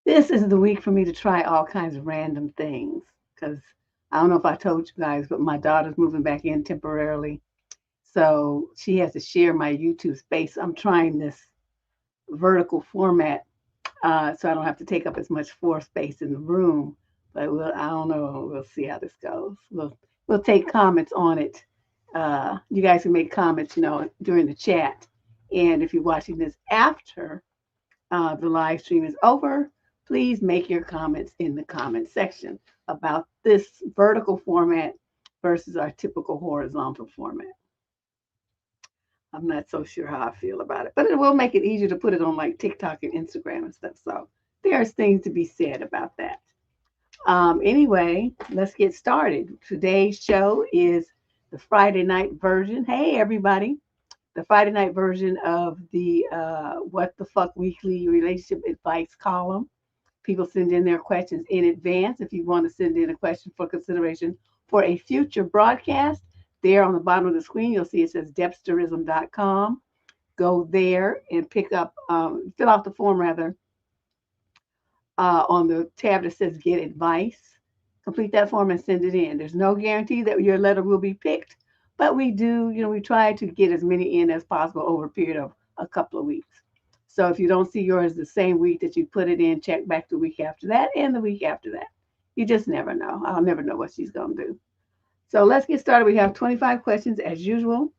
This is the week for me to try all kinds of random things because I don't know if I told you guys, but my daughter's moving back in temporarily. So she has to share my YouTube space. I'm trying this vertical format so I don't have to take up as much floor space in the room. But I don't know. We'll see how this goes. We'll take comments on it. You guys can make comments, during the chat. And if you're watching this after the live stream is over, please make your comments in the comment section about this vertical format versus our typical horizontal format. I'm not so sure how I feel about it, but it will make it easier to put it on like TikTok and Instagram and stuff. So there's things to be said about that. Anyway, let's get started. Today's show is the Friday night version. Hey, everybody. The Friday night version of the What the Fuck Weekly Relationship Advice column. People send in their questions in advance. If you want to send in a question for consideration for a future broadcast, there on the bottom of the screen, you'll see it says debsterism.com. Go there and pick up, fill out the form rather, on the tab that says Get Advice. Complete that form and send it in. There's no guarantee that your letter will be picked, but we do, we try to get as many in as possible over a period of a couple of weeks. So if you don't see yours the same week that you put it in, check back the week after that and the week after that. You just never know. I'll never know what she's going to do. So let's get started. We have 25 questions as usual.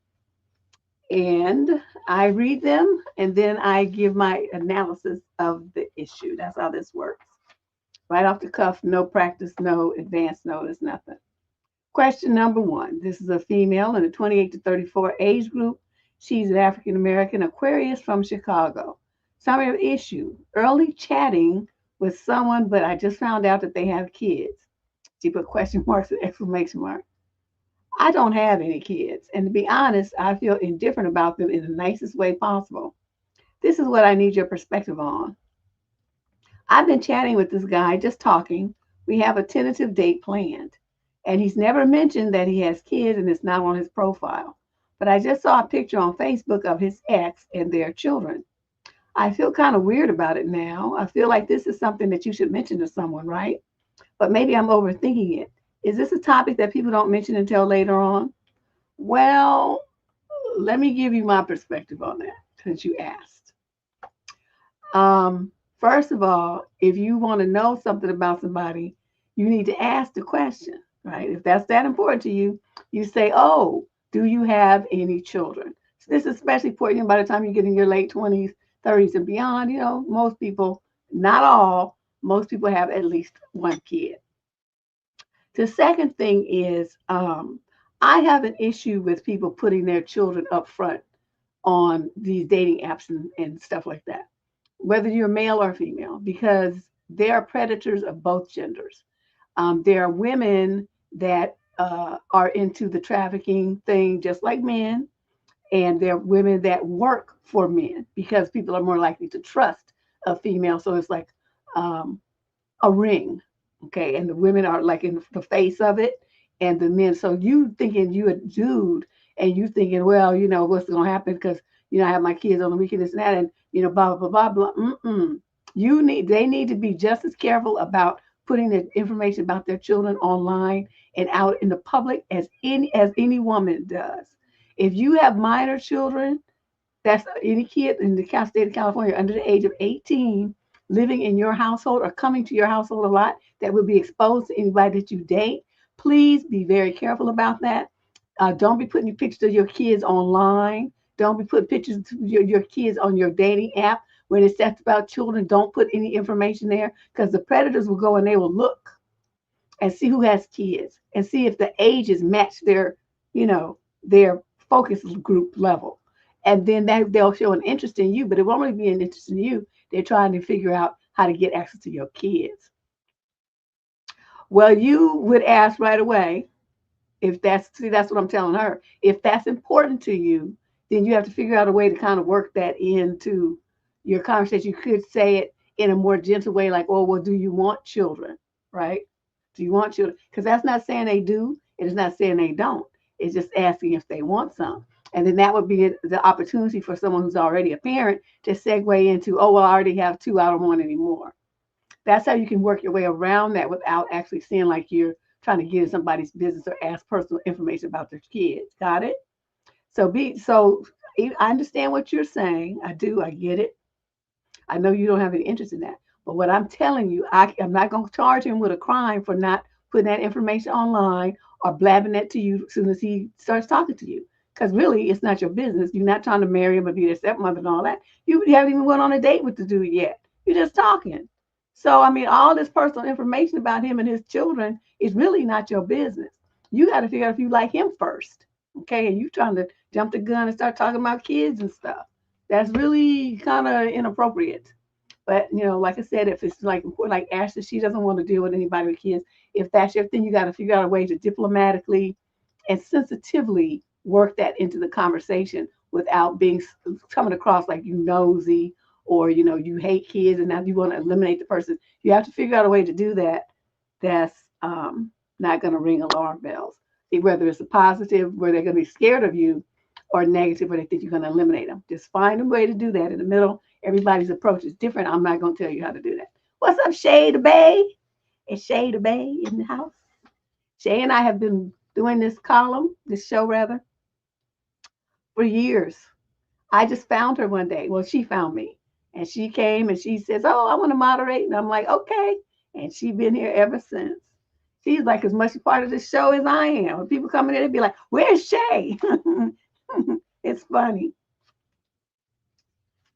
And I read them and then I give my analysis of the issue. That's how this works. Right off the cuff, no practice, no advance notice, nothing. Question number 1. This is a female in the 28 to 34 age group. She's an African-American Aquarius from Chicago. Summary of issue: early chatting with someone, but I just found out that they have kids. She put question marks and exclamation mark. I don't have any kids, and to be honest, I feel indifferent about them in the nicest way possible. This is what I need your perspective on. I've been chatting with this guy, just talking. We have a tentative date planned, and he's never mentioned that he has kids and it's not on his profile. But I just saw a picture on Facebook of his ex and their children. I feel kind of weird about it now. I feel like this is something that you should mention to someone, right? But maybe I'm overthinking it. Is this a topic that people don't mention until later on? Well, let me give you my perspective on that since you asked. First of all, if you want to know something about somebody, you need to ask the question, right? If that's that important to you, you say, oh, do you have any children? So this is especially important by the time you get in your late 20s, 30s and beyond. Most people, not all, most people have at least one kid. The second thing is I have an issue with people putting their children up front on these dating apps and stuff like that, whether you're male or female, because they are predators of both genders. There are women that are into the trafficking thing just like men, and there are women that work for men because people are more likely to trust a female. So it's like a ring, okay? And the women are like in the face of it, and the men. So you thinking you a dude, and you thinking, well, what's going to happen because I have my kids on the weekend, this and that, and blah blah blah blah blah. They need to be just as careful about putting the information about their children online and out in the public as any woman does. If you have minor children, that's any kid in the state of California under the age of 18 living in your household or coming to your household a lot that would be exposed to anybody that you date. Please be very careful about that. Don't be putting pictures of your kids online. Don't be putting pictures of your kids on your dating app. When it's that's about children, don't put any information there because the predators will go and they will look and see who has kids and see if the ages match their focus group level. And then they'll show an interest in you, but it won't really be an interest in you. They're trying to figure out how to get access to your kids. Well, you would ask right away if that's what I'm telling her. If that's important to you, then you have to figure out a way to kind of work that into your conversation. You could say it in a more gentle way, like, "Oh, well, do you want children?" Right? Do you want children? Because that's not saying they do. It is not saying they don't. It's just asking if they want some. And then that would be the opportunity for someone who's already a parent to segue into, "Oh, well, I already have two. I don't want any more." That's how you can work your way around that without actually seeing like you're trying to get in somebody's business or ask personal information about their kids. Got it? So I understand what you're saying. I do. I get it. I know you don't have any interest in that. But what I'm telling you, I'm not going to charge him with a crime for not putting that information online or blabbing that to you as soon as he starts talking to you. Because really, it's not your business. You're not trying to marry him or be their stepmother and all that. You haven't even went on a date with the dude yet. You're just talking. So, I mean, all this personal information about him and his children is really not your business. You got to figure out if you like him first. Okay. And you trying to jump the gun and start talking about kids and stuff. That's really kind of inappropriate. But like I said, if it's like Ashley, she doesn't want to deal with anybody with kids. If that's your thing, you got to figure out a way to diplomatically and sensitively work that into the conversation without being coming across like you nosy or you hate kids and now you want to eliminate the person. You have to figure out a way to do that. That's not going to ring alarm bells. Whether it's a positive where they're going to be scared of you or negative where they think you're going to eliminate them. Just find a way to do that in the middle. Everybody's approach is different. I'm not going to tell you how to do that. What's up, Shay the Bay? It's Shay the Bay in the house. Shay and I have been doing this show rather, for years. I just found her one day. Well, she found me. And she came and she says, "Oh, I want to moderate." And I'm like, "Okay." And she's been here ever since. She's like as much a part of the show as I am. When people come in there, they be like, "Where's Shay?" It's funny.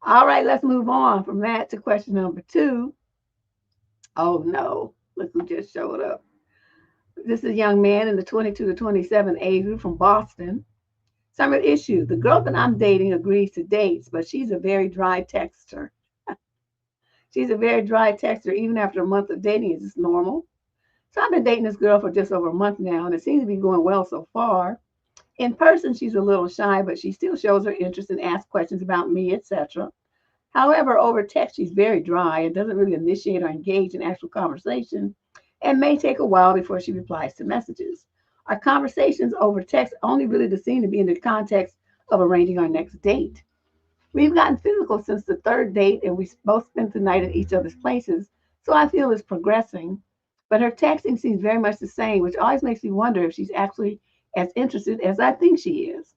All right, let's move on from that to question number 2. Oh no, look who just showed up. This is a young man in the 22 to 27 age group from Boston. Summer issue. The girl that I'm dating agrees to dates, but she's a very dry texter. She's a very dry texter even after a month of dating. Is this normal? So I've been dating this girl for just over a month now, and it seems to be going well so far. In person, she's a little shy, but she still shows her interest and asks questions about me, etc. However, over text, she's very dry and doesn't really initiate or engage in actual conversation and may take a while before she replies to messages. Our conversations over text only really seem to be in the context of arranging our next date. We've gotten physical since the third date and we both spent the night at each other's places, so I feel it's progressing. But her texting seems very much the same, which always makes me wonder if she's actually as interested as I think she is.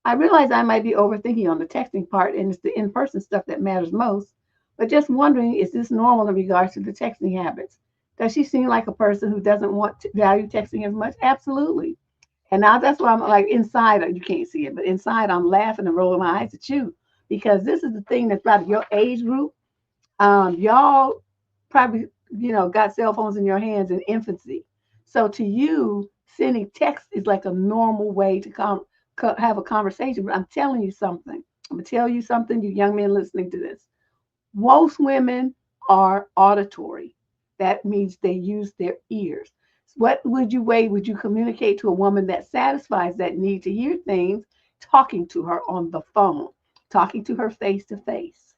I realize I might be overthinking on the texting part and it's the in person stuff that matters most, but just wondering, is this normal in regards to the texting habits? Does she seem like a person who doesn't want to value texting as much? Absolutely. And now that's why I'm like inside, you can't see it, but inside I'm laughing and rolling my eyes at you because this is the thing that's about your age group. Y'all probably, got cell phones in your hands in infancy. So to you, sending text is like a normal way to have a conversation. But I'm telling you something. I'm going to tell you something, you young men listening to this. Most women are auditory. That means they use their ears. What way would you communicate to a woman that satisfies that need to hear things? Talking to her on the phone, talking to her face to face,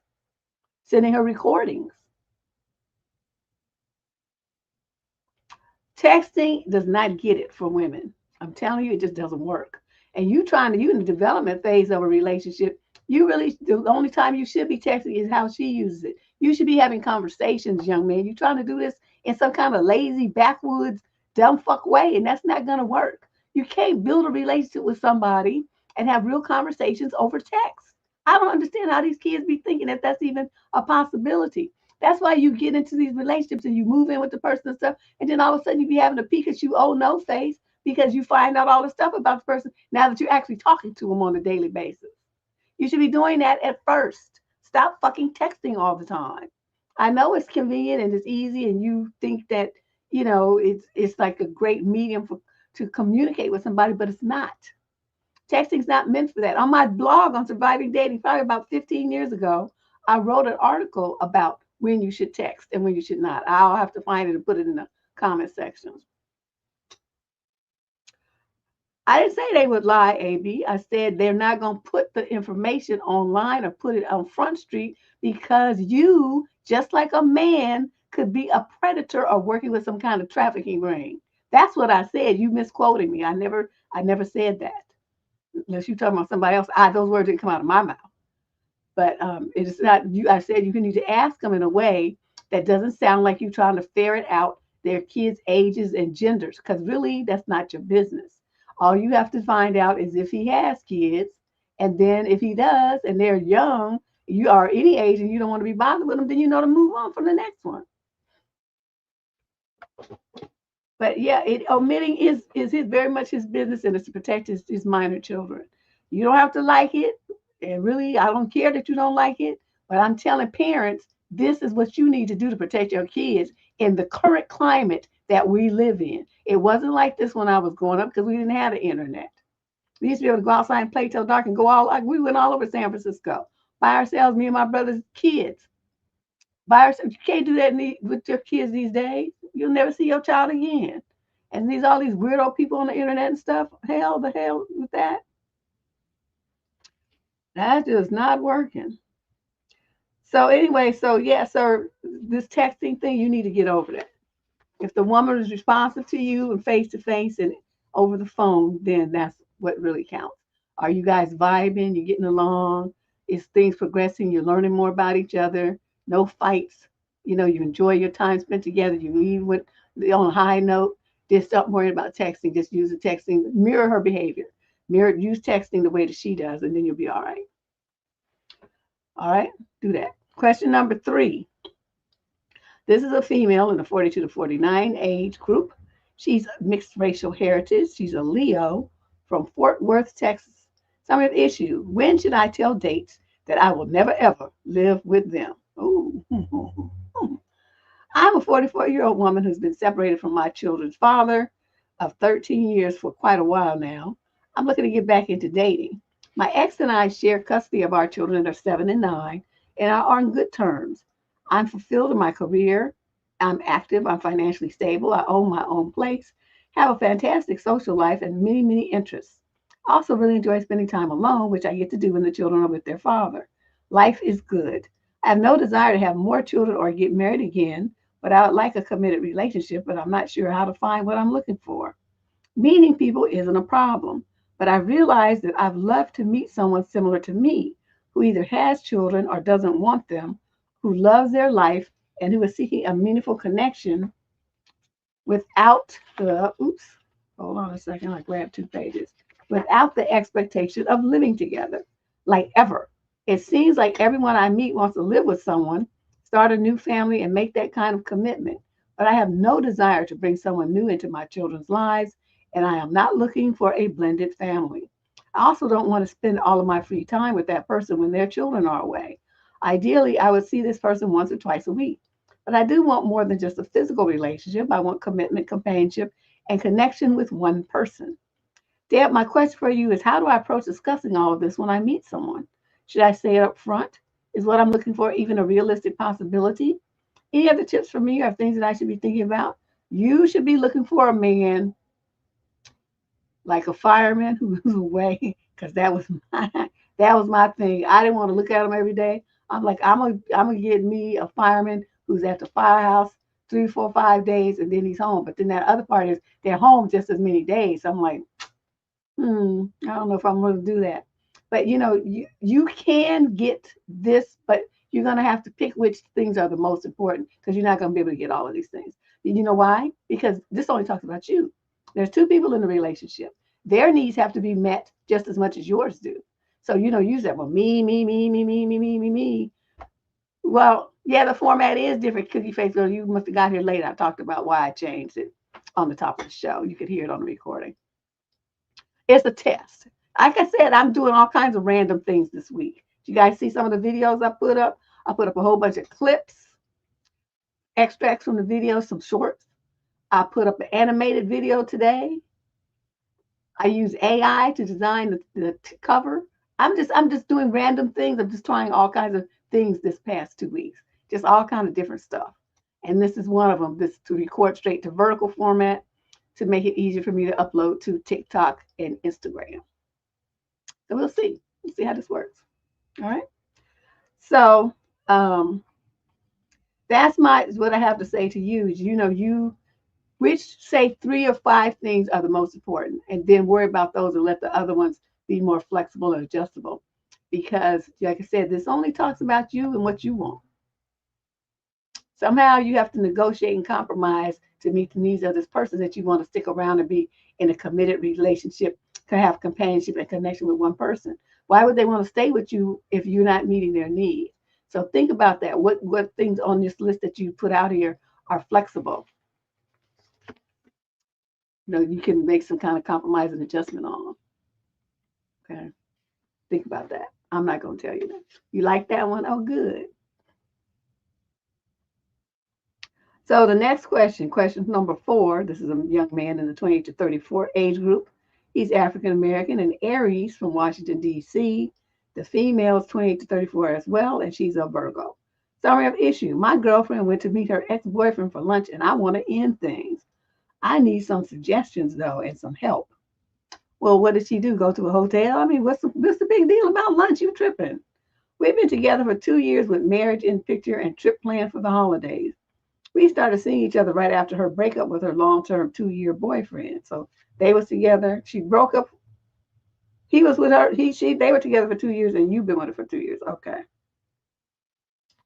sending her recordings. Texting does not get it for women. I'm telling you, it just doesn't work. And you in the development phase of a relationship, You really, the only time you should be texting is how she uses it. You should be having conversations, young man. You're trying to do this in some kind of lazy, backwoods, dumb fuck way, and that's not going to work. You can't build a relationship with somebody and have real conversations over text. I don't understand how these kids be thinking that that's even a possibility. That's why you get into these relationships and you move in with the person and stuff, and then all of a sudden you be having a Pikachu oh no face because you find out all the stuff about the person now that you're actually talking to them on a daily basis. You should be doing that at first. Stop fucking texting all the time. I know it's convenient and it's easy, and you think that it's like a great medium to communicate with somebody, but it's not. Texting's not meant for that. On my blog on surviving dating, probably about 15 years ago, I wrote an article about when you should text and when you should not. I'll have to find it and put it in the comment sections. I didn't say they would lie, AB. I said they're not going to put the information online or put it on Front Street because you, just like a man, could be a predator or working with some kind of trafficking ring. That's what I said. You misquoting me. I never said that. Unless you're talking about somebody else. Those words didn't come out of my mouth. But it is not you. I said you need to ask them in a way that doesn't sound like you're trying to ferret out their kids' ages and genders, because really that's not your business. All you have to find out is if he has kids, and then if he does, and they're young, you are any age, and you don't want to be bothered with them, then you know to move on from the next one. But yeah, omitting is very much his business, and it's to protect his minor children. You don't have to like it, and really, I don't care that you don't like it. But I'm telling parents, this is what you need to do to protect your kids in the current climate that we live in. It wasn't like this when I was growing up because we didn't have the internet. We used to be able to go outside and play till dark and go all like we went all over San Francisco by ourselves, me and my brother's kids. By ourselves, you can't do that with your kids these days. You'll never see your child again. And all these weirdo people on the internet and stuff. The hell with that. That is not working. So anyway, so yeah, sir, this texting thing, you need to get over that. If the woman is responsive to you and face to face and over the phone, then that's what really counts. Are you guys vibing? You're getting along? Is things progressing? You're learning more about each other? No fights. You enjoy your time spent together. You leave with on a high note. Just stop worrying about texting. Just use the texting. Mirror her behavior. Use texting the way that she does, and then you'll be all right. All right, do that. Question number 3. This is a female in the 42 to 49 age group. She's mixed racial heritage. She's a Leo from Fort Worth, Texas. Some of the issue: when should I tell dates that I will never ever live with them? Ooh. I'm a 44-year-old woman who's been separated from my children's father of 13 years for quite a while now. I'm looking to get back into dating. My ex and I share custody of our children that are 7 and 9 and are on good terms. I'm fulfilled in my career. I'm active. I'm financially stable. I own my own place, have a fantastic social life, and many, many interests. I also really enjoy spending time alone, which I get to do when the children are with their father. Life is good. I have no desire to have more children or get married again, but I would like a committed relationship, but I'm not sure how to find what I'm looking for. Meeting people isn't a problem, but I realize that I've loved to meet someone similar to me, who either has children or doesn't want them, who loves their life, and who is seeking a meaningful connection without hold on a second, I grabbed 2 pages, without the expectation of living together, like ever. It seems like everyone I meet wants to live with someone, start a new family, and make that kind of commitment. But I have no desire to bring someone new into my children's lives, and I am not looking for a blended family. I also don't want to spend all of my free time with that person when their children are away. Ideally, I would see this person once or twice a week. But I do want more than just a physical relationship. I want commitment, companionship, and connection with one person. Deb, my question for you is, how do I approach discussing all of this when I meet someone? Should I say it up front? Is what I'm looking for even a realistic possibility? Any other tips for me or things that I should be thinking about? You should be looking for a man like a fireman who's away, because that was my thing. I didn't want to look at him every day. I'm like, I'm gonna get me a fireman who's at the firehouse 3, 4, 5 days, and then he's home. But then that other part is they're home just as many days. So I'm like, I don't know if I'm going to do that. But you can get this, but you're going to have to pick which things are the most important, because you're not going to be able to get all of these things. You know why? Because this only talks about you. There's two people in the relationship. Their needs have to be met just as much as yours do. So use that, well, me, me, me, me, me, me, me, me, me. Well, yeah, the format is different. Cookie Face Girl, you must have got here late. I talked about why I changed it on the top of the show. You could hear it on the recording. It's a test. Like I said, I'm doing all kinds of random things this week. You guys see some of the videos I put up? I put up a whole bunch of clips, extracts from the video, some shorts. I put up an animated video today. I use AI to design the cover. I'm just doing random things. I'm just trying all kinds of things this past 2 weeks. Just all kinds of different stuff. And this is one of them. This to record straight to vertical format to make it easier for me to upload to TikTok and Instagram. So we'll see. We'll see how this works. All right. So that's what I have to say to you. Is which say 3 or 5 things are the most important, and then worry about those and let the other ones be more flexible and adjustable. Because, like I said, this only talks about you and what you want. Somehow you have to negotiate and compromise to meet the needs of this person that you want to stick around and be in a committed relationship, to have companionship and connection with one person. Why would they want to stay with you if you're not meeting their needs? So think about that. What things on this list that you put out here are flexible? You can make some kind of compromise and adjustment on them. Okay. Think about that. I'm not going to tell you that. You like that one? Oh, good. So the next question number 4. This is a young man in the 28 to 34 age group. He's African American and Aries from Washington, D.C. The female is 28 to 34 as well, and she's a Virgo. Summary of issue. My girlfriend went to meet her ex-boyfriend for lunch, and I want to end things. I need some suggestions, though, and some help. Well, what did she do? Go to a hotel? I mean, what's the big deal about lunch? You tripping. We've been together for 2 years with marriage in picture and trip planned for the holidays. We started seeing each other right after her breakup with her long-term 2-year boyfriend. So they was together. She broke up. He was with her. They were together for 2 years, and you've been with her for 2 years. Okay. I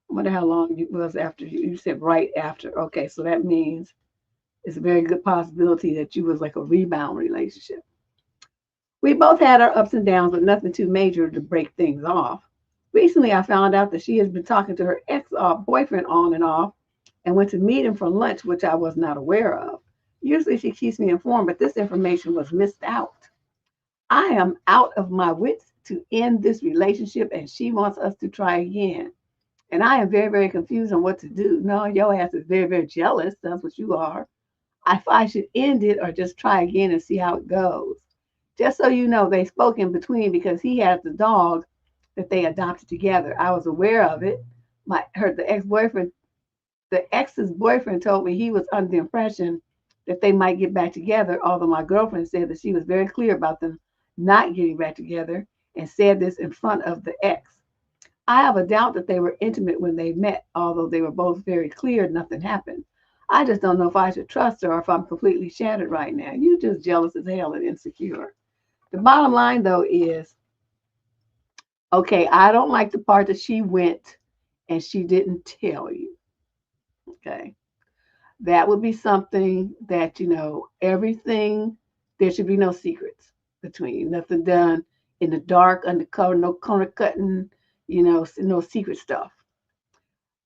wonder how long it was after you said right after. Okay, so that means it's a very good possibility that you was like a rebound relationship. We both had our ups and downs, but nothing too major to break things off. Recently, I found out that she has been talking to her ex-boyfriend on and off, and went to meet him for lunch, which I was not aware of. Usually she keeps me informed, but this information was missed out. I am out of my wits to end this relationship, and she wants us to try again. And I am very, very confused on what to do. No, your ass is very, very jealous. That's what you are. If I should end it or just try again and see how it goes. Just so you know, they spoke in between because he has the dog that they adopted together. I was aware of it. The ex's boyfriend told me he was under the impression that they might get back together, although my girlfriend said that she was very clear about them not getting back together and said this in front of the ex. I have a doubt that they were intimate when they met, although they were both very clear nothing happened. I just don't know if I should trust her or if I'm completely shattered right now. You're just jealous as hell and insecure. The bottom line, though, is, okay, I don't like the part that she went and she didn't tell you. Okay. That would be something that, everything, there should be no secrets between you. Nothing done in the dark, undercover, no corner cutting, no secret stuff.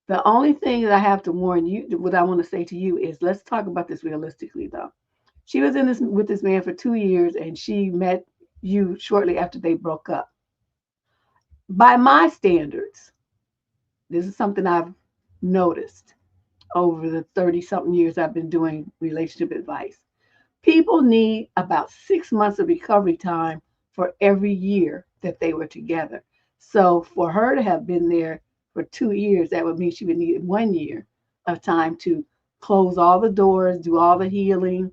The only thing that I have to warn you, what I want to say to you is, let's talk about this realistically, though. She was with this man for 2 years, and she met you shortly after they broke up. By my standards, this is something I've noticed over the 30-something years I've been doing relationship advice. People need about 6 months of recovery time for every year that they were together. So for her to have been there for 2 years, that would mean she would need 1 year of time to close all the doors, do all the healing,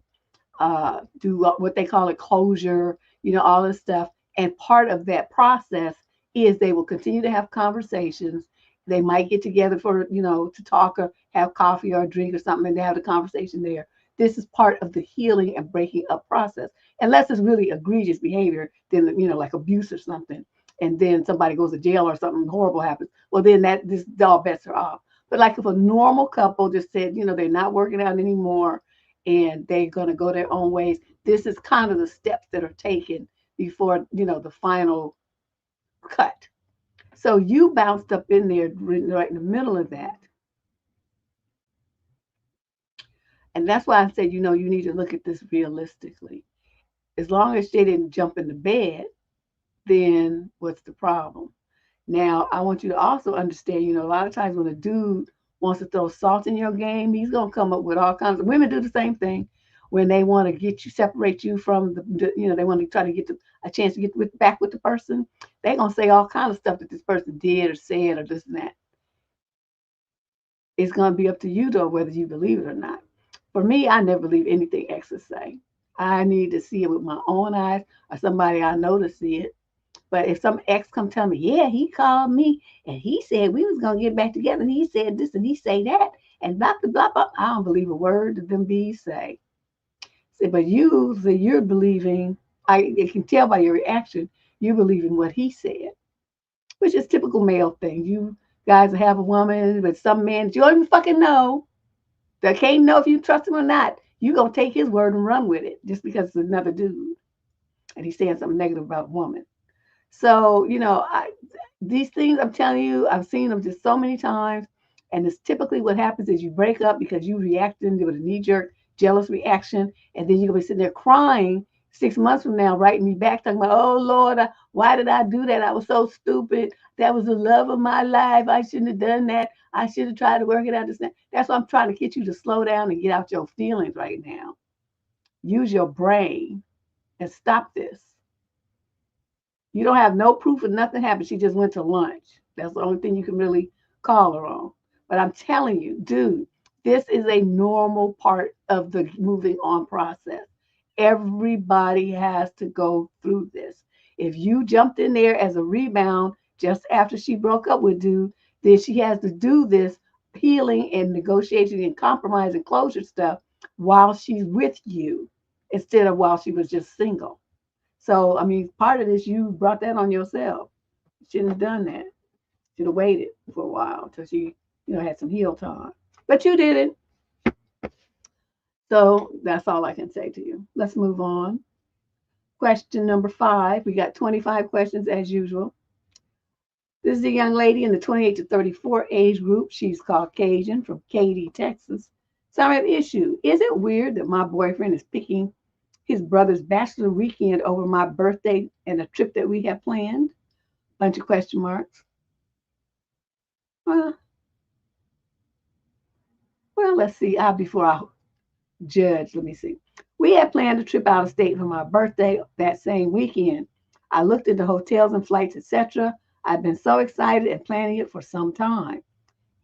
do what they call a closure, all this stuff. And part of that process is they will continue to have conversations. They might get together for, to talk or have coffee or a drink or something, and they have the conversation there. This is part of the healing and breaking up process. Unless it's really egregious behavior, then, like abuse or something. and then somebody goes to jail or something horrible happens, well, then this all bets are off. But like if a normal couple just said, they're not working out anymore and they're going to go their own ways, this is kind of the steps that are taken before, the final cut. So you bounced up in there right in the middle of that. And that's why I said, you need to look at this realistically. As long as they didn't jump into bed, then what's the problem? Now, I want you to also understand, a lot of times when a dude wants to throw salt in your game, he's going to come up with all kinds of, women do the same thing. When they want to separate you from they want to try to get a chance to get back with the person, they're going to say all kinds of stuff that this person did or said or this and that. It's going to be up to you, though, whether you believe it or not. For me, I never believe anything exes say. I need to see it with my own eyes or somebody I know to see it. But if some ex come tell me, yeah, he called me and he said we was gonna get back together and he said this and he say that and blah blah blah blah, I don't believe a word that them bees say. See, but you're believing. I can tell by your reaction you believe in what he said, which is typical male thing. You guys have a woman with some man that you don't even fucking know, that can't know if you trust him or not. You gonna take his word and run with it just because it's another dude and he's saying something negative about a woman. So, these things I'm telling you, I've seen them just so many times. And it's typically what happens is you break up because you reacted with a knee-jerk, jealous reaction. And then you're going to be sitting there crying 6 months from now, writing me back, talking about, oh, Lord, why did I do that? I was so stupid. That was the love of my life. I shouldn't have done that. I should have tried to work it out. That's why I'm trying to get you to slow down and get out your feelings right now. Use your brain and stop this. You don't have no proof of nothing happened. She just went to lunch. That's the only thing you can really call her on. But I'm telling you, dude, this is a normal part of the moving on process. Everybody has to go through this. If you jumped in there as a rebound just after she broke up with dude, then she has to do this healing and negotiation and compromise and closure stuff while she's with you instead of while she was just single. So, I mean, part of this, you brought that on yourself. You shouldn't have done that. Should have waited for a while till she, had some heal time. But you didn't. So that's all I can say to you. Let's move on. Question number 5. We got 25 questions as usual. This is a young lady in the 28 to 34 age group. She's Caucasian from Katy, Texas. Summary of issue. Is it weird that my boyfriend is picking his brother's bachelor weekend over my birthday and a trip that we have planned? Bunch of question marks. Well, let's see. Before I judge, let me see. We had planned a trip out of state for my birthday that same weekend. I looked into hotels and flights, etc. I've been so excited and planning it for some time.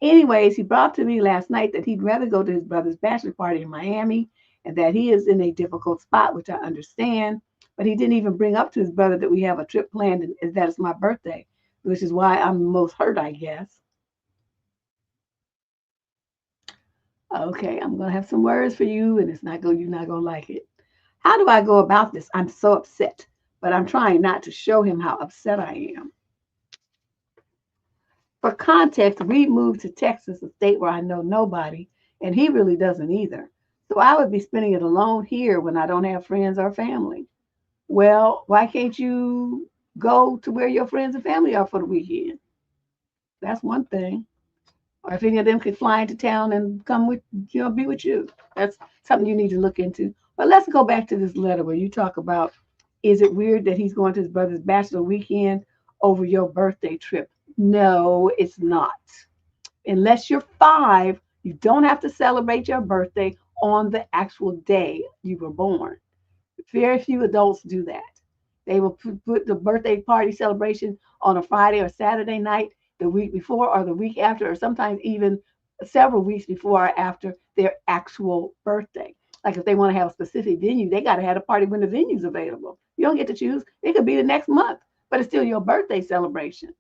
Anyways, he brought to me last night that he'd rather go to his brother's bachelor party in Miami and that he is in a difficult spot, which I understand. But he didn't even bring up to his brother that we have a trip planned and that it's my birthday, which is why I'm most hurt, I guess. Okay, I'm gonna have some words for you, and you're not gonna like it. How do I go about this? I'm so upset, but I'm trying not to show him how upset I am. For context, we moved to Texas, a state where I know nobody, and he really doesn't either. So I would be spending it alone here when I don't have friends or family. Well, why can't you go to where your friends and family are for the weekend? That's one thing. Or if any of them could fly into town and come with, be with you. That's something you need to look into. But let's go back to this letter where you talk about, is it weird that he's going to his brother's bachelor weekend over your birthday trip? No, it's not. Unless you're 5, you don't have to celebrate your birthday on the actual day you were born. Very few adults do that. They will put the birthday party celebration on a Friday or Saturday night the week before or the week after, or sometimes even several weeks before or after their actual birthday. Like if they want to have a specific venue, they got to have a party when the venue's available. You don't get to choose. It could be the next month, but it's still your birthday celebration.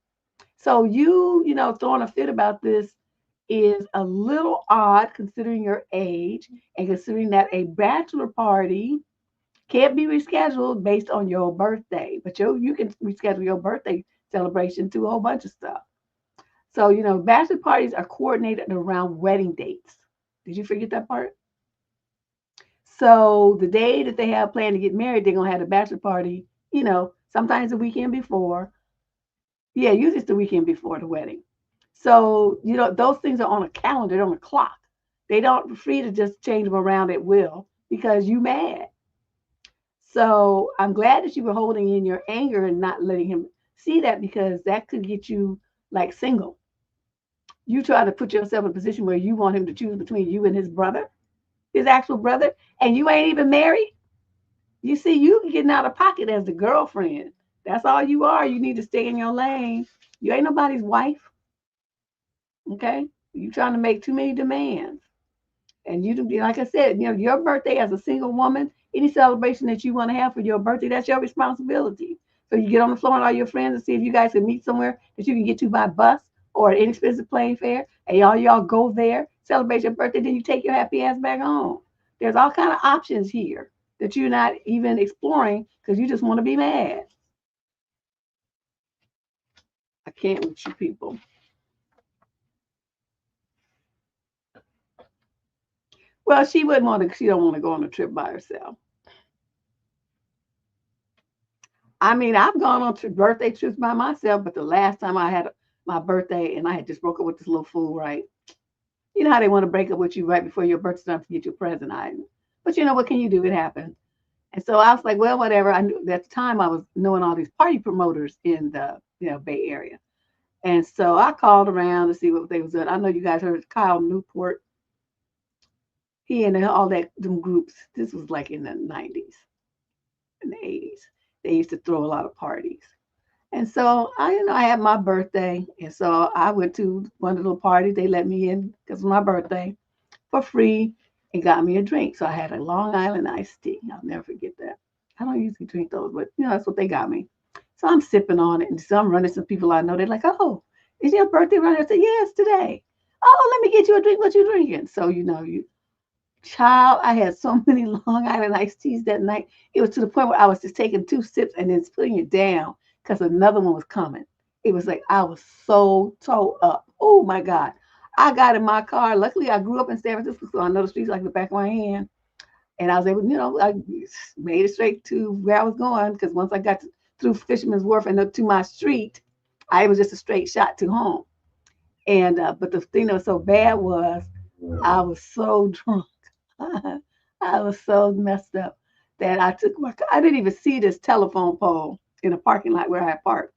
So throwing a fit about this is a little odd considering your age and considering that a bachelor party can't be rescheduled based on your birthday, but you can reschedule your birthday celebration to a whole bunch of stuff. So, bachelor parties are coordinated around wedding dates. Did you forget that part? So the day that they have planned to get married, they're gonna have a bachelor party, sometimes the weekend before. Yeah, usually it's the weekend before the wedding. So, those things are on a calendar, they're on a clock. They don't free to just change them around at will because you mad. So I'm glad that you were holding in your anger and not letting him see that, because that could get you like single. You try to put yourself in a position where you want him to choose between you and his brother, his actual brother, and you ain't even married. You see, you getting out of pocket as the girlfriend. That's all you are. You need to stay in your lane. You ain't nobody's wife. Okay? You trying to make too many demands. And you, like I said, your birthday as a single woman, any celebration that you want to have for your birthday, that's your responsibility. So you get on the floor with all your friends and see if you guys can meet somewhere that you can get to by bus or an inexpensive plane fare, and y'all go there, celebrate your birthday, then you take your happy ass back home. There's all kind of options here that you're not even exploring because you just want to be mad. I can't with you people. Well, she wouldn't want to. She don't want to go on a trip by herself. I mean, I've gone on birthday trips by myself, but the last time I had my birthday and I had just broke up with this little fool, right? You know how they want to break up with you right before your birthday time to get you a present. But what can you do? It happened. And so I was like, well, whatever. I knew at the time I was knowing all these party promoters in the Bay Area. And so I called around to see what they was doing. I know you guys heard Kyle Newport. He and all that them groups. This was like in the 90s and the 80s. They used to throw a lot of parties. And so I had my birthday, and so I went to one of the little parties. They let me in because it was my birthday for free and got me a drink. So I had a Long Island iced tea. I'll never forget that. I don't usually drink those, but that's what they got me. So I'm sipping on it, and so I'm running some people I know. They're like, "Oh, is your birthday running?" I said, "Yes, today." "Oh, let me get you a drink. What you drinking?" So you child, I had so many Long Island iced teas that night. It was to the point where I was just taking 2 sips and then putting it down because another one was coming. It was like I was so tore up. Oh my God. I got in my car. Luckily, I grew up in San Francisco, so I know the streets like the back of my hand. And I was able, I made it straight to where I was going, because once I got through Fisherman's Wharf and up to my street, I was just a straight shot to home. And but the thing that was so bad was I was so drunk. I was so messed up that I didn't even see this telephone pole in a parking lot where I had parked,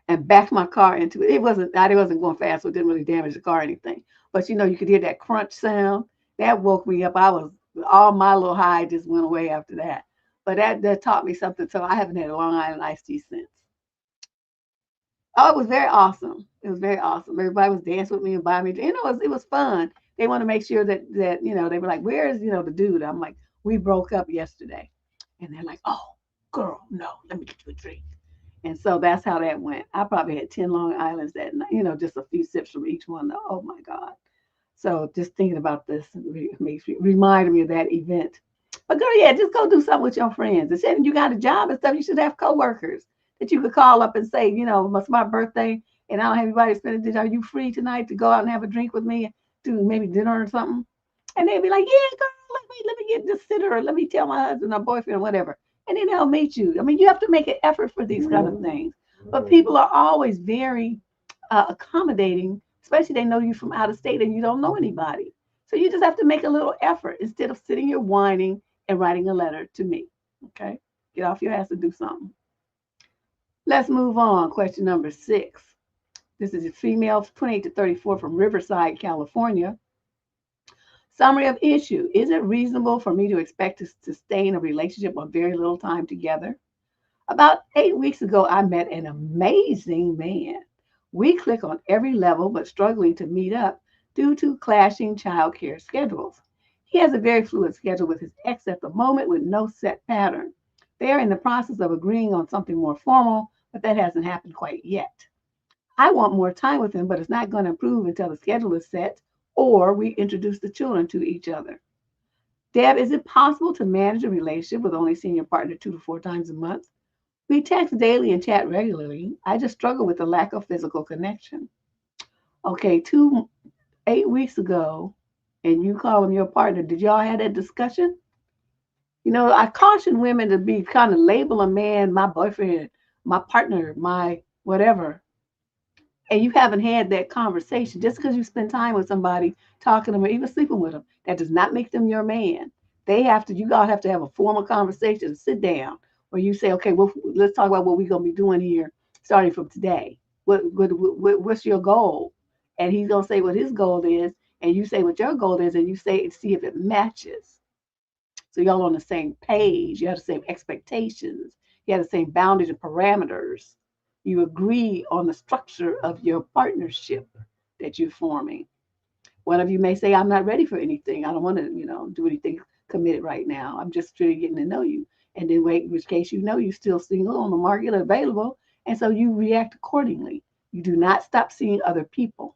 and backed my car into it. I wasn't going fast, so it didn't really damage the car or anything. But you could hear that crunch sound. That woke me up. All my little high just went away after that. But that taught me something. So I haven't had a Long Island iced tea since. Oh, it was very awesome. It was very awesome. Everybody was dancing with me and buying me. It was fun. They want to make sure that they were like, "Where's the dude?" I'm like, "We broke up yesterday," and they're like, "Oh, girl, no, let me get you a drink." And so that's how that went. I probably had 10 Long Islands that night. Just a few sips from each one. Oh my God! So just thinking about this reminded me of that event. But girl, yeah, just go do something with your friends. And said you got a job and stuff, you should have coworkers that you could call up and say, it's my birthday and I don't have anybody spending it. Are you free tonight to go out and have a drink with me, do maybe dinner or something? And they'd be like, yeah, girl, let me get this sitter, or let me tell my husband or boyfriend or whatever. And then they'll meet you. I mean, you have to make an effort for these kind of things. But people are always very accommodating, especially they know you from out of state and you don't know anybody. So you just have to make a little effort instead of sitting here whining and writing a letter to me. Okay? Get off your ass and do something. Let's move on. Question number 6. This is a female, 28 to 34, from Riverside, California. Summary of issue. Is it reasonable for me to expect to stay in a relationship on very little time together? About 8 weeks ago, I met an amazing man. We click on every level, but struggling to meet up due to clashing childcare schedules. He has a very fluid schedule with his ex at the moment with no set pattern. They are in the process of agreeing on something more formal, but that hasn't happened quite yet. I want more time with him, but it's not going to improve until the schedule is set or we introduce the children to each other. Deb, is it possible to manage a relationship with only seeing your partner 2 to 4 times a month? We text daily and chat regularly. I just struggle with the lack of physical connection. Okay, 8 weeks ago, and you call him your partner. Did y'all have that discussion? I caution women to be kind of label a man, my boyfriend, my partner, my whatever. And you haven't had that conversation. Just because you spend time with somebody, talking to them, or even sleeping with them, that does not make them your man. You all have to have a formal conversation, sit down, where you say, okay, well, let's talk about what we're going to be doing here starting from today. What's your goal? And he's going to say what his goal is, and you say what your goal is, and you see if it matches. So y'all on the same page. You have the same expectations. You have the same boundaries and parameters. You agree on the structure of your partnership that you're forming. One of you may say, I'm not ready for anything. I don't want to, do anything committed right now. I'm just really getting to know you. And then in which case, you're still single on the market, available. And so you react accordingly. You do not stop seeing other people.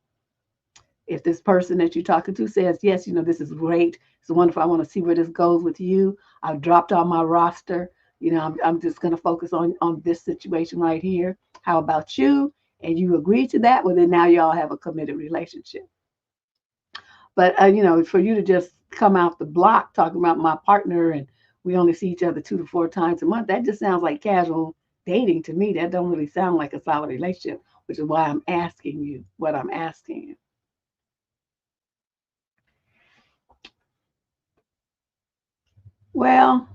If this person that you're talking to says, yes, this is great, it's wonderful, I want to see where this goes with you, I've dropped on my roster, I'm just going to focus on this situation right here. How about you? And you agree to that, well, then now y'all have a committed relationship. But, for you to just come out the block talking about my partner and we only see each other 2 to 4 times a month, that just sounds like casual dating to me. That don't really sound like a solid relationship, which is why I'm asking you what I'm asking you. Well,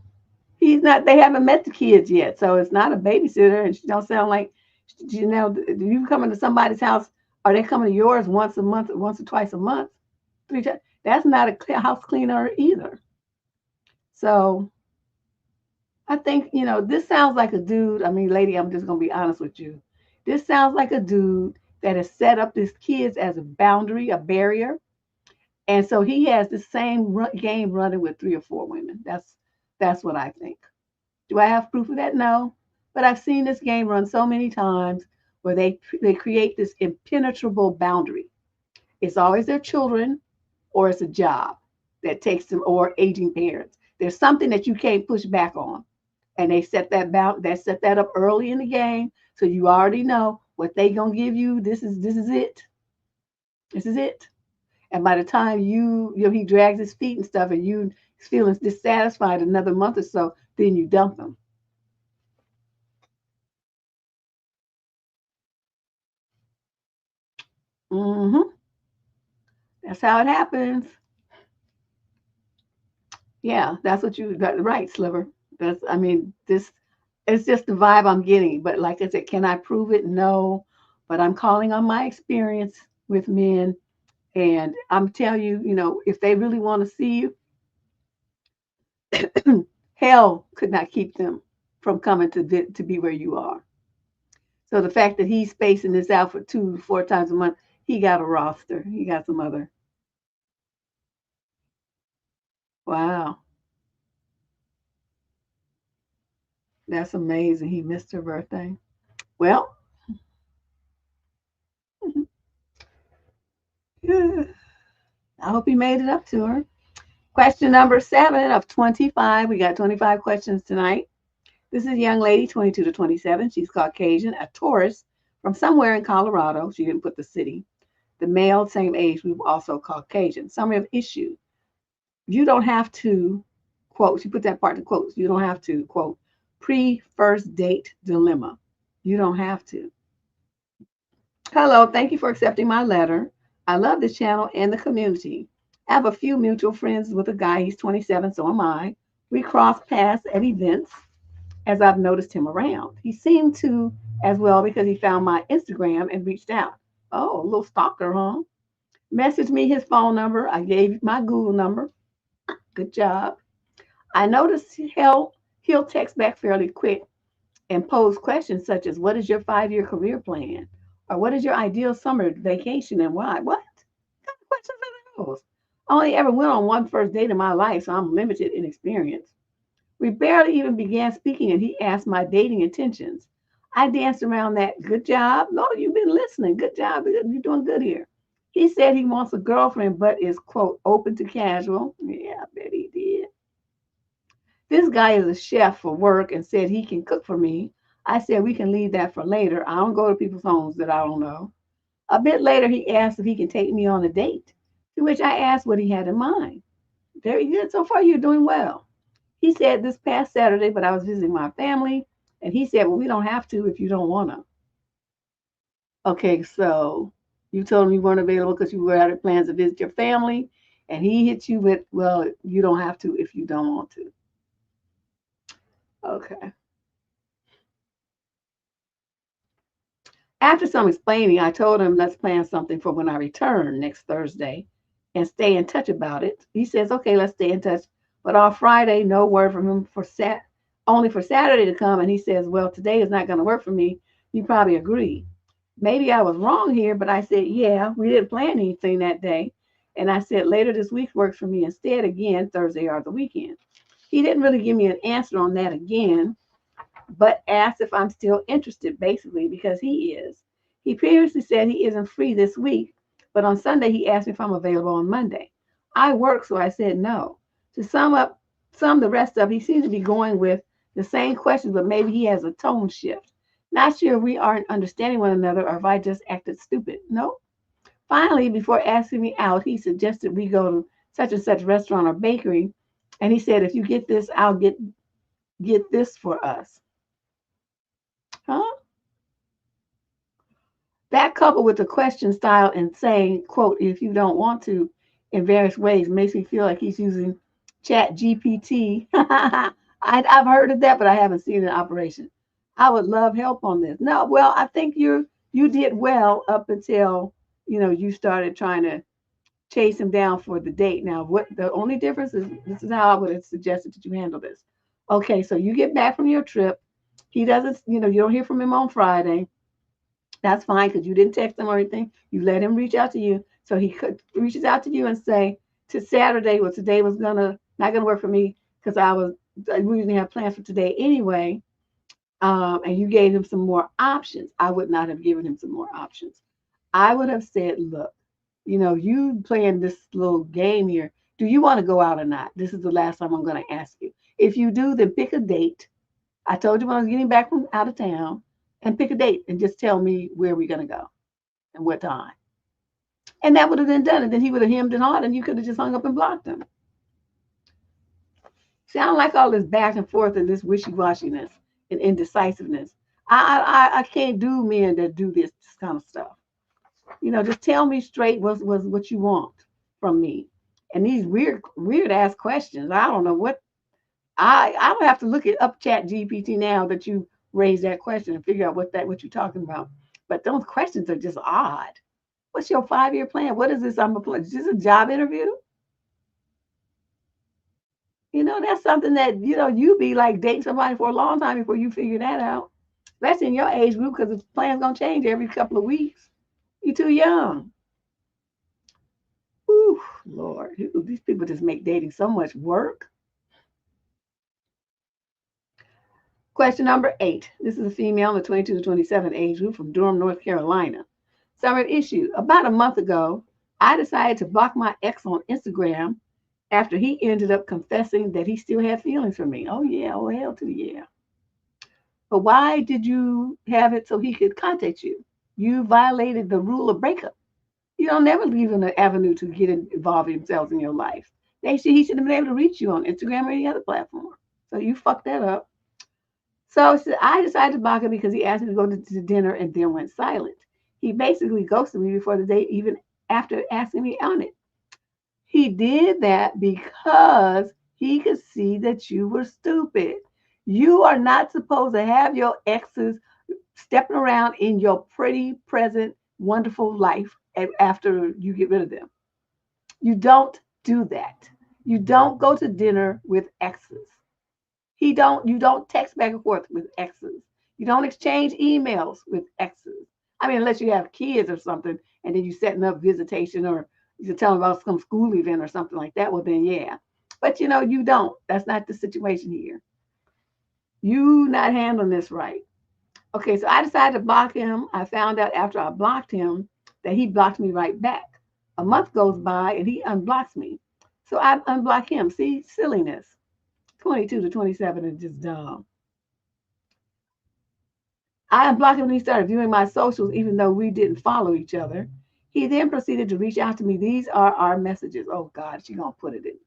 they haven't met the kids yet, so it's not a babysitter, and she don't sound like, you coming to somebody's house, are they coming to yours once a month, once or twice a month, 3 times? That's not a house cleaner either. So I think, this sounds like a dude. I mean, lady, I'm just going to be honest with you. This sounds like a dude that has set up his kids as a boundary, a barrier. And so he has the same game running with 3 or 4 women. That's what I think. Do I have proof of that? No. But I've seen this game run so many times where they create this impenetrable boundary. It's always their children or it's a job that takes them, or aging parents. There's something that you can't push back on. And they set that up early in the game. So you already know what they gonna give you. This is it. This is it. And by the time he drags his feet and stuff, and you feeling dissatisfied another month or so, then you dump him. Mm-hmm. That's how it happens. Yeah, that's what you got right, Sliver. This it's just the vibe I'm getting. But like I said, can I prove it? No. But I'm calling on my experience with men. And I'm telling you, if they really want to see you, hell could not keep them from coming to be where you are. So the fact that he's spacing this out for 2 to 4 times a month, he got a roster. He got some other. Wow, that's amazing. He missed her birthday. Well, I hope he made it up to her. Question number 7 of 25. We got 25 questions tonight. This is a young lady, 22 to 27. She's Caucasian, a tourist from somewhere in Colorado. She didn't put the city. The male, same age, we also Caucasian. Summary of issue. You don't have to, quote, she put that part in quotes. You don't have to, quote, pre-first date dilemma. You don't have to. Hello, thank you for accepting my letter. I love this channel and the community. I have a few mutual friends with a guy. He's 27, so am I. We cross paths at events as I've noticed him around. He seemed to as well because he found my Instagram and reached out. Oh, a little stalker, huh? Messaged me his phone number. I gave my Google number. Good job. I noticed he'll text back fairly quick and pose questions such as, what is your 5-year career plan? Or what is your ideal summer vacation and why? What? What kind of questions are those? I only ever went on one first date in my life, so I'm limited in experience. We barely even began speaking, and he asked my dating intentions. I danced around that. Good job. No, you've been listening. Good job. You're doing good here. He said he wants a girlfriend, but is, quote, open to casual. Yeah, I bet he did. This guy is a chef for work and said he can cook for me. I said, we can leave that for later. I don't go to people's homes that I don't know. A bit later, he asked if he can take me on a date, to which I asked what he had in mind. Very good. So far, you're doing well. He said this past Saturday, but I was visiting my family, and he said, well, we don't have to if you don't want to. Okay, so you told him you weren't available because you were having plans to visit your family, and he hit you with, well, you don't have to if you don't want to. Okay. After some explaining, I told him, let's plan something for when I return next Thursday and stay in touch about it. He says, okay, let's stay in touch. But on Friday, no word from him only for Saturday to come. And he says, well, today is not going to work for me. You probably agree. Maybe I was wrong here, but I said, yeah, we didn't plan anything that day. And I said, later this week works for me instead, again, Thursday or the weekend. He didn't really give me an answer on that again, but asked if I'm still interested, basically, because he is. He previously said he isn't free this week, but on Sunday he asked me if I'm available on Monday. I work, so I said no. To sum the rest up, he seems to be going with the same questions, but maybe he has a tone shift. Not sure if we aren't understanding one another or if I just acted stupid. No. Finally, before asking me out, he suggested we go to such and such restaurant or bakery, and he said, if you get this, I'll get this for us. Huh? That coupled with the question style and saying, quote, if you don't want to, in various ways, makes me feel like he's using chat GPT. I've heard of that, but I haven't seen it in operation. I would love help on this. No, well, I think you did well up until you started trying to chase him down for the date. Now, what the only difference is, this is how I would have suggested that you handle this. Okay, so you get back from your trip. He doesn't, you don't hear from him on Friday. That's fine because you didn't text him or anything. You let him reach out to you. So he could reaches out to you and say to Saturday, well, today was not gonna work for me because we didn't have plans for today anyway. And you gave him some more options. I would not have given him some more options. I would have said, look, you playing this little game here. Do you want to go out or not? This is the last time I'm going to ask you. If you do, then pick a date. I told you when I was getting back from out of town, and pick a date and just tell me where we're going to go and what time. And that would have been done. And then he would have hemmed and hawed, and you could have just hung up and blocked him. See, I don't like all this back and forth and this wishy-washiness and indecisiveness. I can't do men that do this kind of stuff. Just tell me straight what you want from me. And these weird ass questions, I don't know what. I don't have to look it up chat GPT now that you raise that question and figure out what you're talking about. But those questions are just odd. What's your 5-year plan? What is this? Is this a job interview? That's something that you be like dating somebody for a long time before you figure that out. That's in your age group because the plan's gonna change every couple of weeks. You're too young. Ooh, Lord, these people just make dating so much work. Question number 8. This is a female in the 22 to 27 age group from Durham, North Carolina. Summary issue. About a month ago, I decided to block my ex on Instagram after he ended up confessing that he still had feelings for me. Oh, yeah. Oh, hell to the yeah. But why did you have it so he could contact you? You violated the rule of breakup. You don't never leave an avenue to get involved themselves in your life. He should have been able to reach you on Instagram or any other platform. So you fucked that up. So I decided to block him because he asked me to go to dinner and then went silent. He basically ghosted me before the date, even after asking me on it. He did that because he could see that you were stupid. You are not supposed to have your exes stepping around in your pretty, present, wonderful life after you get rid of them. You don't do that. You don't go to dinner with exes. You don't text back and forth with exes. You don't exchange emails with exes. I mean, unless you have kids or something, and then you're setting up visitation or you're telling about some school event or something like that, well then yeah. But you don't. That's not the situation here. You not handling this right. Okay, so I decided to block him. I found out after I blocked him that he blocked me right back. A month goes by and he unblocks me. So I unblock him. See, silliness. 22 to 27 is just dumb. I unblocked him when he started viewing my socials, even though we didn't follow each other. He then proceeded to reach out to me. These are our messages. Oh, God, she going to put it in.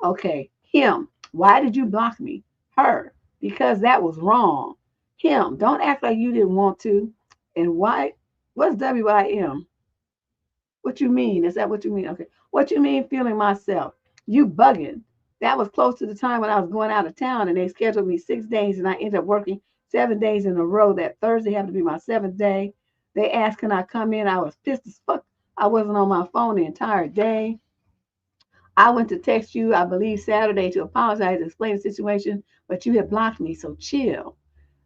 Okay. Him. Why did you block me? Her. Because that was wrong. Him. Don't act like you didn't want to. And why? What's WIM? What you mean? Is that what you mean? Okay. What you mean feeling myself? You bugging. That was close to the time when I was going out of town and they scheduled me 6 days and I ended up working 7 days in a row. That Thursday happened to be my seventh day. They asked, can I come in? I was pissed as fuck. I wasn't on my phone the entire day. I went to text you, I believe, Saturday to apologize, explain the situation, but you had blocked me, so chill.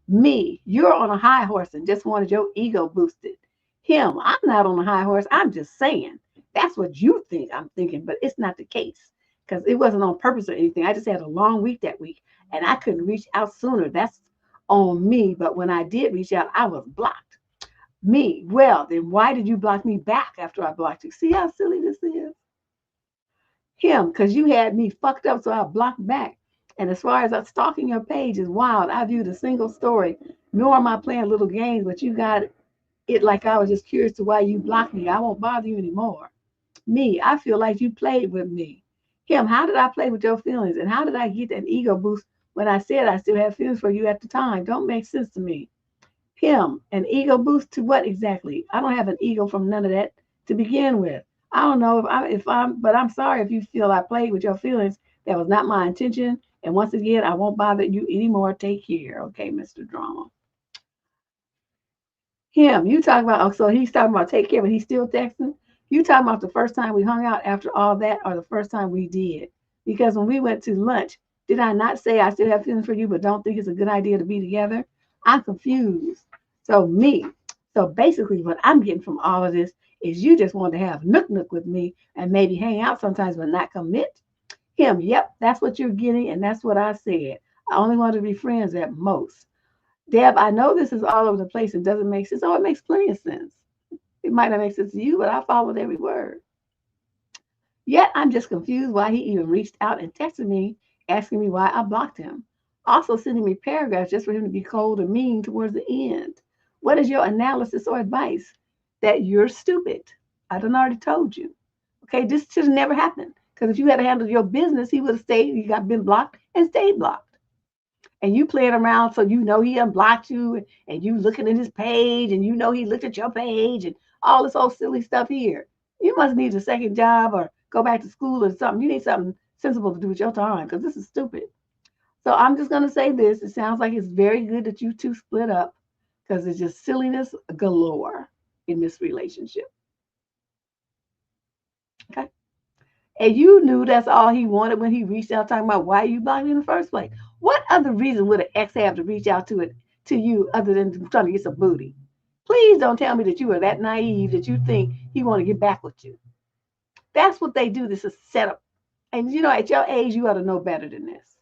Me, you're on a high horse and just wanted your ego boosted. Him, I'm not on a high horse. I'm just saying. That's what you think I'm thinking, but it's not the case because it wasn't on purpose or anything. I just had a long week that week and I couldn't reach out sooner. That's on me. But when I did reach out, I was blocked. Me, well, then why did you block me back after I blocked you? See how silly this is? Him, because you had me fucked up, so I blocked back. And as far as us stalking your page is wild, I viewed a single story, nor am I playing little games, but you got it like I was just curious to why you blocked me. I won't bother you anymore. Me, I feel like you played with me. Him, how did I play with your feelings? And how did I get that ego boost when I said I still had feelings for you at the time? Don't make sense to me. Him, an ego boost to what exactly? I don't have an ego from none of that to begin with. I don't know but I'm sorry if you feel I played with your feelings. That was not my intention. And once again, I won't bother you anymore. Take care, okay, Mr. Drama. Him, you talking about, oh, so he's talking about take care, but he's still texting. You talking about the first time we hung out after all that or the first time we did? Because when we went to lunch, did I not say I still have feelings for you, but don't think it's a good idea to be together? I'm confused. So me, so basically what I'm getting from all of this is you just want to have nook with me and maybe hang out sometimes, but not commit. Him, yep, that's what you're getting, and that's what I said. I only want to be friends at most. Deb, I know this is all over the place and doesn't make sense. Oh, it makes plenty of sense. It might not make sense to you, but I followed every word. Yet I'm just confused why he even reached out and texted me asking me why I blocked him. Also sending me paragraphs just for him to be cold and mean towards the end. What is your analysis or advice? That you're stupid. I done already told you. Okay, this should have never happened. Because if you had handled your business, he would have stayed, you got been blocked and stayed blocked. And you playing around so you know he unblocked you and you looking at his page and you know he looked at your page and all this old silly stuff here. You must need a second job or go back to school or something. You need something sensible to do with your time because this is stupid. So I'm just going to say this. It sounds like it's very good that you two split up because it's just silliness galore in this relationship. Okay. And you knew that's all he wanted when he reached out talking about why you blocked me in the first place. What other reason would an ex have to reach out to you other than trying to get some booty? Please don't tell me that you are that naive that you think he want to get back with you. That's what they do. This is set up. And you know, at your age, you ought to know better than this.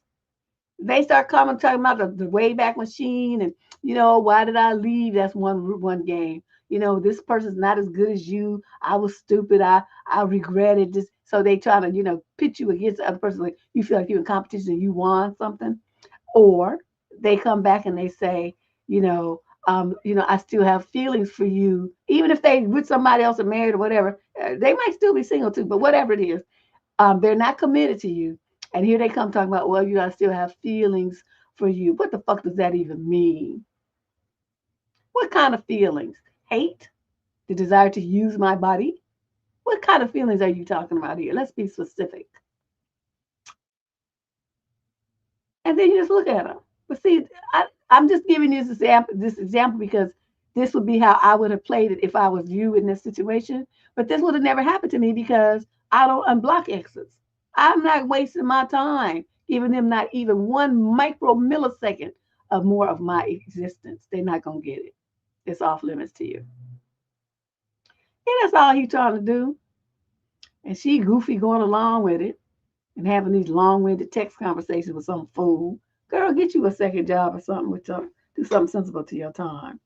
They start coming talking about the Wayback Machine and why did I leave? That's one game. This person's not as good as you. I was stupid. I regretted this. So they try to pit you against the other person. Like you feel like you're in competition and you won something, or they come back and they say, I still have feelings for you, even if they with somebody else or married or whatever. They might still be single too, but whatever it is, they're not committed to you. And here they come talking about, well, I still have feelings for you. What the fuck does that even mean? What kind of feelings? Hate? The desire to use my body? What kind of feelings are you talking about here? Let's be specific. And then you just look at them. But see, I'm just giving you this example because this would be how I would have played it if I was you in this situation. But this would have never happened to me because I don't unblock exes. I'm not wasting my time giving them not even one micro millisecond of more of my existence. They're not going to get it. It's off limits to you. And that's all he's trying to do. And she goofy going along with it and having these long-winded text conversations with some fool. Girl, get you a second job or something. Do something sensible to your time.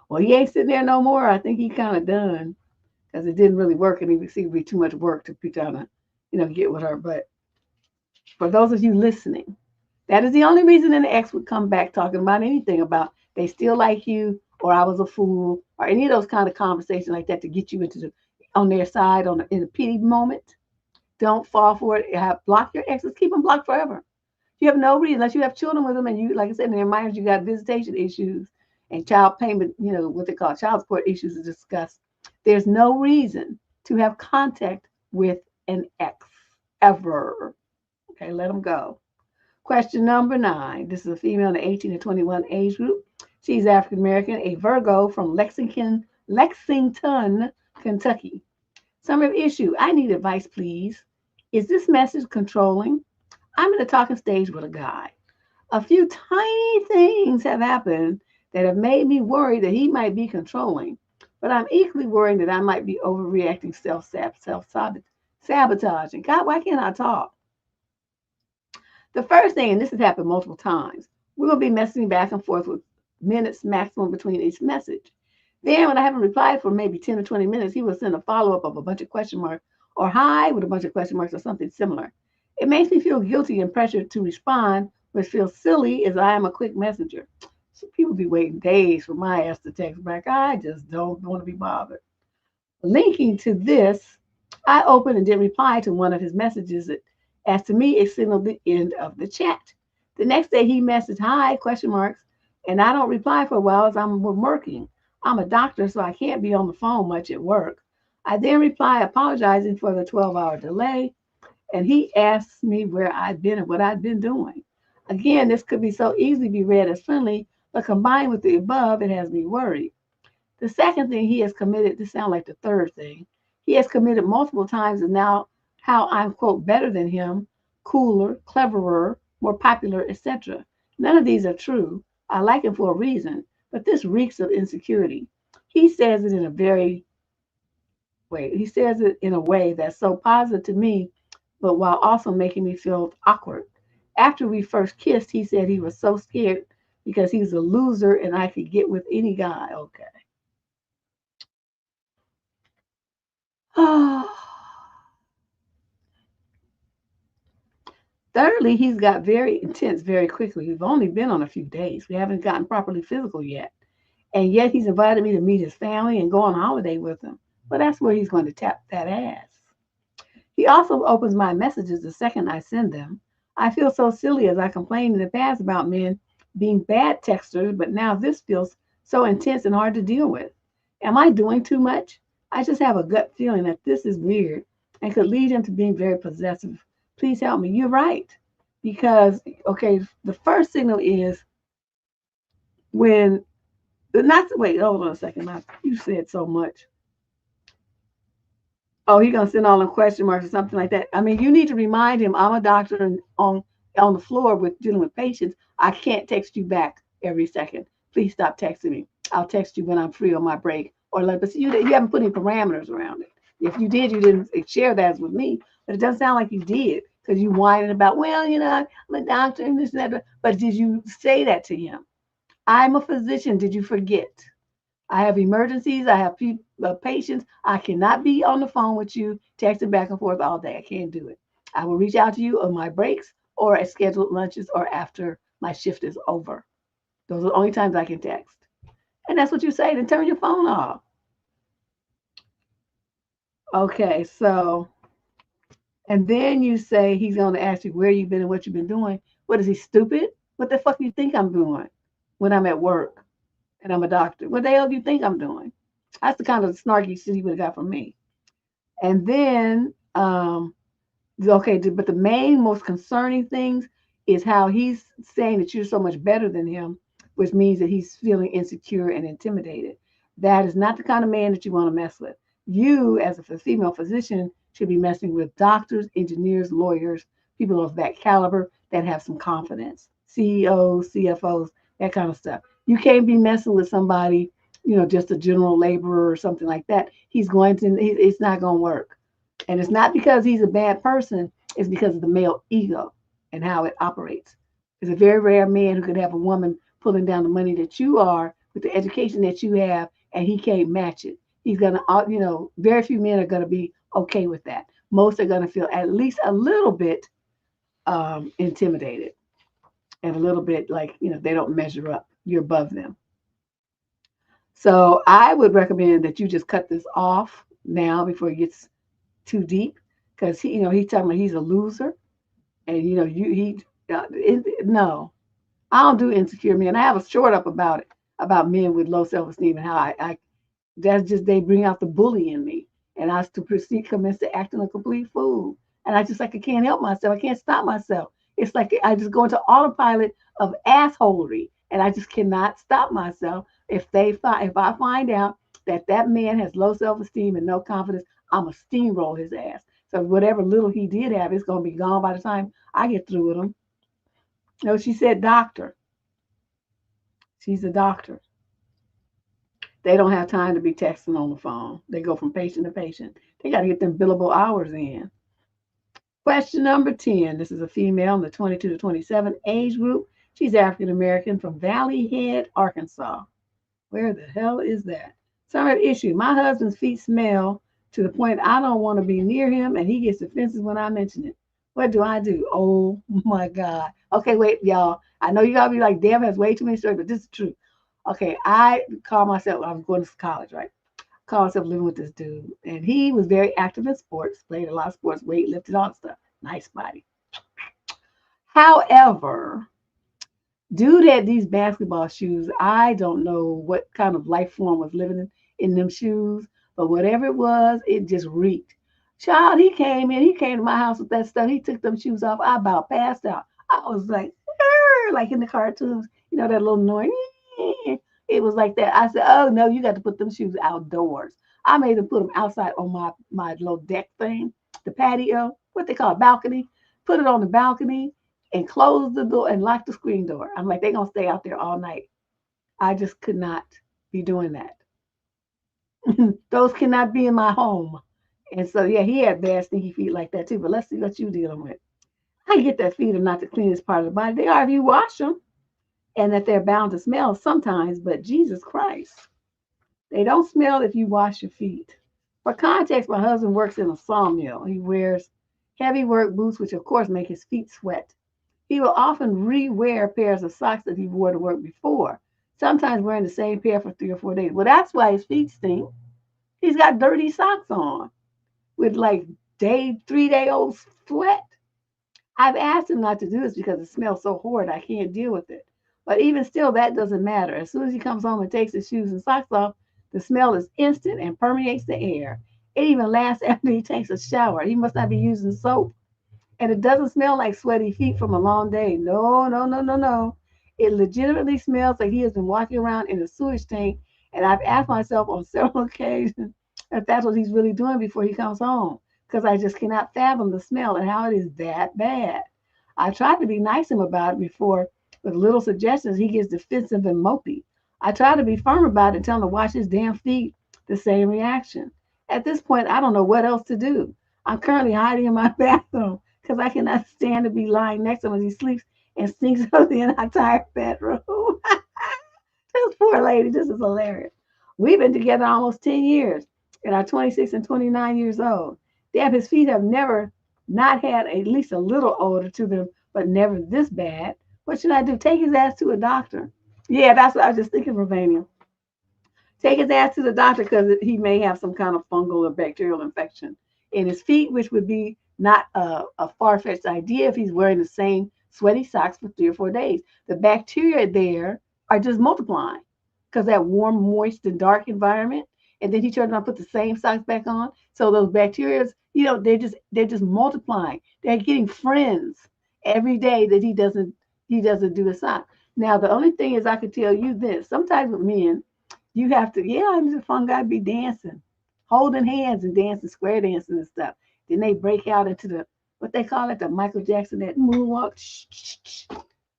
Well, he ain't sitting there no more. I think he kind of done because it didn't really work, and he seemed to be too much work to be trying to, get with her. But for those of you listening, that is the only reason an ex would come back talking about anything about they still like you, or I was a fool, or any of those kind of conversations like that to get you on their side in a pity moment. Don't fall for it. Block your exes. Keep them blocked forever. You have no reason, unless you have children with them, and you, like I said, in their minds, you got visitation issues and child payment, what they call child support issues to discuss. There's no reason to have contact with an ex ever. Okay, let them go. Question number 9. This is a female in the 18 to 21 age group. She's African American, a Virgo from Lexington, Kentucky. Summary of issue. I need advice, please. Is this message controlling? I'm in a talking stage with a guy. A few tiny things have happened that have made me worry that he might be controlling, but I'm equally worried that I might be overreacting, self-sabotaging. God, why can't I talk? The first thing, and this has happened multiple times, we're going to be messaging back and forth with minutes maximum between each message. Then when I haven't replied for maybe 10 or 20 minutes, he will send a follow-up of a bunch of question marks or hi with a bunch of question marks or something similar. It makes me feel guilty and pressured to respond, which feels silly as I am a quick messenger. So people be waiting days for my ass to text back. I just don't want to be bothered. Linking to this, I opened and didn't reply to one of his messages. As to me, it signaled the end of the chat. The next day he messaged hi, question marks, and I don't reply for a while as I'm working. I'm a doctor, so I can't be on the phone much at work. I then reply apologizing for the 12-hour delay, and he asks me where I've been and what I've been doing. Again, this could be so easily be read as friendly, but combined with the above, it has me worried. The second thing he has committed, this sounds like the third thing, he has committed multiple times and now how I'm, quote, better than him, cooler, cleverer, more popular, etc. None of these are true. I like him for a reason, but this reeks of insecurity. He says it in a way that's so positive to me, but while also making me feel awkward. After we first kissed, he said he was so scared because he was a loser and I could get with any guy. Okay. Thirdly, he's got very intense very quickly. We've only been on a few days. We haven't gotten properly physical yet. And yet he's invited me to meet his family and go on holiday with him. But that's where he's going to tap that ass. He also opens my messages the second I send them. I feel so silly as I complained in the past about men being bad texters, but now this feels so intense and hard to deal with. Am I doing too much? I just have a gut feeling that this is weird and could lead him to being very possessive. Please help me. You're right. Because, okay, the first signal is when, wait, hold on a second. You said so much. Oh, he's gonna send all them question marks or something like that. I mean, you need to remind him, I'm a doctor and on the floor with dealing with patients. I can't text you back every second. Please stop texting me. I'll text you when I'm free on my break. But you haven't put any parameters around it. If you did, you didn't share that with me. But it doesn't sound like you did because you whining about, well, I'm a doctor and this and that. But did you say that to him? I'm a physician. Did you forget? I have emergencies. I have patients. I cannot be on the phone with you, texting back and forth all day. I can't do it. I will reach out to you on my breaks or at scheduled lunches or after my shift is over. Those are the only times I can text. And that's what you say. Then turn your phone off. Okay, so, and then you say he's going to ask you where you've been and what you've been doing. What is he, stupid? What the fuck do you think I'm doing when I'm at work? And I'm a doctor. What the hell do you think I'm doing? That's the kind of snarky shit he would have got from me. And then, okay, but the main, most concerning things is how he's saying that you're so much better than him, which means that he's feeling insecure and intimidated. That is not the kind of man that you want to mess with. You, as a female physician, should be messing with doctors, engineers, lawyers, people of that caliber that have some confidence. CEOs, CFOs, that kind of stuff. You can't be messing with somebody, just a general laborer or something like that. It's not going to work. And it's not because he's a bad person. It's because of the male ego and how it operates. It's a very rare man who could have a woman pulling down the money that you are with the education that you have, and he can't match it. He's going to, very few men are going to be okay with that. Most are going to feel at least a little bit intimidated and a little bit like, they don't measure up. You're above them. So I would recommend that you just cut this off now before it gets too deep, because he's telling me he's a loser, and no, I don't do insecure men. I have a short up about it, about men with low self esteem, and how I that's just, they bring out the bully in me, and I to proceed commence to acting a complete fool, and I can't help myself. I can't stop myself. It's like I just go into autopilot of assholery, and I just cannot stop myself. If I find out that that man has low self esteem and no confidence, I'm a steamroll his ass. So whatever little he did have, it's gonna be gone by the time I get through with him. No, she said doctor. She's a doctor. They don't have time to be texting on the phone. They go from patient to patient. They got to get them billable hours in. Question number 10. This is a female in the 22 to 27 age group. She's African American from Valley Head, Arkansas. Where the hell is that? Summary issue. My husband's feet smell to the point I don't want to be near him, and he gets defensive when I mention it. What do I do? Oh my God. Okay, wait, y'all. I know you gotta be like, Deb has way too many stories, but this is true. Okay, I was going to college, right? Call myself living with this dude. And he was very active in sports, played a lot of sports, weight lifted, all that stuff. Nice body. However, dude had these basketball shoes. I don't know what kind of life form was living in them shoes, but whatever it was, it just reeked. Child, he came to my house with that stuff. He took them shoes off. I about passed out. I was like, like in the cartoons, that little noise. It was like that. I said, oh no, you got to put them shoes outdoors. I made them put them outside on my little deck thing, the patio, what they call a balcony. Put it on the balcony and close the door and lock the screen door. I'm like, they're gonna stay out there all night. I just could not be doing that. Those cannot be in my home. And so yeah, he had bad stinky feet like that too. But let's see what you dealing with. I get that feet are not the cleanest part of the body. They are if you wash them, and that they're bound to smell sometimes. But Jesus Christ, they don't smell if you wash your feet. For context, my husband works in a sawmill. He wears heavy work boots, which of course make his feet sweat. He will often re-wear pairs of socks that he wore to work before, sometimes wearing the same pair for 3 or 4 days. Well, that's why his feet stink. He's got dirty socks on with like 3-day old sweat. I've asked him not to do this because it smells so horrid. I can't deal with it. But even still, that doesn't matter. As soon as he comes home and takes his shoes and socks off, the smell is instant and permeates the air. It even lasts after he takes a shower. He must not be using soap. And it doesn't smell like sweaty feet from a long day. No, no, no, no, no. It legitimately smells like he has been walking around in a sewage tank. And I've asked myself on several occasions if that's what he's really doing before he comes home, because I just cannot fathom the smell and how it is that bad. I tried to be nice to him about it before with little suggestions. He gets defensive and mopey. I try to be firm about it, tell him to wash his damn feet. The same reaction. At this point, I don't know what else to do. I'm currently hiding in my bathroom because I cannot stand to be lying next to him as he sleeps and stinks up the entire bedroom. This poor lady, this is hilarious. We've been together almost 10 years and are 26 and 29 years old. Damn, his feet have never not had at least a little odor to them, but never this bad. What should I do? Take his ass to a doctor. Yeah, that's what I was just thinking, Ravania. Take his ass to the doctor because he may have some kind of fungal or bacterial infection in his feet, which would be not a far fetched idea if he's wearing the same sweaty socks for 3 or 4 days. The bacteria there are just multiplying because that warm, moist, and dark environment. And then he turns around and put the same socks back on. So those bacteria, they're just multiplying. They're getting friends every day that he doesn't do a sock. Now the only thing is I could tell you this: sometimes with men, you have to, yeah, the fun guy be dancing, holding hands and dancing, square dancing and stuff. Then they break out into what they call it, the Michael Jackson, that moonwalk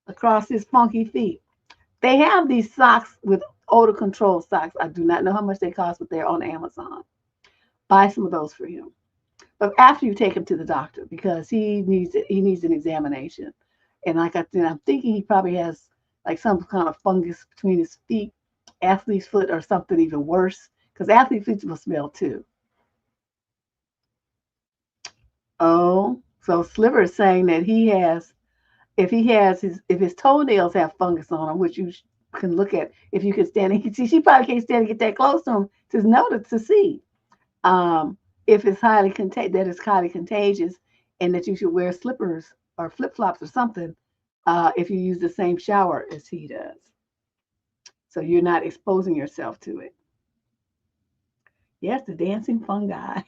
across his funky feet. They have these socks with odor control socks. I do not know how much they cost, but they're on Amazon. Buy some of those for him. But after you take him to the doctor, because he needs an examination. And like I said, I'm thinking he probably has like some kind of fungus between his feet, athlete's foot, or something even worse, because athlete feet will smell too. Oh, so Sliver is saying that if his toenails have fungus on them, which you can look at if you can stand and see. She probably can't stand to get that close to him to know to see if it's that it's highly contagious, and that you should wear slippers or flip flops or something if you use the same shower as he does, so you're not exposing yourself to it. Yes, the dancing fungi.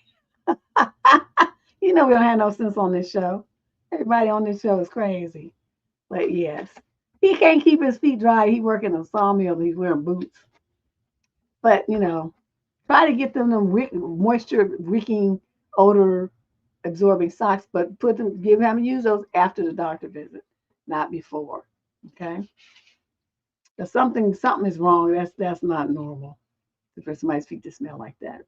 You know we don't have no sense on this show. Everybody on this show is crazy. But yes, he can't keep his feet dry. He working a sawmill. He's wearing boots. But try to get them moisture wicking, odor absorbing socks. But give him use those after the doctor visit, not before. Okay. If something is wrong. That's not normal for somebody's feet to smell like that.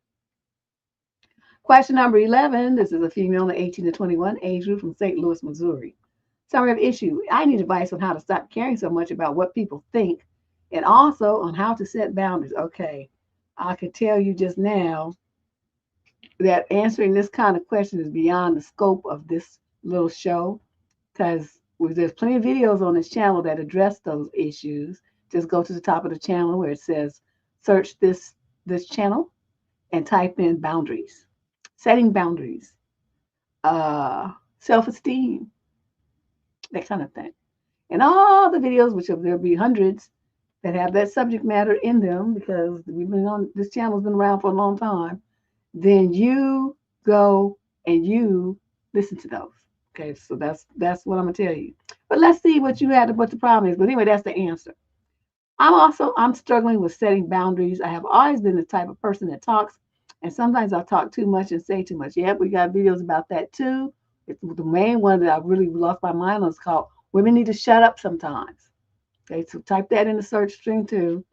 Question number 11. This is a female in the 18 to 21 age group from St. Louis, Missouri. Summary of issue. I need advice on how to stop caring so much about what people think, and also on how to set boundaries. Okay, I could tell you just now that answering this kind of question is beyond the scope of this little show, because there's plenty of videos on this channel that address those issues. Just go to the top of the channel where it says search this channel and type in boundaries, setting boundaries, self-esteem, that kind of thing. And all the videos, which there'll be hundreds that have that subject matter in them, because we've been on this channel's been around for a long time, then you go and you listen to those. Okay, so that's what I'm gonna tell you. But let's see what the problem is. But anyway, that's the answer. I'm struggling with setting boundaries. I have always been the type of person that talks, and sometimes I talk too much and say too much. Yep, we got videos about that too. It's the main one that I really lost my mind on is called Women Need to Shut Up Sometimes. Okay, so type that in the search string too.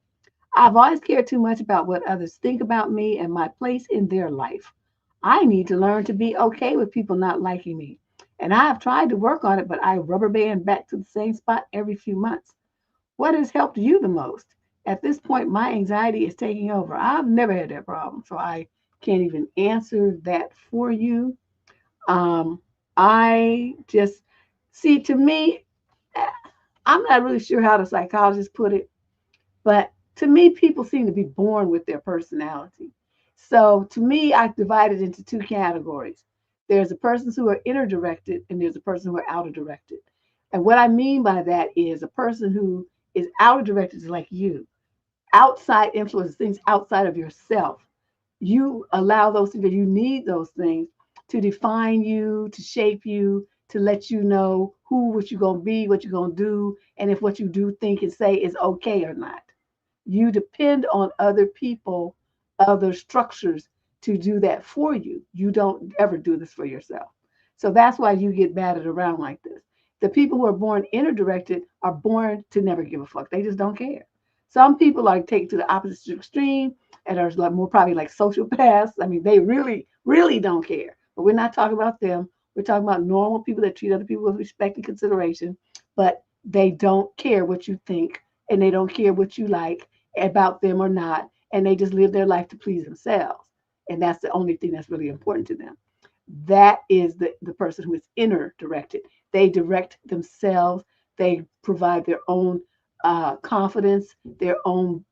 I've always cared too much about what others think about me and my place in their life. I need to learn to be okay with people not liking me. And I have tried to work on it, but I rubber band back to the same spot every few months. What has helped you the most? At this point, my anxiety is taking over. I've never had that problem, so I can't even answer that for you. I just see, to me, I'm not really sure how the psychologist put it, but to me, people seem to be born with their personality. So to me, I divide it into two categories. There's the persons who are inner directed, and there's a person who are outer directed. And what I mean by that is a person who is outer directed is like you. Outside influence, things outside of yourself. You allow those things, you need those things to define you, to shape you, to let you know what you're going to be, what you're going to do, and if what you do, think, and say is okay or not. You depend on other people, other structures to do that for you. You don't ever do this for yourself. So that's why you get battered around like this. The people who are born inner directed are born to never give a fuck. They just don't care. Some people are take to the opposite extreme and are like more probably like sociopaths. I mean, they really, really don't care. But we're not talking about them. We're talking about normal people that treat other people with respect and consideration, but they don't care what you think, and they don't care what you like about them or not, and they just live their life to please themselves. And that's the only thing that's really important to them. That is the person who is inner directed. They direct themselves. They provide their own confidence, their own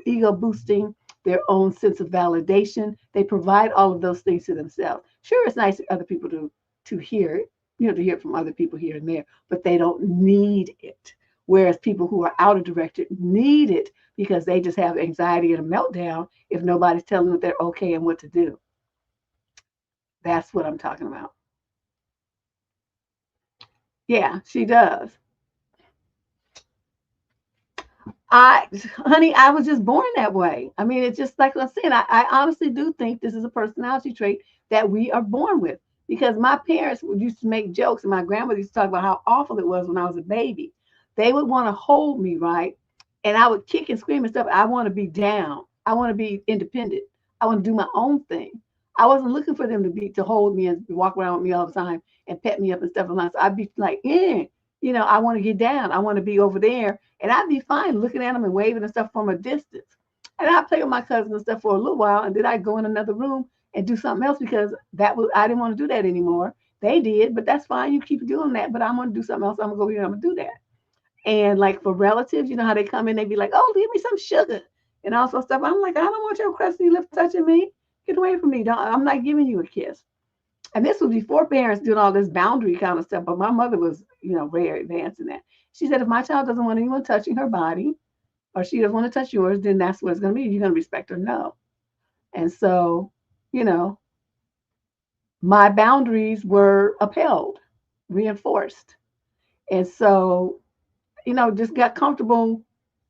ego boosting, their own sense of validation. They provide all of those things to themselves. Sure, it's nice for other people to hear it, to hear it from other people here and there, but they don't need it. Whereas people who are outer directed need it because they just have anxiety and a meltdown if nobody's telling them that they're okay and what to do. That's what I'm talking about. Yeah, she does. Honey, I was just born that way. I mean, it's just like I'm saying, I honestly do think this is a personality trait that we are born with, because my parents used to make jokes, and my grandmother used to talk about how awful it was when I was a baby. They would want to hold me, right? And I would kick and scream and stuff. I want to be down. I want to be independent. I want to do my own thing. I wasn't looking for them to hold me and walk around with me all the time and pet me up and stuff. And so I'd be like, I want to get down. I want to be over there. And I'd be fine looking at them and waving and stuff from a distance. And I'd play with my cousins and stuff for a little while. And then I'd go in another room and do something else, because I didn't want to do that anymore. They did, but that's fine. You keep doing that. But I'm going to do something else. I'm going to go here and I'm going to do that. And like for relatives, you know how they come in, they be like, "Oh, give me some sugar," and all sorts of stuff. I'm like, I don't want your crusty lips touching me. Get away from me. Don't, I'm not giving you a kiss. And this was before parents doing all this boundary kind of stuff. But my mother was, very advanced in that. She said, if my child doesn't want anyone touching her body, or she doesn't want to touch yours, then that's what it's going to be. You're going to respect her. No. And so, you know, my boundaries were upheld, reinforced. And so, just got comfortable.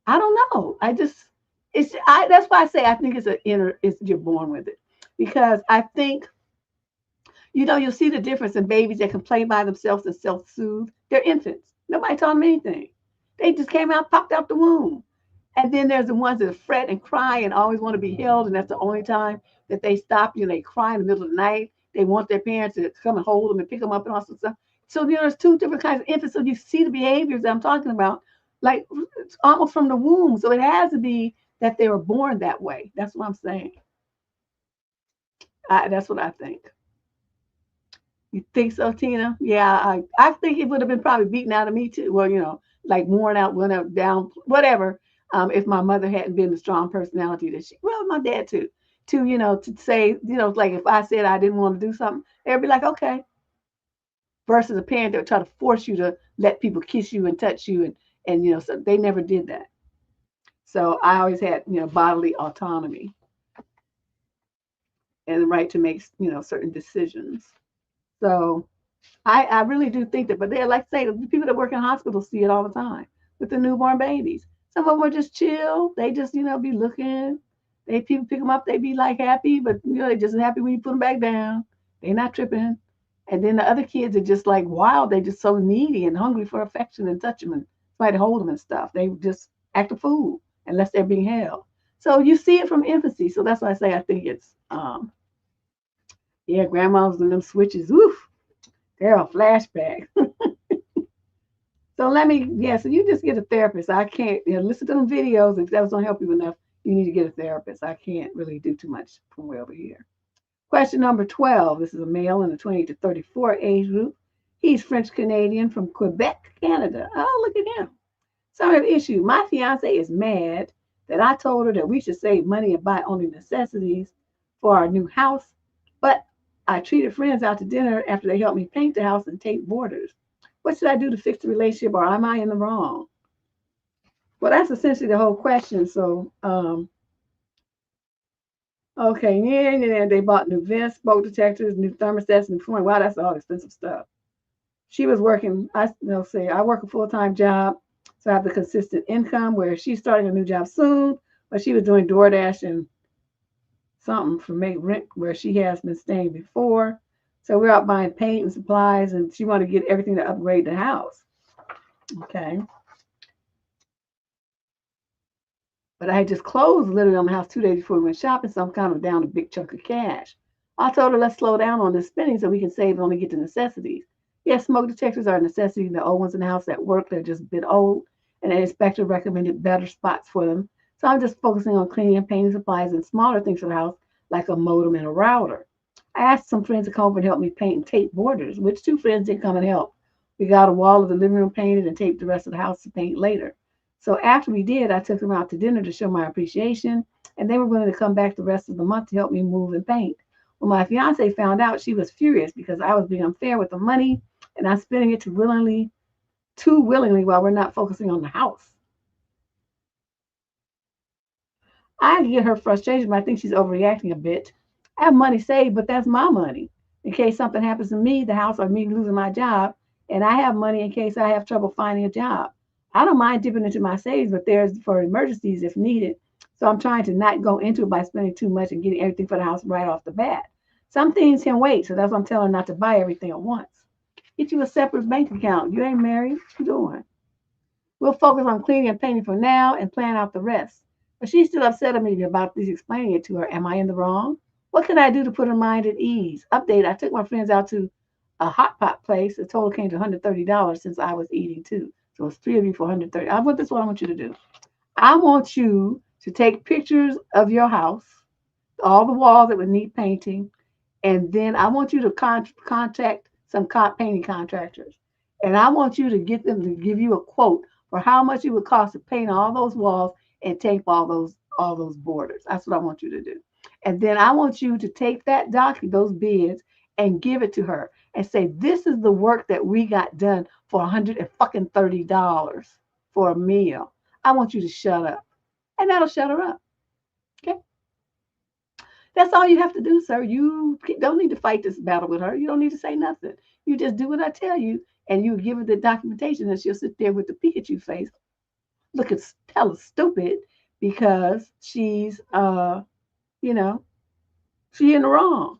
I don't know. That's why I say I think you're born with it. Because I think, you'll see the difference in babies that can play by themselves and self-soothe. They're infants. Nobody taught them anything. They just came out, popped out the womb. And then there's the ones that fret and cry and always want to be held, and that's the only time that they stop. They cry in the middle of the night. They want their parents to come and hold them and pick them up and all sorts of stuff. So there's two different kinds of infants. So you see the behaviors that I'm talking about, like it's almost from the womb. So it has to be that they were born that way. That's what I'm saying. That's what I think. You think so, Tina? Yeah, I think it would have been probably beaten out of me too. Well, like worn out, went up, down, whatever. If my mother hadn't been the strong personality that my dad too, to say, like if I said I didn't want to do something, they'd be like, okay. Versus a parent that would try to force you to let people kiss you and touch you, and so they never did that. So I always had, bodily autonomy and the right to make, certain decisions. So I really do think that, but they're like say the people that work in hospitals see it all the time with the newborn babies. Some of them are just chill. They just be looking. People pick them up. They be like happy, but they just happy when you put them back down. They not tripping. And then the other kids are just like wild. They just so needy and hungry for affection and touch them and try to hold them and stuff. They just act a fool unless they're being held. So you see it from infancy. So that's why I say I think it's yeah, grandmas and them switches. Oof. They're a flashback. So so you just get a therapist. I can't listen to them videos. If that was going to help you enough, you need to get a therapist. I can't really do too much from way over here. Question number 12. This is a male in the 20 to 34 age group. He's French Canadian from Quebec, Canada. Oh, look at him. Sorry of the issue. My fiance is mad that I told her that we should save money and buy only necessities for our new house, but I treated friends out to dinner after they helped me paint the house and tape borders. What should I do to fix the relationship, or am I in the wrong? Well, that's essentially the whole question. So, okay, yeah, they bought new vents, smoke detectors, new thermostats, new flooring. Wow, that's all expensive stuff. She was working. I work a full-time job, so I have the consistent income. Where she's starting a new job soon, but she was doing DoorDash and something for make rent where she has been staying before. So we're out buying paint and supplies, and she wanted to get everything to upgrade the house. Okay. But I had just closed literally on the house 2 days before we went shopping, so I'm kind of down a big chunk of cash. I told her let's slow down on this spending so we can save and only get the necessities. Yes, smoke detectors are a necessity. The old ones in the house that work, they're just a bit old, and the inspector recommended better spots for them. So I'm just focusing on cleaning and painting supplies and smaller things for the house, like a modem and a router. I asked some friends to come over and help me paint and tape borders, which two friends did come and help. We got a wall of the living room painted and taped the rest of the house to paint later. So after we did, I took them out to dinner to show my appreciation, and they were willing to come back the rest of the month to help me move and paint. When my fiance found out, she was furious because I was being unfair with the money and I'm spending it too willingly while we're not focusing on the house. I get her frustration, but I think she's overreacting a bit. I have money saved, but that's my money. In case something happens to me, the house, or me losing my job, and I have money in case I have trouble finding a job. I don't mind dipping into my savings, but there's for emergencies if needed. So I'm trying to not go into it by spending too much and getting everything for the house right off the bat. Some things can wait, so that's why I'm telling her not to buy everything at once. Get you a separate bank account. You ain't married. What you doing? We'll focus on cleaning and painting for now and plan out the rest. But she's still upset at me about this explaining it to her. Am I in the wrong? What can I do to put her mind at ease? Update, I took my friends out to a hot pot place. The total came to $130 since I was eating too. So it's three of you for $130. This is what I want you to do. I want you to take pictures of your house, all the walls that would need painting, and then I want you to contact some painting contractors. And I want you to get them to give you a quote for how much it would cost to paint all those walls and tape all those borders. That's what I want you to do. And then I want you to take that document, those bids, and give it to her and say, this is the work that we got done for $130 for a meal. I want you to shut up. And that'll shut her up. Okay? That's all you have to do, sir. You don't need to fight this battle with her. You don't need to say nothing. You just do what I tell you, and you give her the documentation, and she'll sit there with the Pikachu face, looking hella stupid because she's, you know, she in the wrong.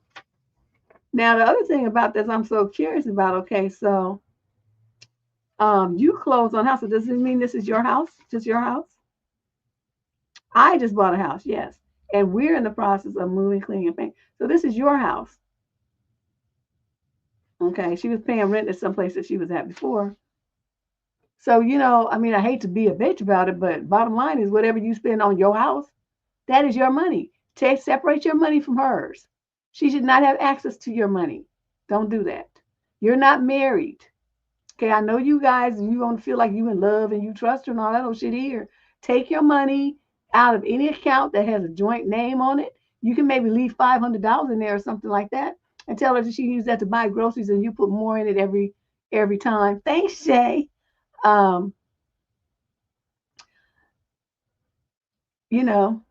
Now, the other thing about this, I'm so curious about. Okay, so you closed on house. So does this mean this is your house? Just your house? I just bought a house, yes. And we're in the process of moving, cleaning, and paying. So this is your house. Okay. She was paying rent at some place that she was at before. So, you know, I mean, I hate to be a bitch about it, but bottom line is whatever you spend on your house, that is your money. Separate your money from hers. She should not have access to your money. Don't do that. You're not married. Okay, I know you guys, you don't feel like you in love and you trust her and all that old shit here. Take your money out of any account that has a joint name on it. You can maybe leave $500 in there or something like that, and tell her that she can use that to buy groceries, and you put more in it every time. Thanks, Shay. You know,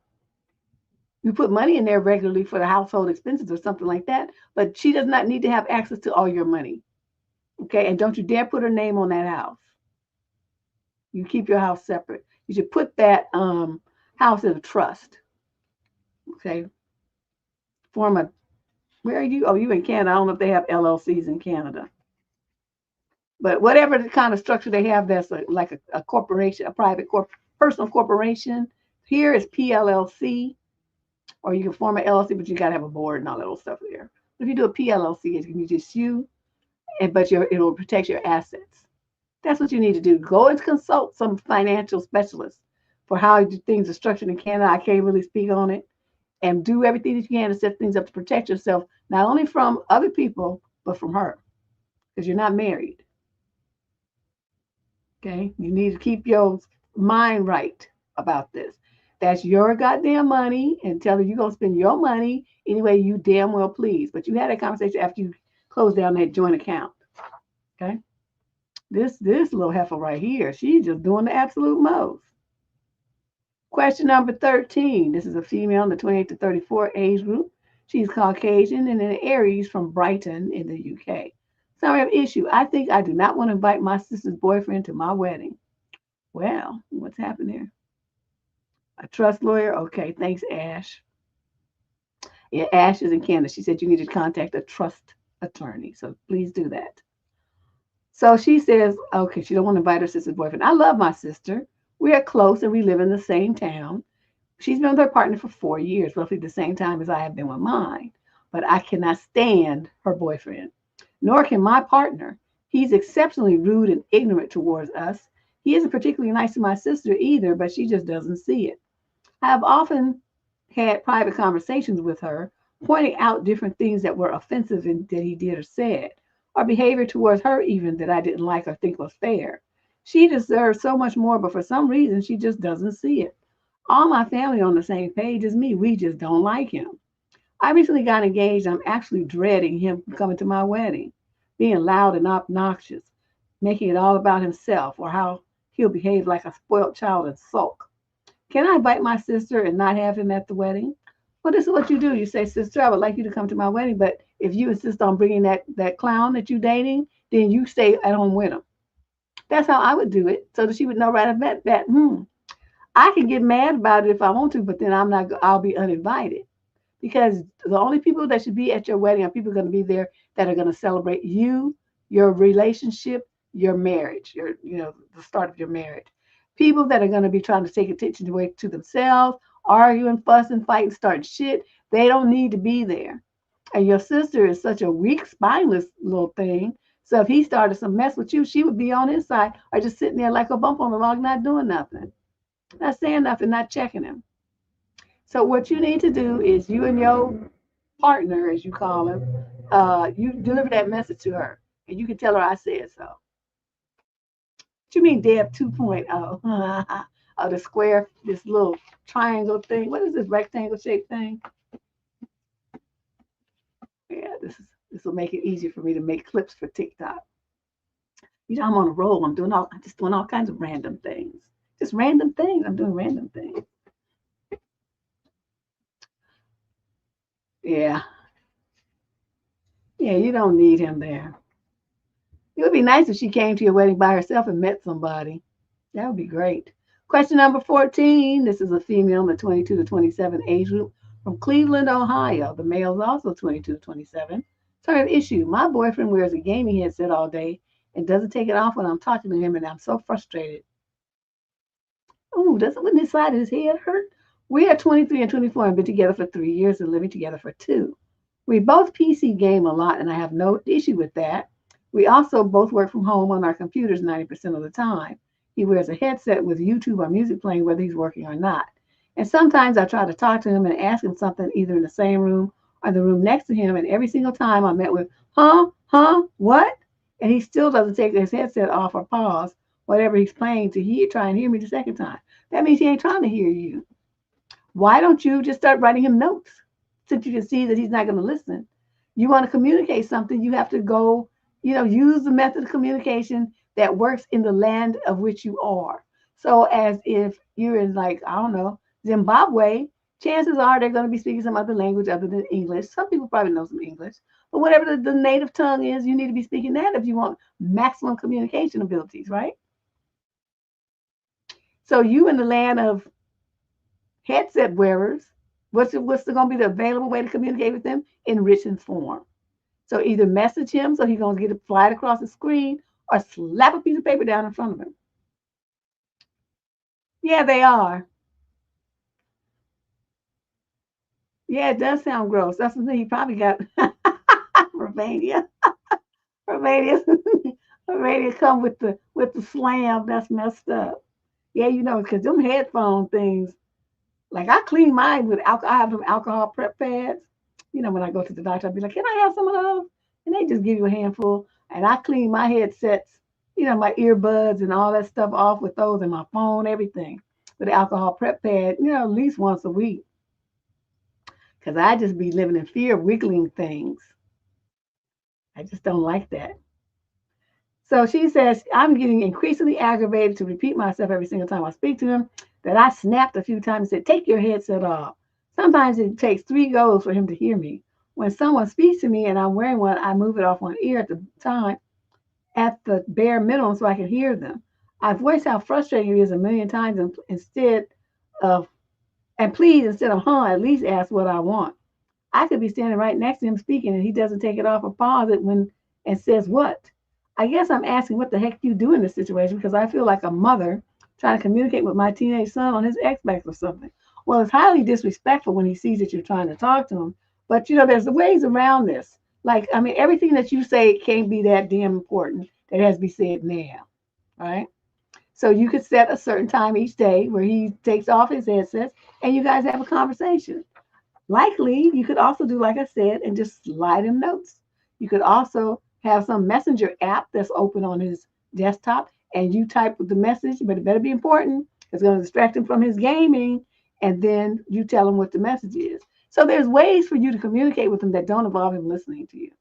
you put money in there regularly for the household expenses or something like that, but she does not need to have access to all your money. Okay, and don't you dare put her name on that house. You keep your house separate. You should put that house in a trust. Okay, form a. Where are you? Oh, you in Canada. I don't know if they have LLCs in Canada, but whatever the kind of structure they have, that's like a corporation, a private personal corporation. Here is PLLC, or you can form an LLC, but you got to have a board and all that old stuff there. But if you do a PLLC, it's going to be just you, but it will protect your assets. That's what you need to do. Go and consult some financial specialist for how things are structured in Canada. I can't really speak on it. And do everything that you can to set things up to protect yourself, not only from other people, but from her, because you're not married. Okay? You need to keep your mind right about this. That's your goddamn money, and tell her you're going to spend your money any way you damn well please. But you had that conversation after you closed down that joint account. Okay? This little heifer right here, she's just doing the absolute most. Question number 13. This is a female in the 28 to 34 age group. She's Caucasian and an Aries from Brighton in the UK. Summary of issue. I think I do not want to invite my sister's boyfriend to my wedding. Well, what's happened there? A trust lawyer? Okay, thanks, Ash. Yeah, Ash is in Canada. She said you need to contact a trust attorney. So please do that. So she says, okay, she don't want to invite her sister's boyfriend. I love my sister. We are close and we live in the same town. She's been with her partner for 4 years, roughly the same time as I have been with mine. But I cannot stand her boyfriend, nor can my partner. He's exceptionally rude and ignorant towards us. He isn't particularly nice to my sister either, but she just doesn't see it. I have often had private conversations with her, pointing out different things that were offensive and that he did or said, or behavior towards her even that I didn't like or think was fair. She deserves so much more, but for some reason, she just doesn't see it. All my family on the same page as me. We just don't like him. I recently got engaged. I'm actually dreading him coming to my wedding, being loud and obnoxious, making it all about himself or how he'll behave like a spoiled child and sulk. Can I invite my sister and not have him at the wedding? Well, this is what you do. You say, sister, I would like you to come to my wedding, but if you insist on bringing that clown that you're dating, then you stay at home with him. That's how I would do it, so that she would know right off that. I can get mad about it if I want to, but then I'll be uninvited, because the only people that should be at your wedding are people going to be there that are going to celebrate you, your relationship, your marriage, the start of your marriage. People that are going to be trying to take attention away to themselves, arguing, fussing, fighting, starting shit, they don't need to be there. And your sister is such a weak, spineless little thing. So if he started some mess with you, she would be on his side or just sitting there like a bump on the log, not doing nothing, not saying nothing, not checking him. So what you need to do is you and your partner, as you call him, you deliver that message to her, and you can tell her I said so. you mean Deb 2.0? Oh, the square, this little triangle thing. What is this rectangle shaped thing? Yeah, this will make it easier for me to make clips for TikTok. I'm on a roll. I'm just doing all kinds of random things. Just random things. I'm doing random things. Yeah. Yeah, you don't need him there. It would be nice if she came to your wedding by herself and met somebody. That would be great. Question number 14. This is a female in the 22 to 27 age group from Cleveland, Ohio. The male is also 22 to 27. Turn issue. My boyfriend wears a gaming headset all day and doesn't take it off when I'm talking to him, and I'm so frustrated. Oh, wouldn't his side of his head hurt? We are 23 and 24 and been together for 3 years and living together for 2. We both PC game a lot, and I have no issue with that. We also both work from home on our computers 90% of the time. He wears a headset with YouTube or music playing whether he's working or not. And sometimes I try to talk to him and ask him something either in the same room or the room next to him, and every single time I'm met with, what? And he still doesn't take his headset off or pause whatever he's playing to try and hear me the second time. That means he ain't trying to hear you. Why don't you just start writing him notes since you can see that he's not going to listen? You want to communicate something, you have to go, use the method of communication that works in the land of which you are. So as if you're in, like, I don't know, Zimbabwe, chances are they're going to be speaking some other language other than English. Some people probably know some English, but whatever the native tongue is, you need to be speaking that if you want maximum communication abilities, right? So you in the land of headset wearers, what's going to be the available way to communicate with them? In written form. So either message him so he's going to get it fly across the screen, or slap a piece of paper down in front of him. Yeah, they are. Yeah, it does sound gross. That's the thing. He probably got Romania. Romania. Romania come with the slam. That's messed up. Yeah, because them headphone things, like I clean mine with alcohol. I have them alcohol prep pads. When I go to the doctor, I'll be like, can I have some of those? And they just give you a handful. And I clean my headsets, my earbuds and all that stuff off with those, and my phone, everything with the alcohol prep pad, at least once a week. Because I just be living in fear of wiggling things. I just don't like that. So she says, I'm getting increasingly aggravated to repeat myself every single time I speak to him, that I snapped a few times and said, take your headset off. Sometimes it takes 3 goes for him to hear me. When someone speaks to me and I'm wearing one, I move it off one ear at the time, at the bare minimum, so I can hear them. I've voiced how frustrating it is a million times, and please, instead of at least ask what I want. I could be standing right next to him speaking, and he doesn't take it off or pause it and says what? I guess I'm asking what the heck you do in this situation, because I feel like a mother trying to communicate with my teenage son on his Xbox or something. Well, it's highly disrespectful when he sees that you're trying to talk to him. But, there's ways around this. Like, everything that you say can't be that damn important. That has to be said now, right? So you could set a certain time each day where he takes off his headsets and you guys have a conversation. Likely, you could also do, like I said, and just slide him notes. You could also have some messenger app that's open on his desktop, and you type the message, but it better be important. It's going to distract him from his gaming, and then you tell him what the message is. So there's ways for you to communicate with him that don't involve him listening to you.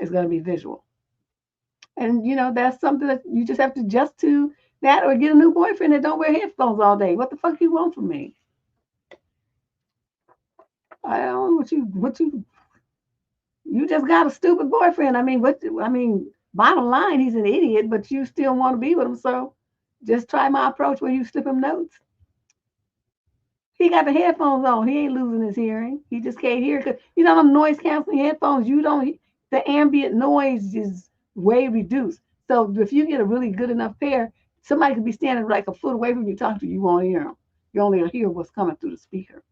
It's going to be visual. And, that's something that you just have to adjust to that, or get a new boyfriend that don't wear headphones all day. What the fuck you want from me? I don't know what you just got a stupid boyfriend. Bottom line, he's an idiot, but you still want to be with him. So just try my approach where you slip him notes. He got the headphones on. He ain't losing his hearing. He just can't hear, because them noise canceling headphones, the ambient noise is way reduced. So if you get a really good enough pair, somebody could be standing like a foot away from you talking to you, you won't hear them. You only hear what's coming through the speaker.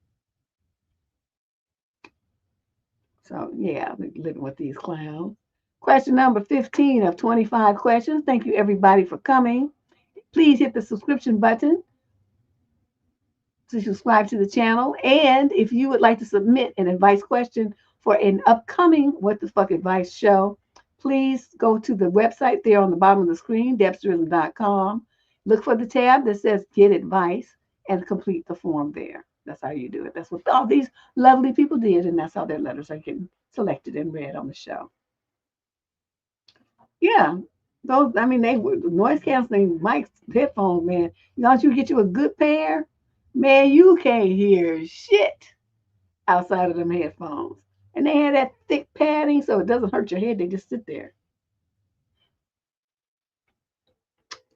So yeah, living with these clowns. Question number 15 of 25 questions. Thank you everybody for coming. Please hit the subscription button to subscribe to the channel. And if you would like to submit an advice question for an upcoming What the Fuck Advice show, please go to the website there on the bottom of the screen, debsterism.com. Look for the tab that says Get Advice and complete the form there. That's how you do it. That's what all these lovely people did, and that's how their letters are getting selected and read on the show. Yeah, those. I mean, they were noise canceling mics, headphones, man. Once you get you a good pair, man, you can't hear shit outside of them headphones. And they had that thick padding, so it doesn't hurt your head. They just sit there.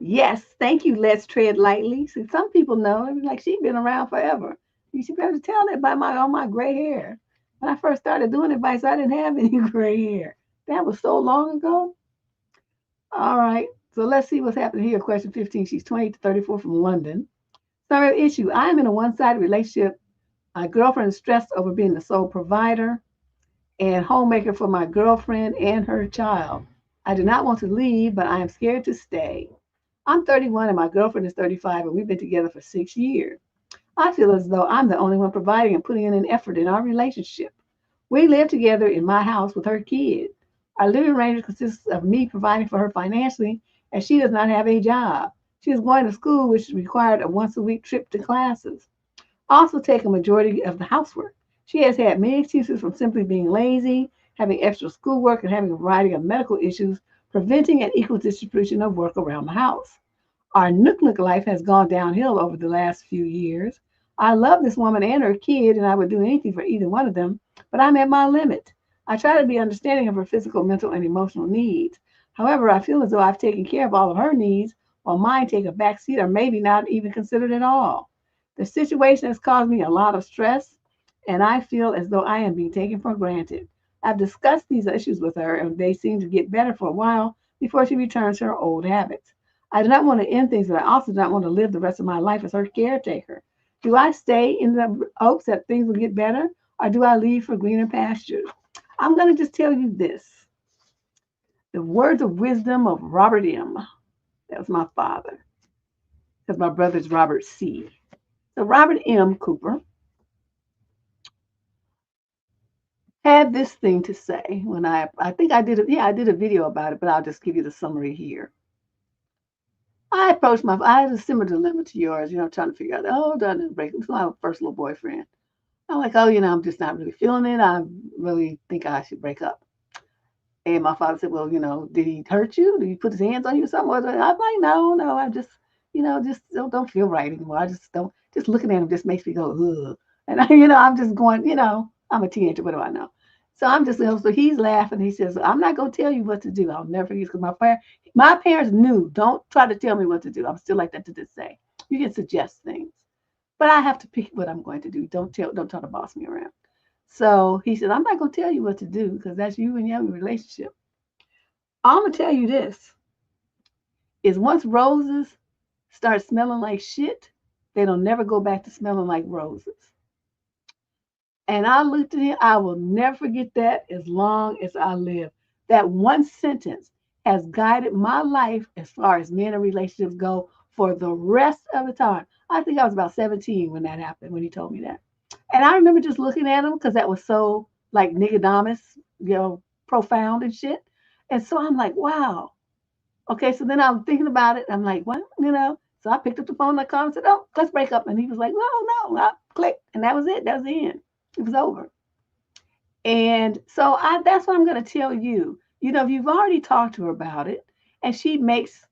Yes, thank you. Let's tread lightly. See, some people know. It's like she's been around forever. You should be able to tell that by my all my gray hair. When I first started doing advice, I didn't have any gray hair. That was so long ago. All right. So let's see what's happening here. Question 15. She's 20 to 34 from London. Summary issue. I am in a one-sided relationship. My girlfriend is stressed over being the sole provider and homemaker for my girlfriend and her child. I do not want to leave, but I am scared to stay. I'm 31 and my girlfriend is 35, and we've been together for 6 years. I feel as though I'm the only one providing and putting in an effort in our relationship. We live together in my house with her kid. Our living arrangement consists of me providing for her financially, as she does not have a job. She is going to school, which required a once a week trip to classes. Also, take a majority of the housework. She has had many excuses from simply being lazy, having extra schoolwork, and having a variety of medical issues, preventing an equal distribution of work around the house. Our Nook life has gone downhill over the last few years. I love this woman and her kid, and I would do anything for either one of them, but I'm at my limit. I try to be understanding of her physical, mental, and emotional needs. However, I feel as though I've taken care of all of her needs, while mine take a back seat or maybe not even considered at all. The situation has caused me a lot of stress, and I feel as though I am being taken for granted. I've discussed these issues with her, and they seem to get better for a while before she returns to her old habits. I do not want to end things, but I also do not want to live the rest of my life as her caretaker. Do I stay in the hopes that things will get better, or do I leave for greener pastures? I'm going to just tell you this. The words of wisdom of Robert M. That was my father, because my brother's Robert C. So Robert M. Cooper had this thing to say when I think I did it. Yeah, I did a video about it, but I'll just give you the summary here. I had a similar dilemma to yours, trying to figure out, oh, done break. It was my first little boyfriend. I'm like, oh, I'm just not really feeling it. I really think I should break up. And my father said, well, did he hurt you? Did he put his hands on you or something? I'm like, no, I just, just don't feel right anymore. I just don't, just looking at him just makes me go, ugh. And, I'm just going, I'm a teenager. What do I know? So I'm just, so he's laughing. He says, I'm not going to tell you what to do. I'll never forget because my parents knew, don't try to tell me what to do. I'm still like that to this day. You can suggest things, but I have to pick what I'm going to do. Don't try to boss me around. So he said, I'm not going to tell you what to do because that's you and your relationship. I'm going to tell you this is once roses start smelling like shit, they don't never go back to smelling like roses. And I looked at him, I will never forget that as long as I live. That one sentence has guided my life as far as men and relationships go for the rest of the time. I think I was about 17 when that happened, when he told me that. And I remember just looking at him because that was so like niggadomus, profound and shit. And so I'm like, wow. Okay, so then I'm thinking about it. I'm like, well, So I picked up the phone and I called and said, oh, let's break up. And he was like, no. I clicked. And that was it. That was the end. It was over. And so that's what I'm going to tell you. If you've already talked to her about it and she makes,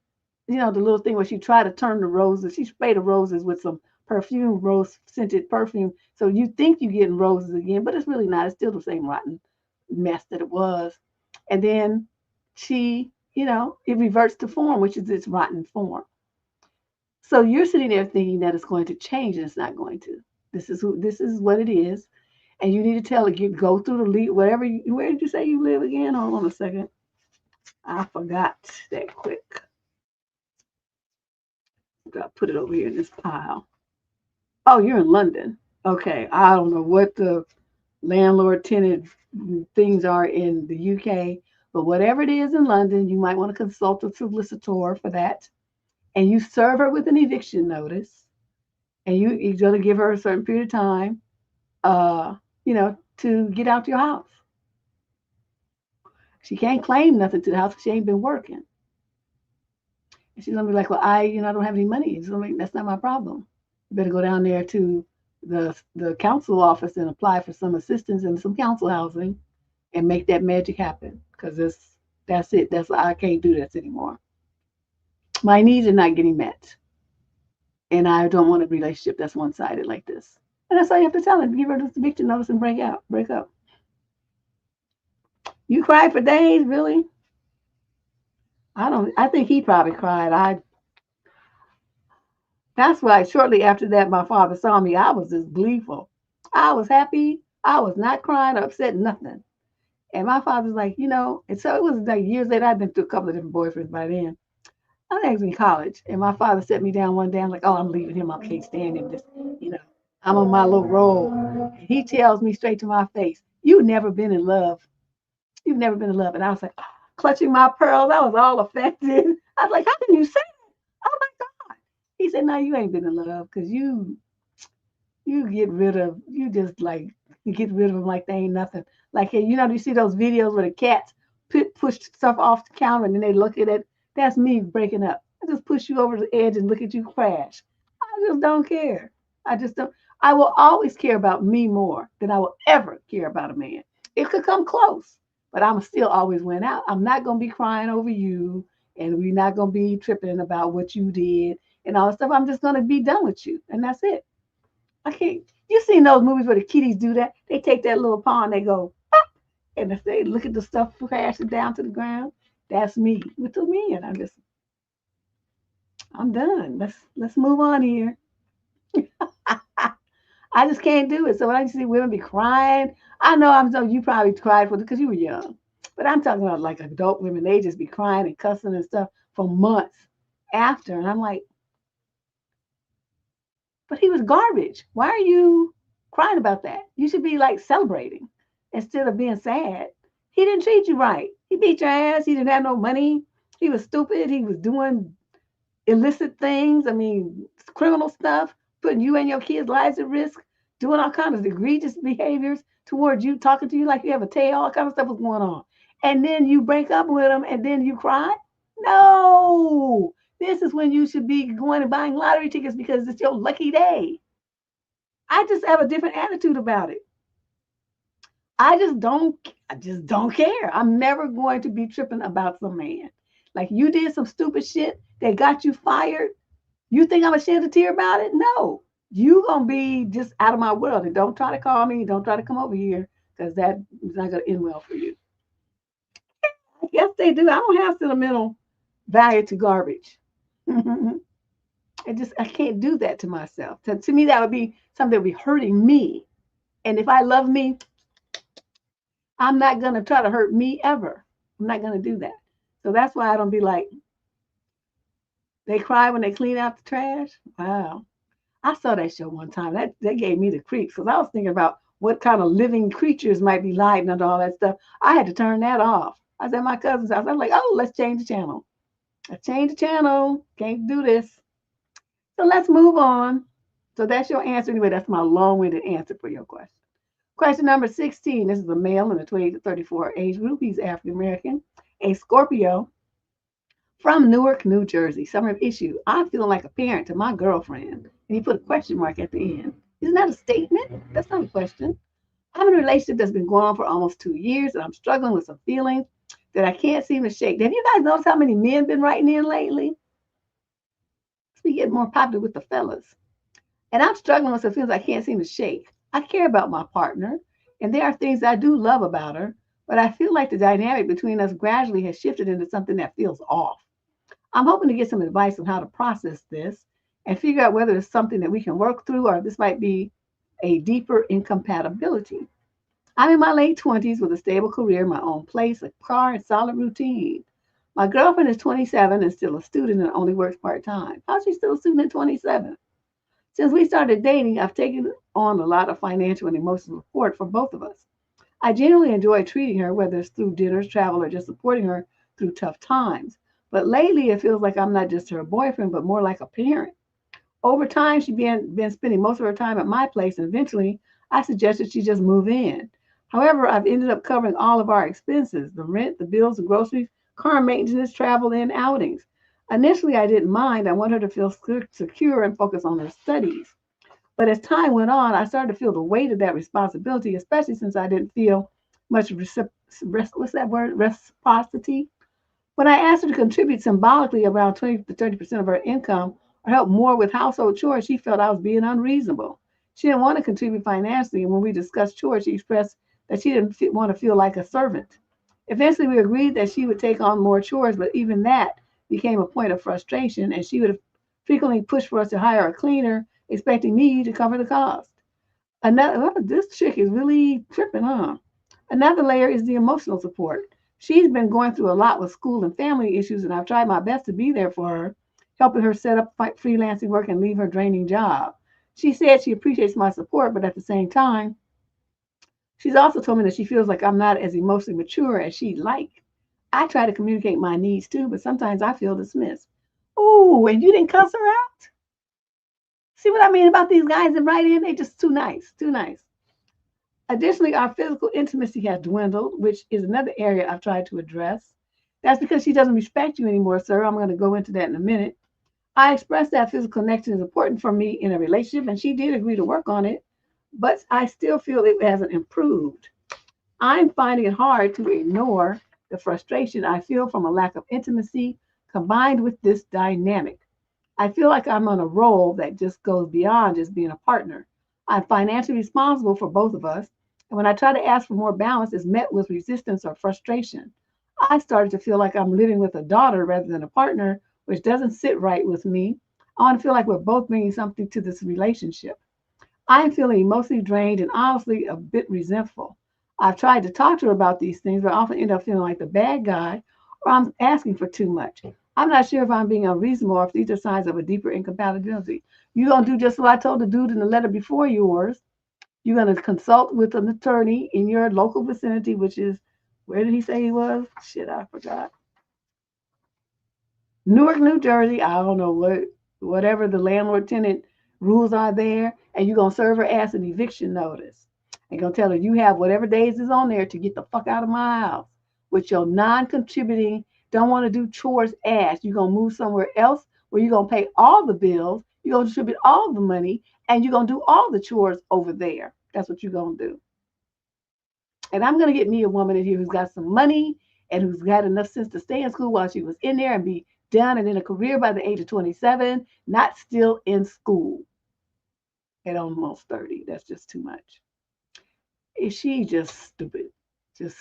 the little thing where she tried to turn the roses, she sprayed the roses with some perfume, rose scented perfume. So you think you're getting roses again, but it's really not. It's still the same rotten mess that it was. And then she, it reverts to form, which is its rotten form. So you're sitting there thinking that it's going to change and it's not going to. This is what it is. And you need to tell it, go through the lead, where did you say you live again? Hold on a second. I forgot that quick. I'll put it over here in this pile. Oh, you're in London. Okay. I don't know what the landlord tenant things are in the UK, but whatever it is in London, you might want to consult a solicitor for that. And you serve her with an eviction notice. And you're going to give her a certain period of time, to get out your house. She can't claim nothing to the house because she ain't been working. And she's gonna be like, well, I don't have any money. It's gonna be, that's not my problem. You better go down there to the council office and apply for some assistance and some council housing and make that magic happen. Because that's it. I can't do this anymore. My needs are not getting met. And I don't want a relationship that's one sided like this. And that's all you have to tell him. Give her this eviction notice and break up. You cried for days, really? I think he probably cried. That's why shortly after that my father saw me, I was just gleeful. I was happy. I was not crying or upset, nothing. And my father was like, and so it was like years later, I'd been through a couple of different boyfriends by then. I was in college, and my father set me down one day. I'm like, oh, I'm leaving him. I can't stand him. Just, you know, I'm on my little roll. And he tells me straight to my face, you've never been in love. You've never been in love. And I was like, clutching my pearls. I was all affected. I was like, how can you say that? Oh my God. He said, no, you ain't been in love because you just like you get rid of them like they ain't nothing. Like, hey, you see those videos where the cats push stuff off the counter and then they look at it. That's me breaking up. I just push you over the edge and look at you crash. I just don't care. I just don't. I will always care about me more than I will ever care about a man. It could come close, but I'm still always win out. I'm not gonna be crying over you, and we're not gonna be tripping about what you did and all that stuff. I'm just gonna be done with you, and that's it. I can't. You seen those movies where the kitties do that? They take that little paw and they go, "Pop," and if they look at the stuff crashing down to the ground, that's me with the men. I'm done. Let's move on here. I just can't do it. So when I see women be crying, I know I'm so you probably cried for it because you were young, but I'm talking about like adult women. They just be crying and cussing and stuff for months after, and I'm like, but he was garbage. Why are you crying about that? You should be like celebrating instead of being sad. He didn't treat you right. He beat your ass. He didn't have no money. He was stupid. He was doing illicit things. I mean, criminal stuff, putting you and your kids' lives at risk, doing all kinds of egregious behaviors towards you, talking to you like you have a tail, all kind of stuff was going on. And then you break up with him and then you cry? No. This is when you should be going and buying lottery tickets because it's your lucky day. I just have a different attitude about it. I just don't care. I'm never going to be tripping about some man. Like you did some stupid shit that got you fired. You think I'm gonna shed a tear about it? No. You gonna be just out of my world. And don't try to call me. Don't try to come over here because that is not gonna end well for you. I guess they do. I don't have sentimental value to garbage. I can't do that to myself. To me, that would be something that would be hurting me. And if I love me, I'm not gonna try to hurt me ever. I'm not gonna do that. So that's why I don't be like, they cry when they clean out the trash. Wow. I saw that show one time. That gave me the creeps because I was thinking about what kind of living creatures might be lying under all that stuff. I had to turn that off. I was at my cousin's house. I was like, oh, let's change the channel. I changed the channel. Can't do this. So let's move on. So that's your answer. Anyway, that's my long-winded answer for your question. Question number 16. This is a male in the 20 to 34 age group. He's African American, a Scorpio from Newark, New Jersey. Summer issue. I'm feeling like a parent to my girlfriend. And he put a question mark at the end. Isn't that a statement? That's not a question. I'm in a relationship that's been going on for almost 2 years, and I'm struggling with some feelings that I can't seem to shake. Have you guys noticed how many men been writing in lately? We get more popular with the fellas. And I'm struggling with some feelings I can't seem to shake. I care about my partner, and there are things I do love about her, but I feel like the dynamic between us gradually has shifted into something that feels off. I'm hoping to get some advice on how to process this and figure out whether it's something that we can work through or this might be a deeper incompatibility. I'm in my late 20s with a stable career, my own place, a car, and solid routine. My girlfriend is 27 and still a student and only works part-time. How's she still a student at 27? Since we started dating, I've taken on a lot of financial and emotional support for both of us. I genuinely enjoy treating her, whether it's through dinners, travel, or just supporting her through tough times. But lately, it feels like I'm not just her boyfriend, but more like a parent. Over time, she's been spending most of her time at my place, and eventually, I suggested she just move in. However, I've ended up covering all of our expenses, the rent, the bills, the groceries, car maintenance, travel, and outings. Initially, I didn't mind. I wanted her to feel secure and focus on her studies. But as time went on, I started to feel the weight of that responsibility, especially since I didn't feel much what's that word? Reciprocity. When I asked her to contribute symbolically around 20 to 30% of her income or help more with household chores, she felt I was being unreasonable. She didn't want to contribute financially, and when we discussed chores, she expressed that she didn't want to feel like a servant. Eventually, we agreed that she would take on more chores, but even that became a point of frustration, and she would frequently push for us to hire a cleaner, expecting me to cover the cost. This chick is really tripping, huh? Another layer is the emotional support. She's been going through a lot with school and family issues, and I've tried my best to be there for her, helping her set up freelancing work and leave her draining job. She said she appreciates my support, but at the same time, she's also told me that she feels like I'm not as emotionally mature as she'd like. I try to communicate my needs too, but sometimes I feel dismissed. Ooh, and you didn't cuss her out? See what I mean about these guys that write in? They just too nice, too nice. Additionally, our physical intimacy has dwindled, which is another area I've tried to address. That's because she doesn't respect you anymore, sir. I'm going to go into that in a minute. I expressed that physical connection is important for me in a relationship, and she did agree to work on it, but I still feel it hasn't improved. I'm finding it hard to ignore the frustration I feel from a lack of intimacy combined with this dynamic. I feel like I'm on a role that just goes beyond just being a partner. I'm financially responsible for both of us, and when I try to ask for more balance, it's met with resistance or frustration. I started to feel like I'm living with a daughter rather than a partner, which doesn't sit right with me. I want to feel like we're both bringing something to this relationship. I'm feeling emotionally drained and honestly a bit resentful. I've tried to talk to her about these things, but I often end up feeling like the bad guy or I'm asking for too much. I'm not sure if I'm being unreasonable or if these are signs of a deeper incompatibility. You're going to do just what I told the dude in the letter before yours. You're going to consult with an attorney in your local vicinity, which is, where did he say he was? Shit, I forgot. Newark, New Jersey. I don't know whatever the landlord tenant rules are there, and you're gonna serve her ass an eviction notice. And gonna tell her you have whatever days is on there to get the fuck out of my house with your non-contributing, don't want to do chores ass. You're gonna move somewhere else where you're gonna pay all the bills, you're gonna distribute all the money, and you're gonna do all the chores over there. That's what you're gonna do. And I'm gonna get me a woman in here who's got some money and who's got enough sense to stay in school while she was in there and be done and in a career by the age of 27, not still in school at almost 30. That's just too much. Is she just stupid? Just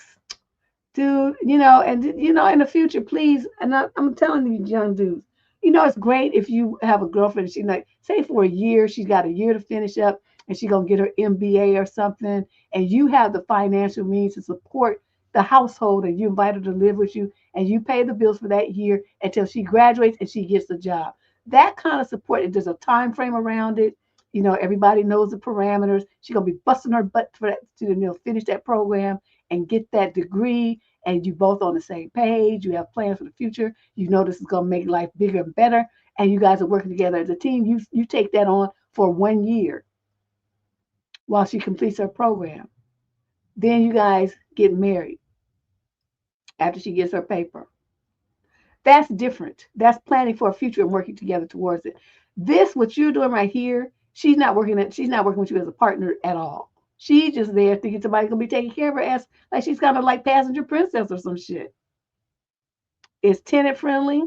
dude, in the future, please, and I'm telling you, young dudes, it's great if you have a girlfriend. She's like, say for a year, she's got a year to finish up, and she's gonna get her MBA or something, and you have the financial means to support the household, and you invite her to live with you, and you pay the bills for that year until she graduates and she gets a job. That kind of support, and there's a time frame around it. Everybody knows the parameters. She's gonna be busting her butt for that to finish that program and get that degree, and you both on the same page, you have plans for the future, this is going to make life bigger and better, and you guys are working together as a team. You take that on for 1 year while she completes her program. Then you guys get married after she gets her paper. That's different. That's planning for a future and working together towards it. This, what you're doing right here, she's not working with you as a partner at all. She's just there thinking somebody's gonna be taking care of her ass like she's kind of like passenger princess or some shit. It's tenant friendly.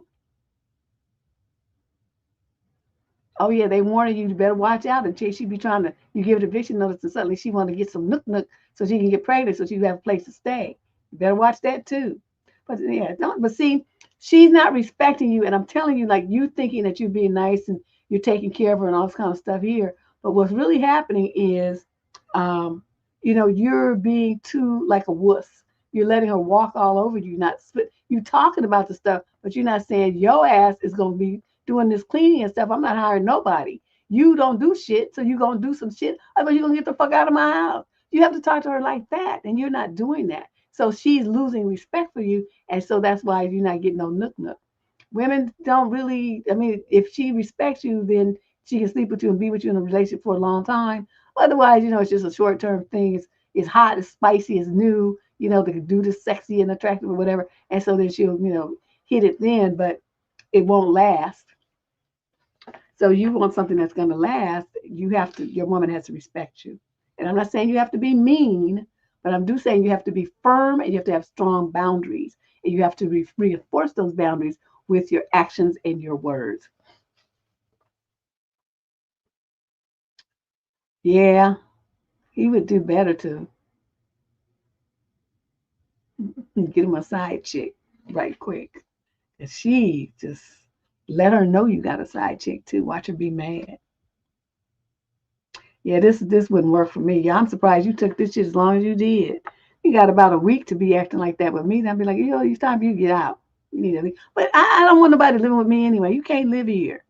Oh yeah, they warning you better watch out in case she be trying to you give it eviction notice and suddenly she want to get some nook so she can get pregnant so she have a place to stay. You better watch that too. But yeah, don't but see, she's not respecting you, and I'm telling you, like you thinking that you're being nice and you're taking care of her and all this kind of stuff here. But what's really happening is you're being too like a wuss. You're letting her walk all over you, not you talking about the stuff, but you're not saying your ass is gonna be doing this cleaning and stuff. I'm not hiring nobody. You don't do shit, so you're gonna do some shit. Otherwise, you're gonna get the fuck out of my house. You have to talk to her like that, and you're not doing that. So she's losing respect for you, and so that's why you're not getting no nook nook. Women don't really. I mean, if she respects you, then she can sleep with you and be with you in a relationship for a long time. Otherwise, it's just a short term thing. It's hot, it's spicy, it's new. They can do this sexy and attractive or whatever, and so then she'll hit it then. But it won't last. So you want something that's going to last, your woman has to respect you. And I'm not saying you have to be mean, but I'm do saying you have to be firm and you have to have strong boundaries. And you have to reinforce those boundaries with your actions and your words. Yeah, he would do better to get him a side chick right quick. And she just let her know you got a side chick too. Watch her be mad. Yeah, this wouldn't work for me. Yeah, I'm surprised you took this shit as long as you did. You got about a week to be acting like that with me. I'd be like, it's time you get out. You need to leave. But I don't want nobody living with me anyway. You can't live here.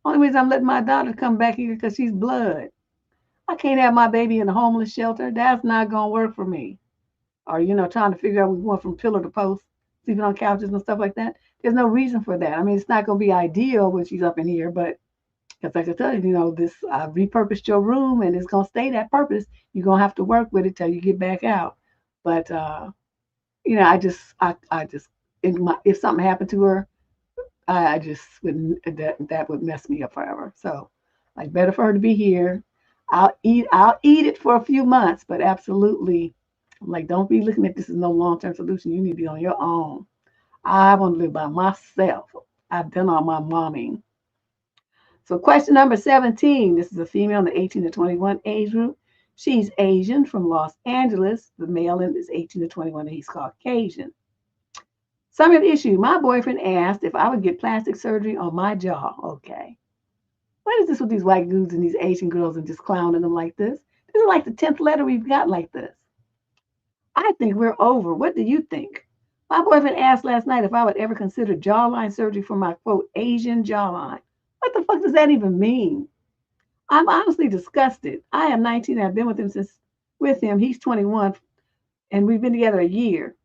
Only reason I'm letting my daughter come back here because she's blood. I can't have my baby in a homeless shelter. That's not gonna work for me. Or trying to figure out we going from pillar to post, sleeping on couches and stuff like that. There's no reason for that. I mean, it's not gonna be ideal when she's up in here, but because like I tell you, this I repurposed your room and it's gonna stay that purpose. You're gonna have to work with it till you get back out. But I just if something happened to her, I just wouldn't that would mess me up forever. So like better for her to be here. I'll eat it for a few months, but absolutely I'm like don't be looking at this as no long-term solution. You need to be on your own. I want to live by myself. I've done all my momming. So question number 17. This is a female in the 18 to 21 age group. She's Asian from Los Angeles. The male is 18 to 21 and he's Caucasian. Summary of the issue. My boyfriend asked if I would get plastic surgery on my jaw. Okay. What is this with these white dudes and these Asian girls and just clowning them like this? This is like the 10th letter we've got like this. I think we're over. What do you think? My boyfriend asked last night if I would ever consider jawline surgery for my, quote, Asian jawline. What the fuck does that even mean? I'm honestly disgusted. I am 19 and I've been with him. He's 21 and we've been together a year.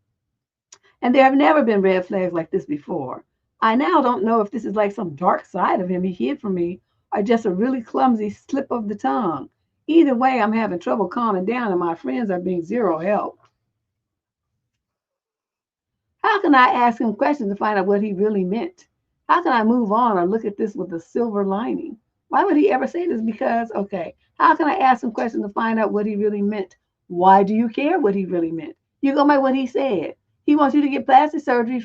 And there have never been red flags like this before. I now don't know if this is like some dark side of him he hid from me or just a really clumsy slip of the tongue. Either way, I'm having trouble calming down and my friends are being zero help. How can I ask him questions to find out what he really meant? How can I move on or look at this with a silver lining? Why would he ever say this? Because, okay, how can I ask him questions to find out what he really meant? Why do you care what he really meant? You go by what he said. He wants you to get plastic surgery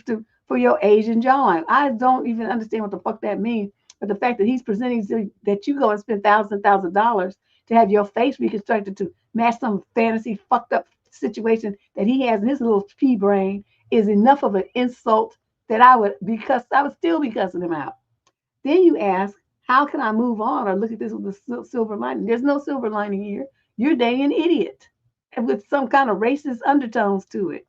for your Asian jawline. I don't even understand what the fuck that means. But the fact that he's presenting that you go and spend thousands and thousands of dollars to have your face reconstructed to match some fantasy fucked up situation that he has in his little pea brain is enough of an insult that I would still be cussing him out. Then you ask, how can I move on or look at this with a silver lining? There's no silver lining here. You're dating an idiot with some kind of racist undertones to it,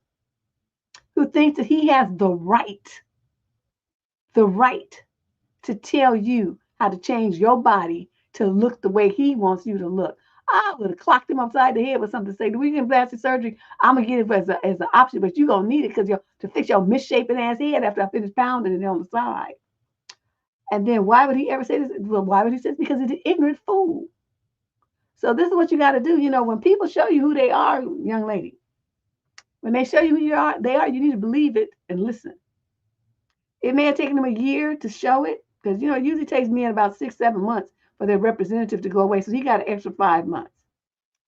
who thinks that he has the right to tell you how to change your body to look the way he wants you to look. I would have clocked him upside the head with something to say, do we get plastic surgery? I'm going to get it as an option, but you're going to need it because to fix your misshapen ass head after I finish pounding it on the side. And then why would he ever say this? Well, why would he say this? Because he's an ignorant fool. So this is what you got to do. When people show you who they are, young lady, when they show you who you need to believe it and listen. It may have taken them a year to show it because, it usually takes men about 6-7 months for their representative to go away. So he got an extra 5 months.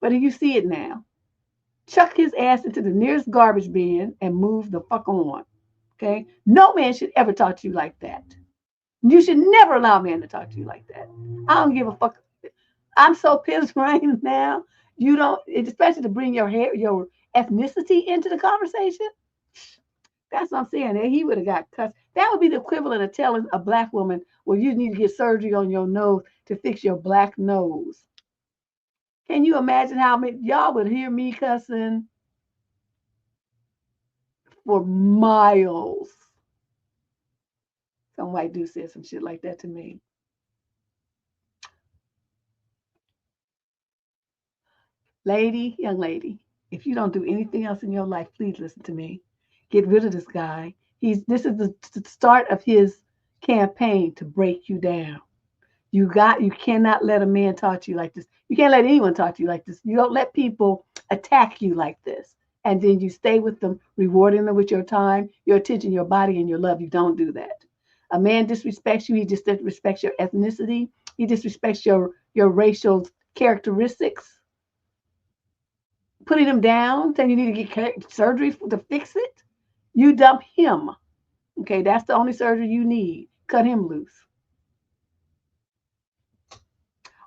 But you see it now. Chuck his ass into the nearest garbage bin and move the fuck on. Okay? No man should ever talk to you like that. You should never allow a man to talk to you like that. I don't give a fuck. I'm so pissed right now. You don't, especially to bring your ethnicity into the conversation. That's what I'm saying. He would have got cussed. That would be the equivalent of telling a black woman, well, you need to get surgery on your nose to fix your black nose. Can you imagine how many y'all would hear me cussing for miles? Some white dude said some shit like that to me. Young lady, if you don't do anything else in your life, please listen to me. Get rid of this guy. This is the start of his campaign to break you down. You cannot let a man talk to you like this. You can't let anyone talk to you like this. You don't let people attack you like this. And then you stay with them, rewarding them with your time, your attention, your body, and your love. You don't do that. A man disrespects you, he just disrespects your ethnicity, he disrespects your racial characteristics, putting him down, saying you need to get surgery to fix it. You dump him. Okay, that's the only surgery you need. Cut him loose.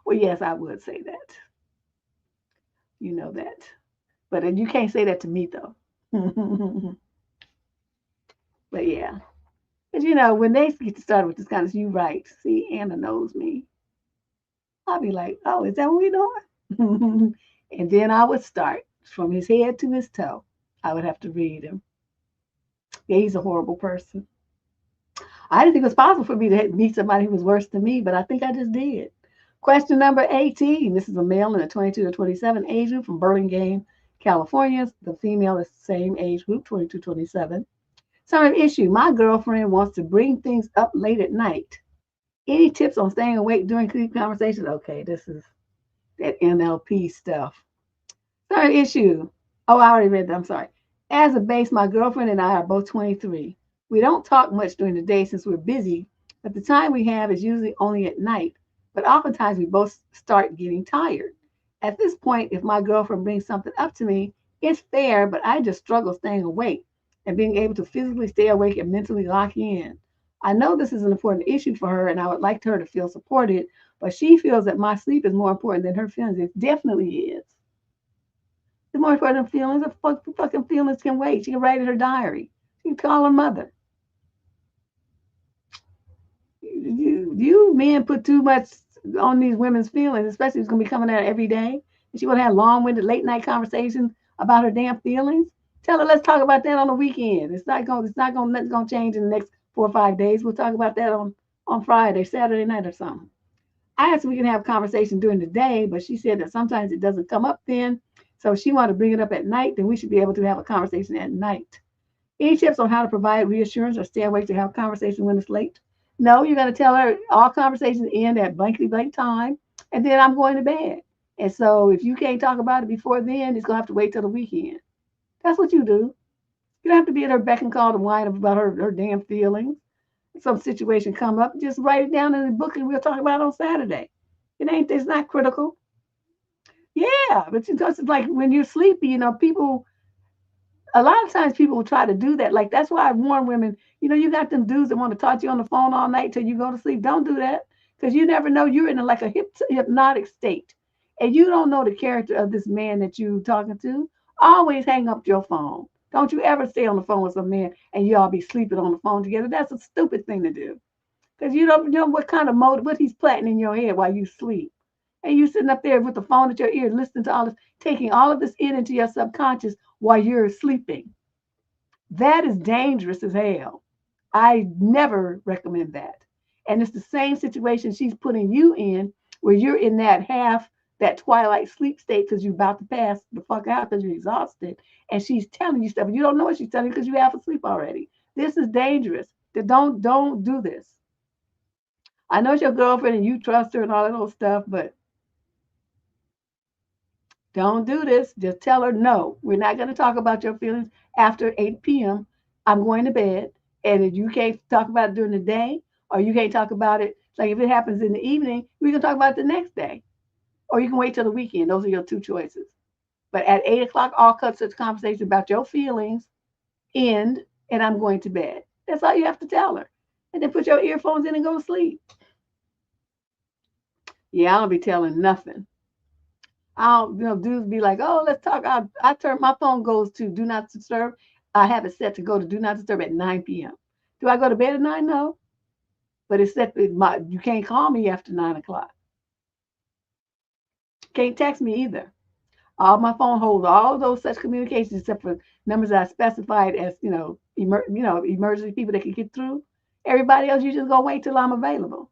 Well, yes, I would say that. You know that. But you can't say that to me, though. But yeah. Because, when they get started with this kind of, you right. See, Anna knows me. I'll be like, oh, is that what we're doing? And then I would start from his head to his toe. I would have to read him. Yeah, he's a horrible person. I didn't think it was possible for me to meet somebody who was worse than me, but I think I just did. Question number 18. This is a male in the 22 to 27 age group from Burlingame, California. The female is the same age group, 22 to 27. Summary issue. My girlfriend wants to bring things up late at night. Any tips on staying awake during sleep conversations? Okay, this is that NLP stuff. Third issue. Oh, I already read that. I'm sorry. As a base, my girlfriend and I are both 23. We don't talk much during the day since we're busy, but the time we have is usually only at night. But oftentimes we both start getting tired. At this point, if my girlfriend brings something up to me, it's fair, but I just struggle staying awake and being able to physically stay awake and mentally lock in. I know this is an important issue for her, and I would like her to feel supported, but she feels that my sleep is more important than her feelings. It definitely is. It's more important than feelings. Her fucking feelings can wait. She can write in her diary. She can call her mother. You men put too much on these women's feelings, especially if it's gonna be coming out every day. And she wanna have long-winded late night conversations about her damn feelings. Tell her let's talk about that on the weekend. Nothing's gonna change in the next 4 or 5 days. We'll talk about that on Friday, Saturday night or something. I asked if we can have conversation during the day, but she said that sometimes it doesn't come up then. So if she wanted to bring it up at night, then we should be able to have a conversation at night. Any tips on how to provide reassurance or stay awake to have a conversation when it's late? No, you're going to tell her all conversations end at blankly blank time, and then I'm going to bed. And so if you can't talk about it before then, it's going to have to wait till the weekend. That's what you do. You don't have to be at her beck and call to whine about her damn feelings. If some situation come up, just write it down in the book and we'll talk about it on Saturday. It's not critical. Yeah, but it's like when you're sleepy, people a lot of times people will try to do that. Like that's why I warn women, you got them dudes that want to talk to you on the phone all night till you go to sleep. Don't do that. Because you never know you're in like a hypnotic state. And you don't know the character of this man that you're talking to. Always hang up your phone. Don't you ever stay on the phone with some man and y'all be sleeping on the phone together. That's a stupid thing to do. Because you don't know what kind of mode, what he's planting in your head while you sleep. And you sitting up there with the phone at your ear, listening to all this, taking all of this into your subconscious while you're sleeping. That is dangerous as hell. I never recommend that. And it's the same situation she's putting you in, where you're in that twilight sleep state because you're about to pass the fuck out because you're exhausted. And she's telling you stuff. And you don't know what she's telling you because you half asleep already. This is dangerous. Don't do this. I know it's your girlfriend and you trust her and all that old stuff, but don't do this. Just tell her, no, we're not going to talk about your feelings after 8 p.m. I'm going to bed. And if you can't talk about it during the day, or you can't talk about it, like if it happens in the evening, we can talk about it the next day. Or you can wait till the weekend. Those are your two choices. But at 8 o'clock, all cuts to the conversation about your feelings end, and I'm going to bed. That's all you have to tell her. And then put your earphones in and go to sleep. Yeah, I don't be telling nothing. Dudes be like, oh, let's talk. I turn my phone goes to do not disturb. I have it set to go to do not disturb at 9 p.m. Do I go to bed at 9? No, but it's set. You can't call me after 9 o'clock. Can't text me either. All my phone holds all those such communications except for numbers that I specified as emergency people that can get through. Everybody else, you just go wait till I'm available,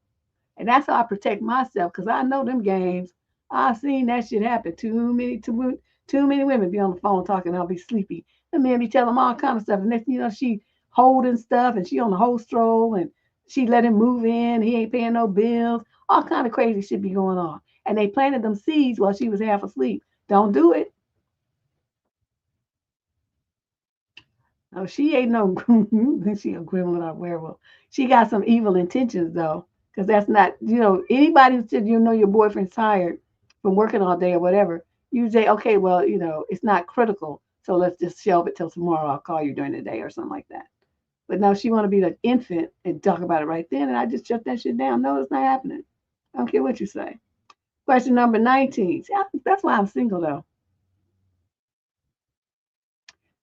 and that's how I protect myself because I know them games. I've seen that shit happen. Too many women be on the phone talking. I'll be sleepy. The men be telling them all kind of stuff. And next, she holding stuff and she on the whole stroll and she let him move in. He ain't paying no bills. All kind of crazy shit be going on. And they planted them seeds while she was half asleep. Don't do it. Oh, she ain't no, she a gremlin or werewolf. She got some evil intentions though, because that's not, anybody who said, your boyfriend's tired from working all day or whatever, you say, okay, well, it's not critical. So let's just shelve it till tomorrow. I'll call you during the day or something like that. But no, she want to be the infant and talk about it right then. And I just shut that shit down. No, it's not happening. I don't care what you say. Question number 19. See, that's why I'm single though.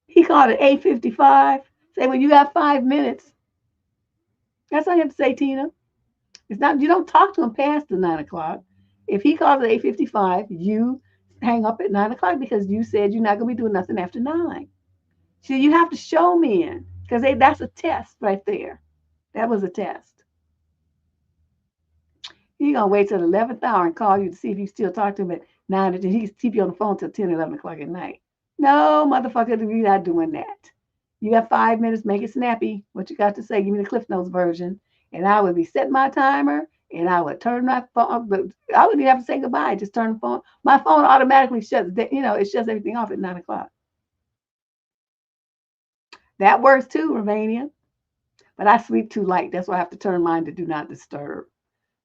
He called at 8:55. Say, well, you got 5 minutes. That's all you have to say, Tina. It's not, you don't talk to him past the 9 o'clock. If he calls at 8:55, you hang up at 9 o'clock because you said you're not gonna be doing nothing after 9. So you have to show men because that's a test right there. That was a test. He gonna wait till the 11th hour and call you to see if you still talk to him at 9, and he can keep you on the phone till 10, 11 o'clock at night. No, motherfucker, you're not doing that. You got 5 minutes, make it snappy. What you got to say? Give me the Cliff Notes version. And I would be setting my timer and I would turn my phone, but I wouldn't even have to say goodbye. Just turn the phone. My phone automatically shuts, it shuts everything off at 9 o'clock. That works too, Romania. But I sleep too light. That's why I have to turn mine to do not disturb.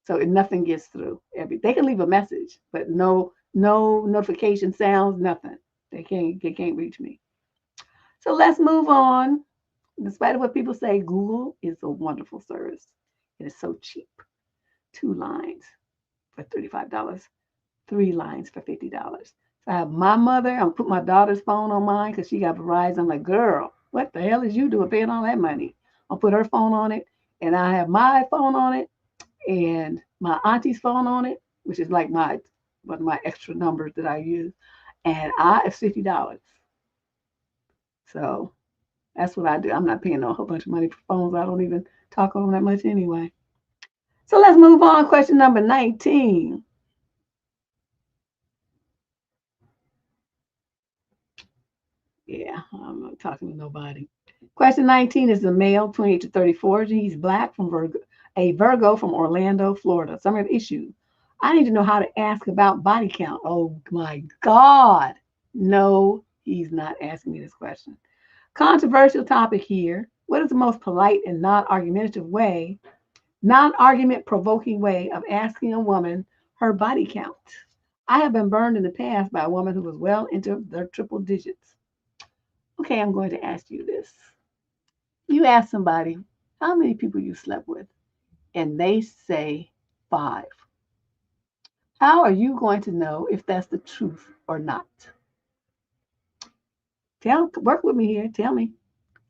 So nothing gets through. They can leave a message, but no notification sounds, nothing. They can't reach me. So let's move on. Despite what people say, Google is a wonderful service. It is so cheap. 2 lines for $35, 3 lines for $50. So I have my mother. I'm gonna put my daughter's phone on mine because she got Verizon. I'm like, girl, what the hell is you doing paying all that money? I'll put her phone on it, and I have my phone on it, and my auntie's phone on it, which is like one of my extra numbers that I use, and it's $50. So that's what I do. I'm not paying a whole bunch of money for phones. I don't even talk on that much anyway. So let's move on. Question number 19. Yeah, I'm not talking to nobody. Question 19 is a male, 28 to 34. He's black from a Virgo from Orlando, Florida. Summary of issue. I need to know how to ask about body count. Oh my God. No, he's not asking me this question. Controversial topic here. What is the most polite and non-argument provoking way of asking a woman her body count? I have been burned in the past by a woman who was well into their triple digits. Okay, I'm going to ask you this. You ask somebody how many people you slept with, and they say 5. How are you going to know if that's the truth or not? Work with me here. Tell me.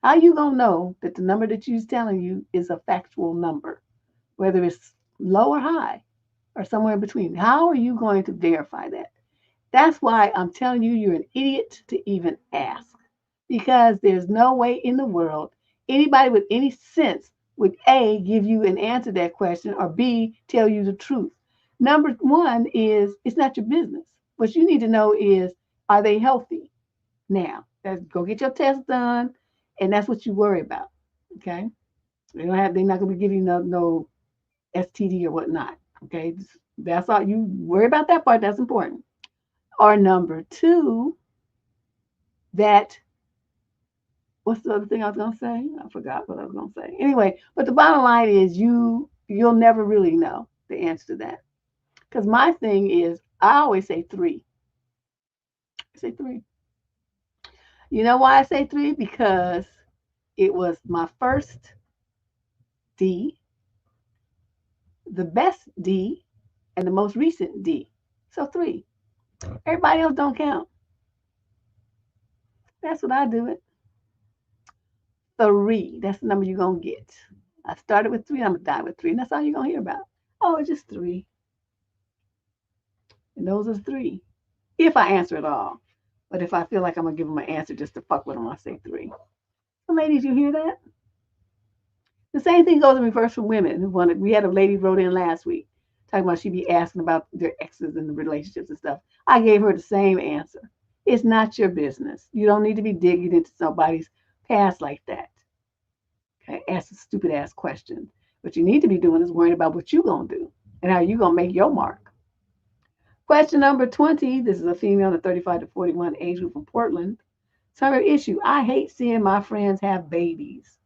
How you gonna know that the number that she's telling you is a factual number, whether it's low or high or somewhere in between? How are you going to verify that? That's why I'm telling you you're an idiot to even ask, because there's no way in the world anybody with any sense would A, give you an answer to that question, or B, tell you the truth. Number one is it's not your business. What you need to know is, are they healthy? Now, go get your test done, and that's what you worry about. Okay, they're not going to give you no STD or whatnot. Okay, that's all you worry about. That part, that's important. Or number two, that what's the other thing I was gonna say? I forgot what I was gonna say. Anyway, but the bottom line is you'll never really know the answer to that. Because my thing is I always say 3. I say 3. You know why I say 3? Because it was my first D, the best D, and the most recent D. So 3. Everybody else don't count. That's what I do it. 3. That's the number you're gonna get. I started with 3, I'm gonna die with 3, and that's all you're gonna hear about. Oh, it's just 3. And those are 3. If I answer at all. But if I feel like I'm gonna give them an answer just to fuck with them, I'll say 3. So ladies, you hear that? The same thing goes in reverse for women who wanted. We had a lady wrote in last week talking about she'd be asking about their exes and the relationships and stuff. I gave her the same answer. It's not your business. You don't need to be digging into somebody's past like that. Okay, ask a stupid ass question. What you need to be doing is worrying about what you're gonna do and how you're gonna make your mark. Question number 20. This is a female in the 35 to 41 age group from Portland. Summary issue. I hate seeing my friends have babies.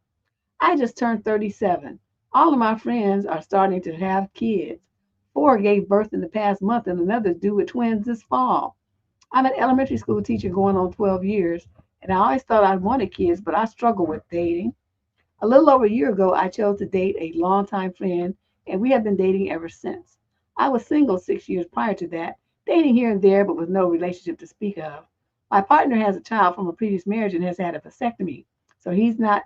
I just turned 37. All of my friends are starting to have kids. 4 gave birth in the past month, and another's due with twins this fall. I'm an elementary school teacher going on 12 years, and I always thought I wanted kids, but I struggle with dating. A little over a year ago, I chose to date a longtime friend, and we have been dating ever since. I was single 6 years prior to that, dating here and there, but with no relationship to speak of. My partner has a child from a previous marriage and has had a vasectomy, so he's not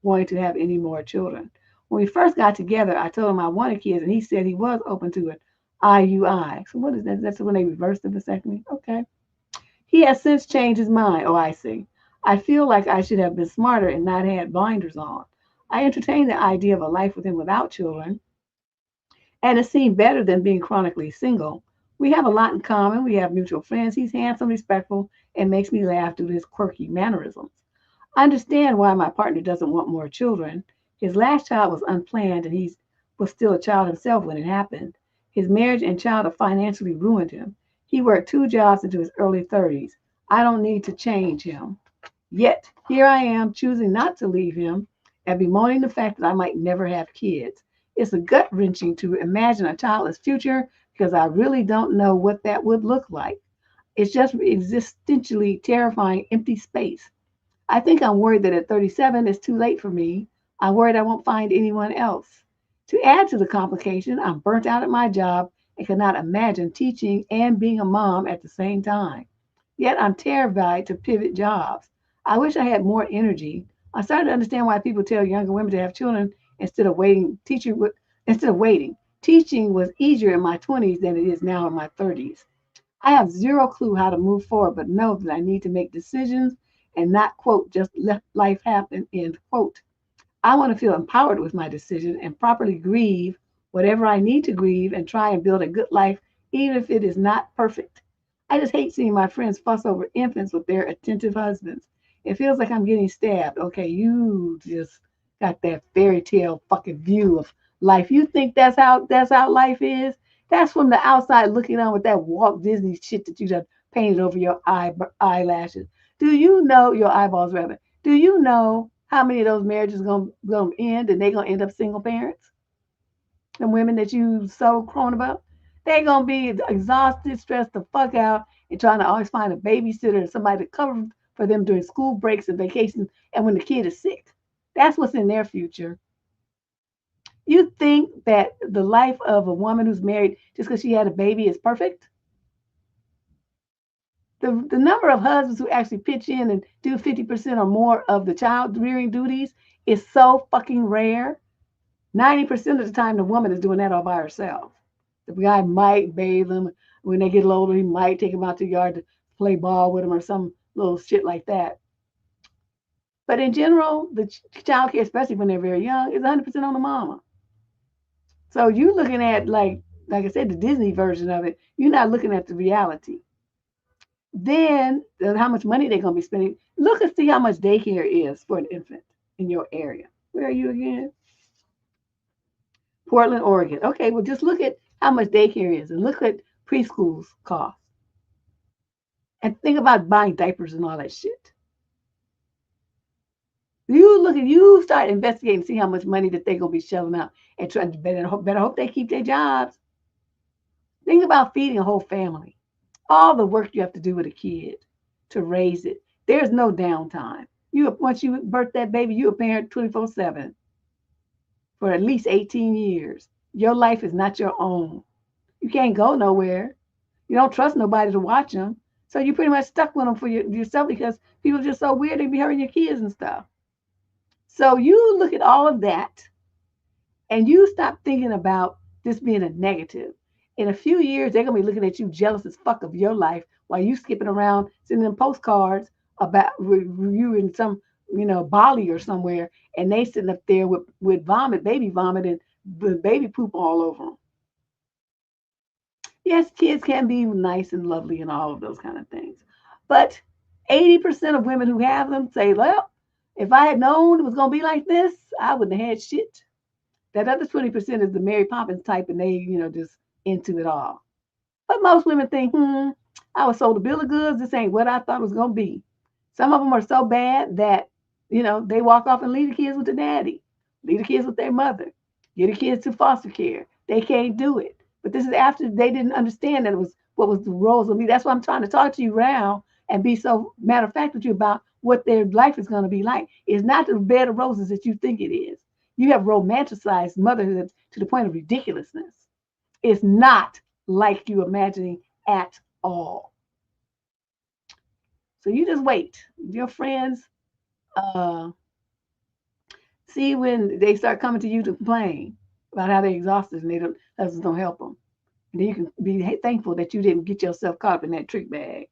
going to have any more children. When we first got together, I told him I wanted kids, and he said he was open to it. IUI. So what is that? That's when they reversed the vasectomy? Okay. He has since changed his mind. Oh, I see. I feel like I should have been smarter and not had blinders on. I entertained the idea of a life with him without children, and it seemed better than being chronically single. We have a lot in common. We have mutual friends. He's handsome, respectful, and makes me laugh due to his quirky mannerisms. I understand why my partner doesn't want more children. His last child was unplanned, and he was still a child himself when it happened. His marriage and child have financially ruined him. He worked 2 jobs into his early 30s. I don't need to change him. Yet, here I am choosing not to leave him and bemoaning the fact that I might never have kids. It's a gut wrenching to imagine a childless future because I really don't know what that would look like. It's just existentially terrifying empty space. I think I'm worried that at 37 it's too late for me. I'm worried I won't find anyone else. To add to the complication, I'm burnt out at my job and cannot imagine teaching and being a mom at the same time. Yet I'm terrified to pivot jobs. I wish I had more energy. I started to understand why people tell younger women to have children instead of waiting. Instead of waiting. Teaching was easier in my 20s than it is now in my 30s. I have zero clue how to move forward, but know that I need to make decisions and not, quote, just let life happen, end quote. I want to feel empowered with my decision and properly grieve whatever I need to grieve and try and build a good life, even if it is not perfect. I just hate seeing my friends fuss over infants with their attentive husbands. It feels like I'm getting stabbed. Okay, you just got that fairy tale fucking view of life. You think that's how life is? That's from the outside looking on with that Walt Disney shit that you just painted over your eyelashes. Do you know your eyeballs rather? Do you know how many of those marriages gonna end and they gonna end up single parents? The women that you so crone about, they gonna be exhausted, stressed the fuck out, and trying to always find a babysitter and somebody to cover for them during school breaks and vacations and when the kid is sick. That's what's in their future. You think that the life of a woman who's married just because she had a baby is perfect? The number of husbands who actually pitch in and do 50% or more of the child rearing duties is so fucking rare. 90% of the time, the woman is doing that all by herself. The guy might bathe them. When they get a little older, he might take them out to the yard to play ball with them or some little shit like that. But in general, the child care, especially when they're very young, is 100% on the mama. So you looking at like I said, the Disney version of it. You're not looking at the reality. Then how much money they're gonna be spending. Look and see how much daycare is for an infant in your area. Where are you again? Portland, Oregon. Okay, well just look at how much daycare is and look at preschools cost. And think about buying diapers and all that shit. You start investigating, see how much money that they're gonna be shelling out, and try better hope they keep their jobs. Think about feeding a whole family. All the work you have to do with a kid to raise it. There's no downtime. Once you birth that baby, you're a parent 24/7 for at least 18 years. Your life is not your own. You can't go nowhere. You don't trust nobody to watch them. So you're pretty much stuck with them for yourself because people are just so weird, they be hurting your kids and stuff. So you look at all of that and you stop thinking about this being a negative. In a few years, they're gonna be looking at you jealous as fuck of your life while you skipping around sending them postcards about you in some, Bali or somewhere, and they sitting up there with vomit, baby vomit, and baby poop all over them. Yes, kids can be nice and lovely and all of those kind of things, but 80% of women who have them say, "Well, if I had known it was gonna be like this, I wouldn't have had shit." That other 20% is the Mary Poppins type, and they, just into it all. But most women think, I was sold a bill of goods. This ain't what I thought it was going to be. Some of them are so bad that, they walk off and leave the kids with the daddy, leave the kids with their mother, get the kids to foster care. They can't do it. But this is after they didn't understand that it was what was the roles of me. That's why I'm trying to talk to you now and be so matter of fact with you about what their life is going to be like. It's not the bed of roses that you think it is. You have romanticized motherhood to the point of ridiculousness. It's not like you imagining at all. So you just wait. Your friends, uh, see when they start coming to you to complain about how they're exhausted and husbands don't help them. And then you can be thankful that you didn't get yourself caught up in that trick bag.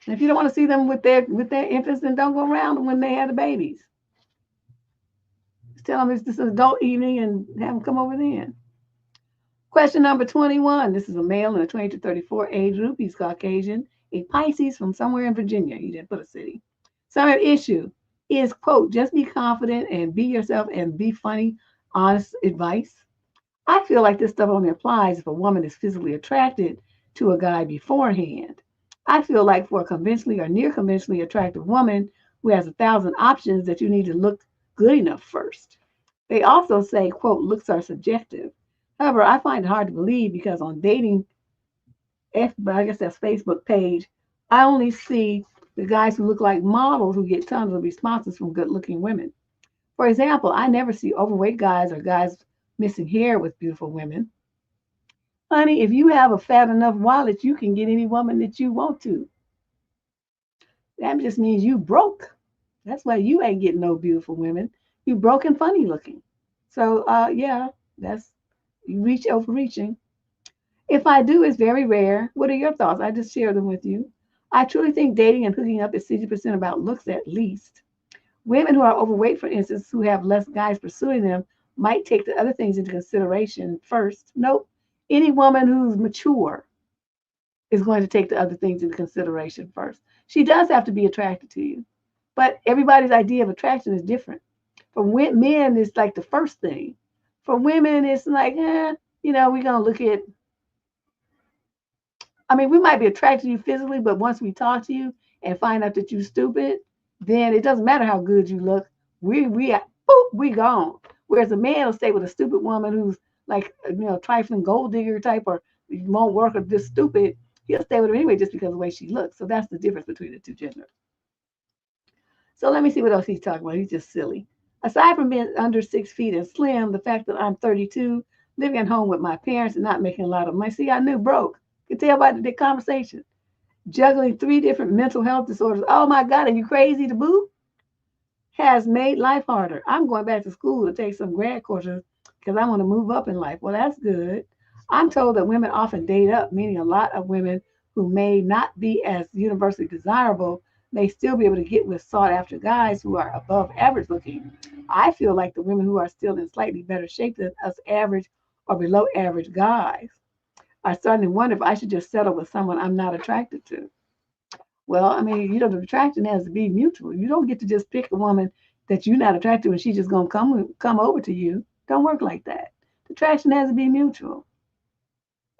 And if you don't want to see them with their infants, then don't go around them when they have the babies. Just tell them it's this adult evening and have them come over then. Question number 21. This is a male in a 20 to 34 age group. He's Caucasian, a Pisces from somewhere in Virginia. He didn't put a city. Summary issue is, quote, just be confident and be yourself and be funny, honest advice. I feel like this stuff only applies if a woman is physically attracted to a guy beforehand. I feel like for a conventionally or near conventionally attractive woman who has 1,000 options, that you need to look good enough first. They also say, quote, looks are subjective. However, I find it hard to believe because on dating, I guess that's Facebook page, I only see the guys who look like models who get tons of responses from good-looking women. For example, I never see overweight guys or guys missing hair with beautiful women. Honey, if you have a fat enough wallet, you can get any woman that you want to. That just means you broke. That's why you ain't getting no beautiful women. You broke and funny looking. So, yeah, that's you reach overreaching. If I do, it's very rare. What are your thoughts? I just share them with you. I truly think dating and hooking up is 60% about looks at least. Women who are overweight, for instance, who have less guys pursuing them, might take the other things into consideration first. Nope. Any woman who's mature is going to take the other things into consideration first. She does have to be attracted to you, but everybody's idea of attraction is different. For men, it's like the first thing. For women, it's like, we're going to look at, we might be attracted to you physically, but once we talk to you and find out that you're stupid, then it doesn't matter how good you look. We gone. Whereas a man will stay with a stupid woman who's like, trifling gold digger type or won't work or just stupid. He'll stay with her anyway just because of the way she looks. So that's the difference between the two genders. So let me see what else he's talking about. He's just silly. Aside from being under 6 feet and slim, the fact that I'm 32, living at home with my parents and not making a lot of money. See, I knew broke. You can tell by the conversation. Juggling 3 different mental health disorders. Oh my God, are you crazy to boot? Has made life harder. I'm going back to school to take some grad courses because I want to move up in life. Well, that's good. I'm told that women often date up, meaning a lot of women who may not be as universally desirable may still be able to get with sought after guys who are above average looking. I feel like the women who are still in slightly better shape than us average or below average guys are starting to wonder if I should just settle with someone I'm not attracted to. Well, the attraction has to be mutual. You don't get to just pick a woman that you're not attracted to and she's just gonna come over to you. Don't work like that. The attraction has to be mutual.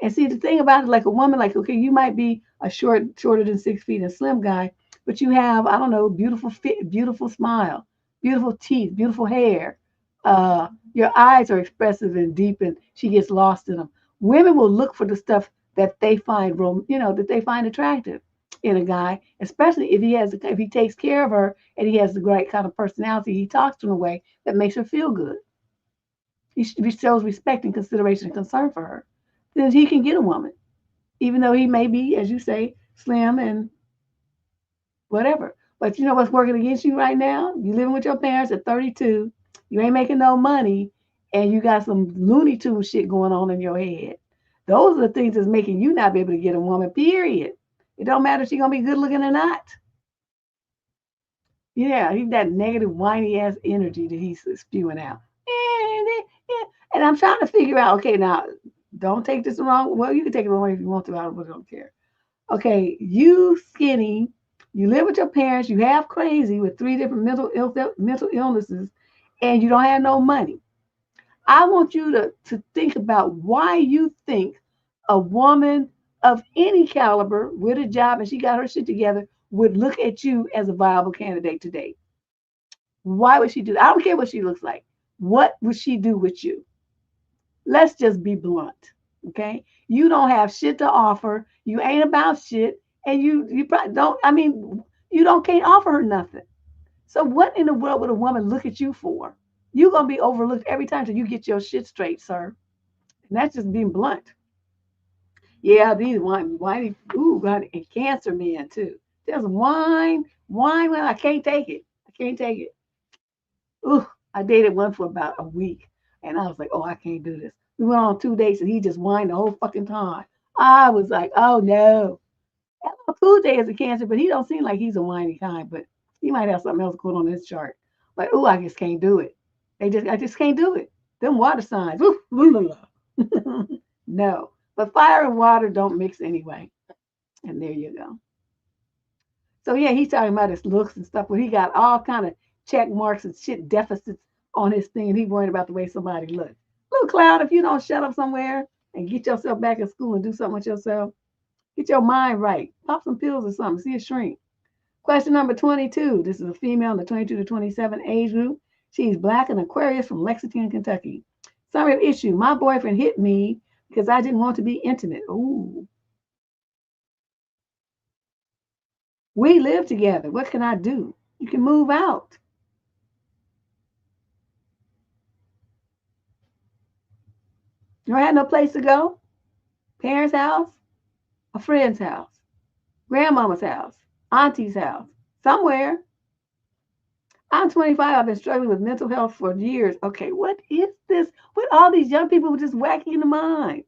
And see, the thing about it, like a woman, like, okay, you might be a shorter than 6 feet and slim guy, but you have, I don't know, beautiful fit, beautiful smile, beautiful teeth, beautiful hair. Your eyes are expressive and deep, and she gets lost in them. Women will look for the stuff that they find, that they find attractive in a guy, especially if he takes care of her and he has the right kind of personality. He talks to her in a way that makes her feel good. He shows respect and consideration and concern for her. Then he can get a woman, even though he may be, as you say, slim and whatever. But you know what's working against you right now? You living with your parents at 32, you ain't making no money, and you got some Looney Tune shit going on in your head. Those are the things that's making you not be able to get a woman, period. It don't matter if she's going to be good looking or not. Yeah, he's that negative, whiny ass energy that he's spewing out. And I'm trying to figure out, okay, now, don't take this wrong. Well, you can take it wrong if you want to. I really don't care. Okay, you skinny, you live with your parents, you have crazy with 3 different mental illnesses, and you don't have no money. I want you to think about why you think a woman of any caliber with a job and she got her shit together would look at you as a viable candidate to date. Why would she do that? I don't care what she looks like. What would she do with you? Let's just be blunt. Okay. You don't have shit to offer. You ain't about shit. And you probably don't, I mean, you don't can't offer her nothing. So what in the world would a woman look at you for? You're gonna be overlooked every time till you get your shit straight, sir. And that's just being blunt. Yeah, these whiny, ooh, God, and cancer men too. There's wine. Well, I can't take it. I can't take it. Ooh, I dated one for about a week, and I was like, oh, I can't do this. We went on 2 dates, and he just whined the whole fucking time. I was like, oh no. Tuesday is a cancer, but he don't seem like he's a whiny kind. But he might have something else going on his chart. But ooh, I just can't do it. I just can't do it. Them water signs. Ooh, no. But fire and water don't mix anyway. And there you go. So yeah, he's talking about his looks and stuff, but he got all kind of check marks and shit deficits on his thing, and he worried about the way somebody looks. Little clown, if you don't shut up somewhere and get yourself back in school and do something with yourself, get your mind right. Pop some pills or something. See a shrink. Question number 22. This is a female in the 22 to 27 age group. She's Black and Aquarius from Lexington, Kentucky. Summary of issue. My boyfriend hit me because I didn't want to be intimate. Ooh. We live together. What can I do? You can move out. You don't have no place to go? Parents' house? A friend's house? Grandmama's house? Auntie's house? Somewhere. I'm 25. I've been struggling with mental health for years. Okay, what is this? With all these young people just wacky in the mind.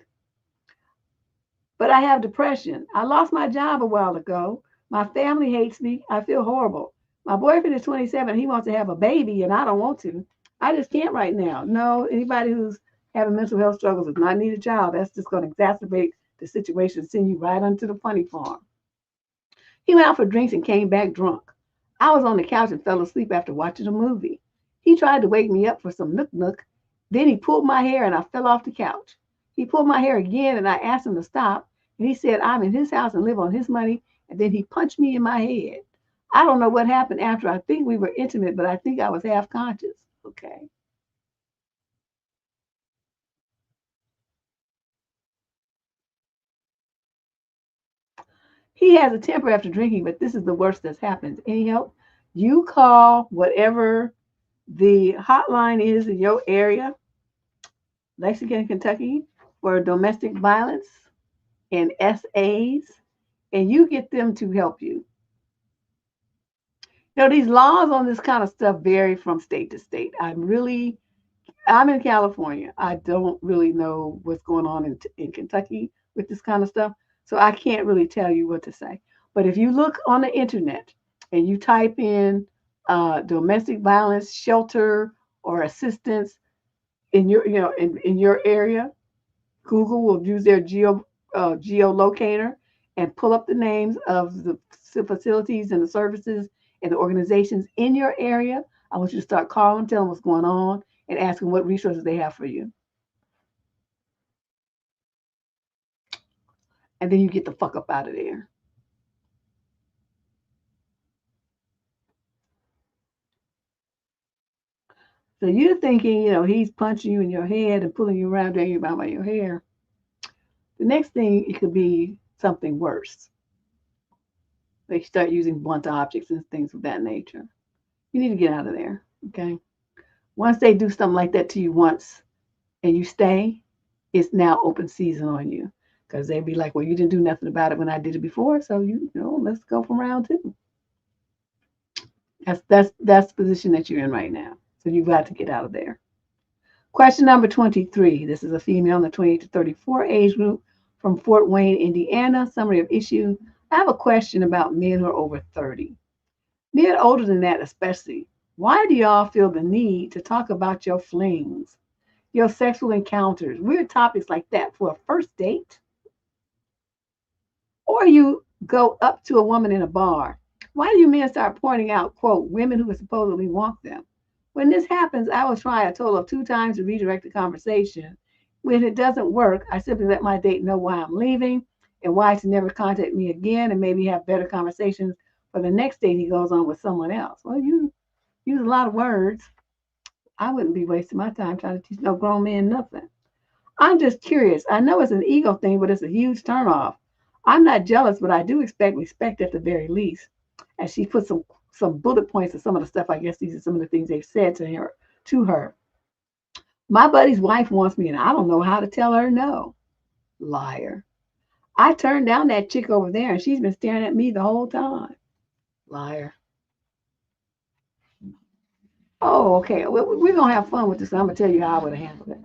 But I have depression. I lost my job a while ago. My family hates me. I feel horrible. My boyfriend is 27. He wants to have a baby, and I don't want to. I just can't right now. No, anybody who's having mental health struggles does not need a child. That's just going to exacerbate the situation, send you right onto the funny farm. He went out for drinks and came back drunk. I was on the couch and fell asleep after watching a movie. He tried to wake me up for some nook. Then he pulled my hair and I fell off the couch. He pulled my hair again and I asked him to stop. And he said, I'm in his house and live on his money. And then he punched me in my head. I don't know what happened after. I think we were intimate, but I think I was half conscious. Okay. He has a temper after drinking, but this is the worst that's happened. Any help? You call whatever the hotline is in your area, Lexington, Kentucky, for domestic violence and SAs, and you get them to help you. You know, these laws on this kind of stuff vary from state to state. I'm in California. I don't really know what's going on in Kentucky with this kind of stuff. So I can't really tell you what to say. But if you look on the internet and you type in domestic violence shelter or assistance in your, in your area, Google will use their geolocator and pull up the names of the facilities and the services and the organizations in your area. I want you to start calling them, tell them what's going on, and ask them what resources they have for you. And then you get the fuck up out of there. So you're thinking, he's punching you in your head and pulling you around, dragging you by your hair. The next thing, it could be something worse. They start using blunt objects and things of that nature. You need to get out of there, okay? Once they do something like that to you once and you stay, it's now open season on you. Because they'd be like, well, you didn't do nothing about it when I did it before, so let's go from round two. That's the position that you're in right now. So you've got to get out of there. Question number 23. This is a female in the 28 to 34 age group from Fort Wayne, Indiana. Summary of issue. I have a question about men who are over 30. Men older than that especially. Why do y'all feel the need to talk about your flings, your sexual encounters, weird topics like that for a first date? Or you go up to a woman in a bar. Why do you men start pointing out, quote, women who supposedly want them? When this happens, I will try a total of 2 times to redirect the conversation. When it doesn't work, I simply let my date know why I'm leaving. and why she never contact me again, and maybe have better conversations for the next date he goes on with someone else. Well, you use a lot of words. I wouldn't be wasting my time trying to teach no grown man nothing. I'm just curious. I know it's an ego thing, but it's a huge turnoff. I'm not jealous, but I do expect respect at the very least. And she put some bullet points of some of the stuff. I guess these are some of the things they've said to her. To her, my buddy's wife wants me, and I don't know how to tell her no. Liar. I turned down that chick over there, and she's been staring at me the whole time. Liar. Oh, okay. Well, we're gonna have fun with this. I'm gonna tell you how I would have handled it.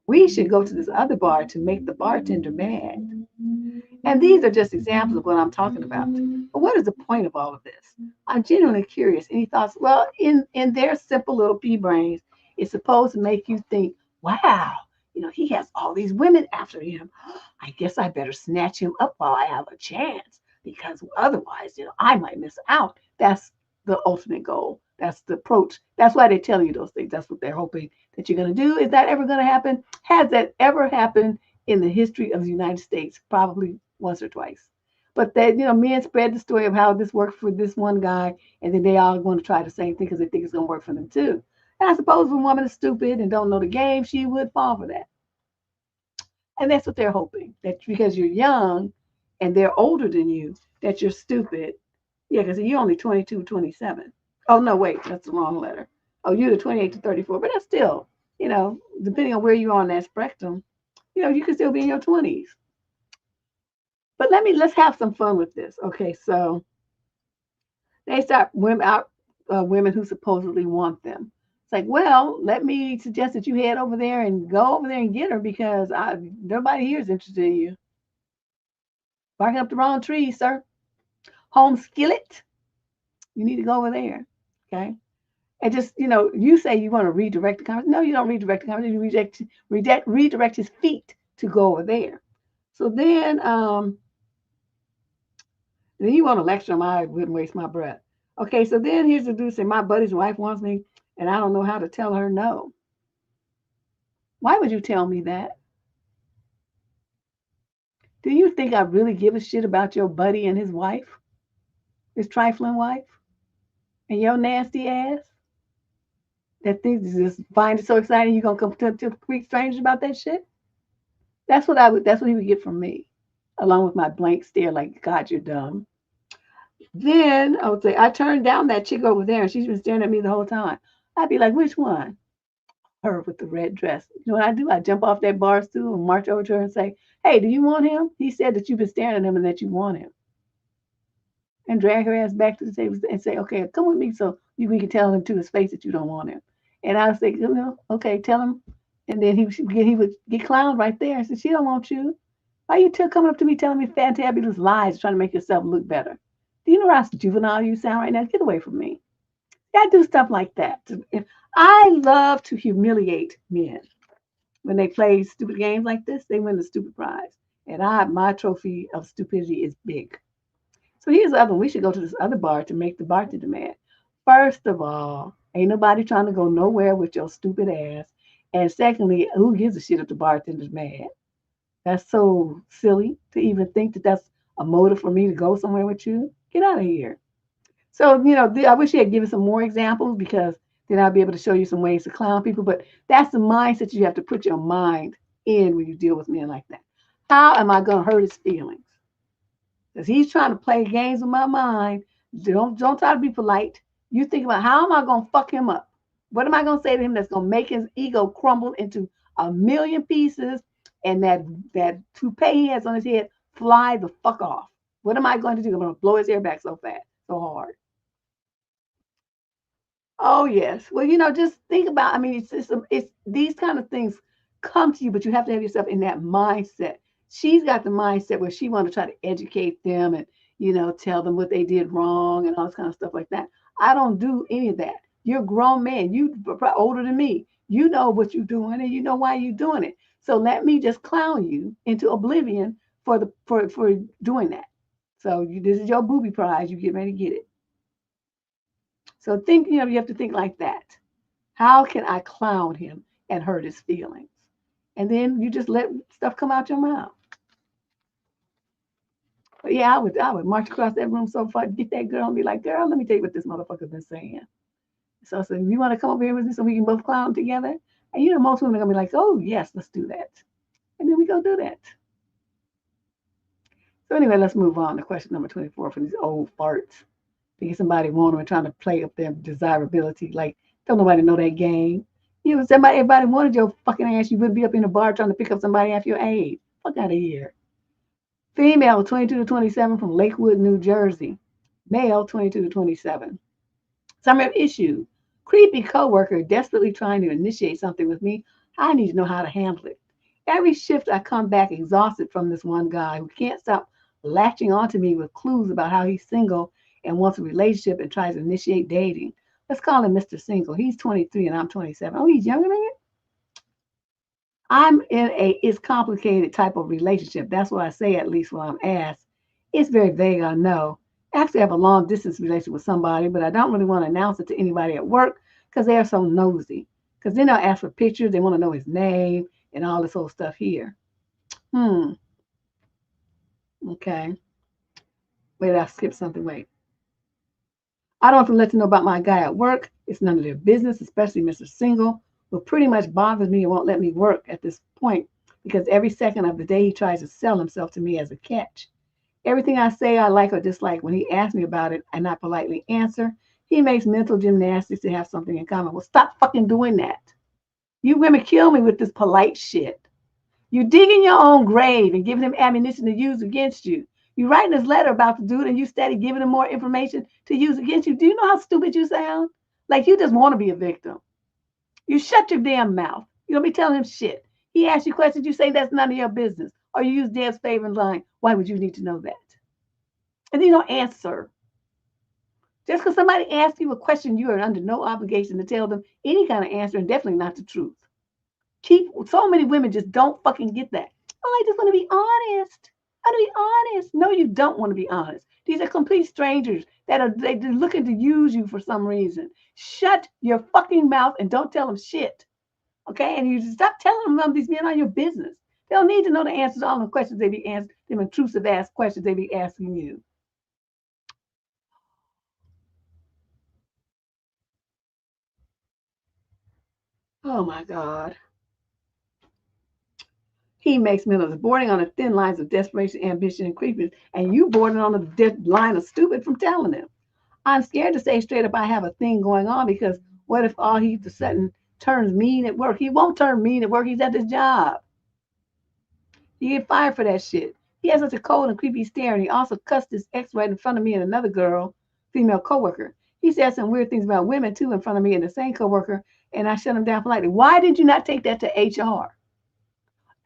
We should go to this other bar to make the bartender mad. And these are just examples of what I'm talking about. But what is the point of all of this? I'm genuinely curious. Any thoughts? Well, in their simple little pea brains, it's supposed to make you think, wow, he has all these women after him. I guess I better snatch him up while I have a chance, because otherwise, I might miss out. That's the ultimate goal. That's the approach. That's why they're telling you those things. That's what they're hoping that you're going to do. Is that ever going to happen? Has that ever happened in the history of the United States? Probably once or twice. But that, men spread the story of how this worked for this one guy, and then they all going to try the same thing because they think it's going to work for them too. And I suppose if a woman is stupid and don't know the game, she would fall for that. And that's what they're hoping, that because you're young and they're older than you, that you're stupid. Yeah, because you're only 22, 27. Oh, no, wait, that's the wrong letter. Oh, you're the 28 to 34. But that's still, depending on where you are on that spectrum, you can still be in your 20s. But let's have some fun with this. Okay, so they start women who supposedly want them. It's like, well, let me suggest that you head over there and go over there and get her, because nobody here is interested in you. Barking up the wrong tree, sir. Home skillet. You need to go over there. Okay. And just, you say you want to redirect the conversation. No, you don't redirect the conversation. You redirect his feet to go over there. So then you want to lecture him. I wouldn't waste my breath. Okay, so then here's the dude saying, my buddy's wife wants me, and I don't know how to tell her no. Why would you tell me that? Do you think I really give a shit about your buddy and his wife? His trifling wife? And your nasty ass? That things just find it so exciting you're gonna come to complete strangers about that shit? That's what he would get from me. Along with my blank stare like, God, you're dumb. Then I would say, I turned down that chick over there and she's been staring at me the whole time. I'd be like, which one? Her with the red dress. You know what I do? I jump off that bar stool and march over to her and say, hey, do you want him? He said that you've been staring at him and that you want him. And drag her ass back to the table and say, okay, come with me so we can tell him to his face that you don't want him. And I would say, okay, tell him. And then he would get clowned right there and say, she don't want you. Why are you coming up to me telling me fantabulous lies, trying to make yourself look better? Do you know how juvenile you sound right now? Get away from me. I do stuff like that. I love to humiliate men. When they play stupid games like this, they win the stupid prize. And my trophy of stupidity is big. So here's the other one. We should go to this other bar to make the bartender mad. First of all, ain't nobody trying to go nowhere with your stupid ass. And secondly, who gives a shit if the bartender's mad? That's so silly to even think that that's a motive for me to go somewhere with you. Get out of here. So, I wish you had given some more examples, because then I'll be able to show you some ways to clown people. But that's the mindset you have to put your mind in when you deal with men like that. How am I going to hurt his feelings? Because he's trying to play games with my mind. Don't try to be polite. You think about, how am I going to fuck him up? What am I going to say to him that's going to make his ego crumble into a million pieces, and that toupee he has on his head fly the fuck off? What am I going to do? I'm going to blow his hair back so fast, so hard. Oh yes. Well, just think about. I mean, it's these kind of things come to you, but you have to have yourself in that mindset. She's got the mindset where she wants to try to educate them and tell them what they did wrong and all this kind of stuff like that. I don't do any of that. You're a grown man. You older than me. You know what you're doing and you know why you're doing it. So let me just clown you into oblivion for doing that. So this is your booby prize. You get ready to get it. So think, you have to think like that. How can I clown him and hurt his feelings? And then you just let stuff come out your mouth. But yeah, I would march across that room so far, get that girl and be like, girl, let me tell you what this motherfucker's been saying. So I said, you want to come over here with me so we can both clown together? And you know, most women are gonna be like, oh yes, let's do that. And then we go do that. So anyway, let's move on to question number 24 for these old farts. Thinking somebody want them and trying to play up their desirability. Like, don't nobody know that game. You know, everybody wanted your fucking ass, you wouldn't be up in a bar trying to pick up somebody half your age. Fuck out of here. Female, 22 to 27 from Lakewood, New Jersey. Male, 22 to 27. Summary of issue. Creepy coworker desperately trying to initiate something with me. I need to know how to handle it. Every shift I come back exhausted from this one guy who can't stop latching onto me with clues about how he's single and wants a relationship and tries to initiate dating. Let's call him Mr. Single. He's 23 and I'm 27. Oh, he's younger than you? I'm in a it's complicated type of relationship. That's what I say, at least when I'm asked. It's very vague, I know. Actually, I have a long distance relationship with somebody, but I don't really want to announce it to anybody at work because they are so nosy. Because then they'll ask for pictures, they want to know his name and all this old stuff here. Hmm. Okay. Wait, I skipped something. Wait. I don't have to let them know about my guy at work. It's none of their business, especially Mr. Single, who pretty much bothers me and won't let me work at this point because every second of the day he tries to sell himself to me as a catch. Everything I say I like or dislike, when he asks me about it and I politely answer, he makes mental gymnastics to have something in common. Well, stop fucking doing that. You women kill me with this polite shit. You digging your own grave and giving him ammunition to use against you. You writing this letter about the dude and you steady giving him more information to use against you. Do you know how stupid you sound? Like you just want to be a victim. You shut your damn mouth. You don't be telling him shit. He asks you questions, you say that's none of your business. Or you use Deb's favorite line, why would you need to know that? And then you don't answer. Just because somebody asks you a question, you are under no obligation to tell them any kind of answer and definitely not the truth. So many women just don't fucking get that. Oh, I just want to be honest. I want to be honest. No, you don't want to be honest. These are complete strangers that are they're looking to use you for some reason. Shut your fucking mouth and don't tell them shit. Okay? And you stop telling them these men are your business. They don't need to know the answers to all the questions they be asking, them intrusive ass questions they be asking you. Oh my God. He makes millions, boarding on the thin lines of desperation, ambition, and creepiness, and you boarding on the line of stupid from telling him. I'm scared to say straight up I have a thing going on because what if all he to sudden turns mean at work? He won't turn mean at work. He's at his job. You get fired for that shit. He has such a cold and creepy stare, and he also cussed his ex right in front of me and another girl, female coworker. He said some weird things about women too in front of me and the same coworker, and I shut him down politely. Why did you not take that to HR?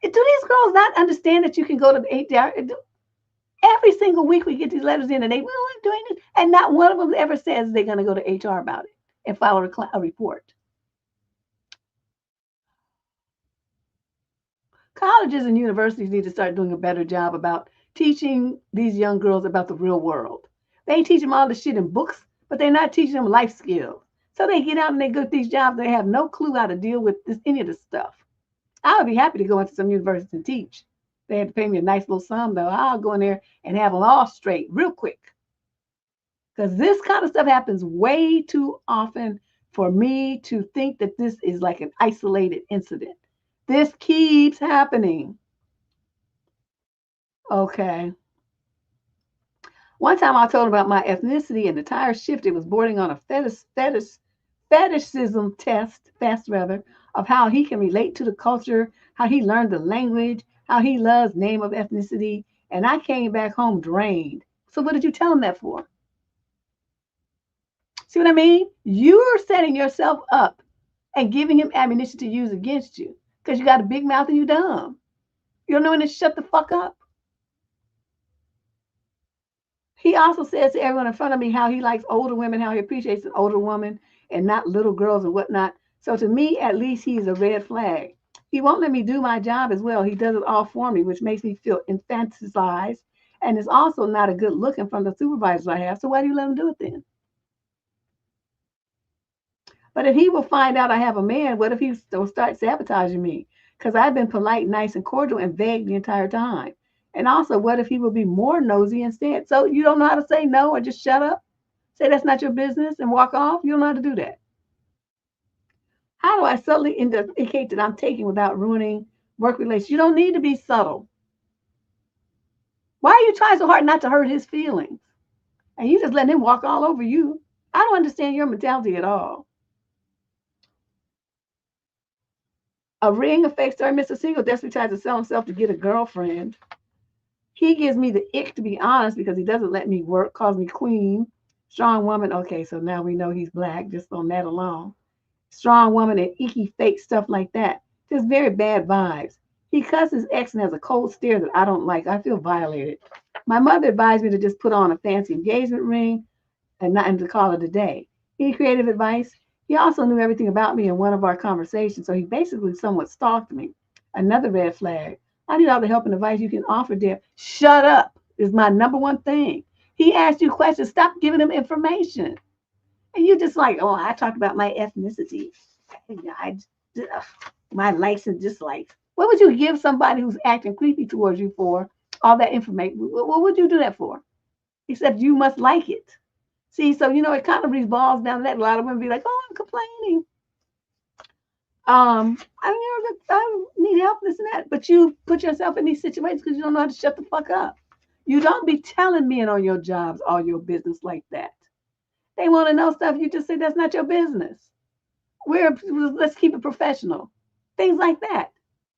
Do these girls not understand that you can go to HR? Every single week we get these letters in and they, well, I'm doing this. And not one of them ever says they're going to go to HR about it and file a report. Colleges and universities need to start doing a better job about teaching these young girls about the real world. They teach them all the shit in books, but they're not teaching them life skills. So they get out and they go to these jobs, they have no clue how to deal with any of this stuff. I would be happy to go into some universities and teach. They had to pay me a nice little sum, though. I'll go in there and have them all straight real quick. Because this kind of stuff happens way too often for me to think that this is like an isolated incident. This keeps happening. Okay. One time I told him about my ethnicity and the tire shifted was bordering on a fetishism fast rather, of how he can relate to the culture, how he learned the language, how he loves name of ethnicity, and I came back home drained. So what did you tell him that for? See what I mean? You're setting yourself up and giving him ammunition to use against you because you got a big mouth and you dumb. You don't know when to shut the fuck up. He also says to everyone in front of me how he likes older women, how he appreciates an older woman and not little girls and whatnot. So to me, at least he's a red flag. He won't let me do my job as well. He does it all for me, which makes me feel infantilized. And it's also not a good look in front of the supervisors I have. So why do you let him do it then? But if he will find out I have a man, what if he will start sabotaging me? Because I've been polite, nice, and cordial and vague the entire time. And also, what if he would be more nosy instead? So you don't know how to say no or just shut up? Say that's not your business and walk off? You don't know how to do that. How do I subtly indicate that I'm taking without ruining work relations? You don't need to be subtle. Why are you trying so hard not to hurt his feelings? And you just letting him walk all over you. I don't understand your mentality at all. A ring, a fake story, Mr. Single desperately tries to sell himself to get a girlfriend. He gives me the ick, to be honest, because he doesn't let me work, calls me queen. Strong woman. Okay, so now we know he's black just on that alone. Strong woman and icky fake stuff like that. Just very bad vibes. He cusses his ex and has a cold stare that I don't like. I feel violated. My mother advised me to just put on a fancy engagement ring and to call it a day. Any creative advice? He also knew everything about me in one of our conversations, so he basically somewhat stalked me. Another red flag. I need all the help and advice you can offer, Deb. Shut up is my number one thing. He asked you questions. Stop giving him information. And you just like, oh, I talked about my ethnicity. I, my likes and dislikes. What would you give somebody who's acting creepy towards you for all that information? What would you do that for? Except you must like it. See, so it kind of revolves down that. A lot of women be like, "Oh, I'm complaining. I need help, this and that." But you put yourself in these situations because you don't know how to shut the fuck up. You don't be telling men on your jobs all your business like that. They want to know stuff. You just say that's not your business. Let's keep it professional. Things like that.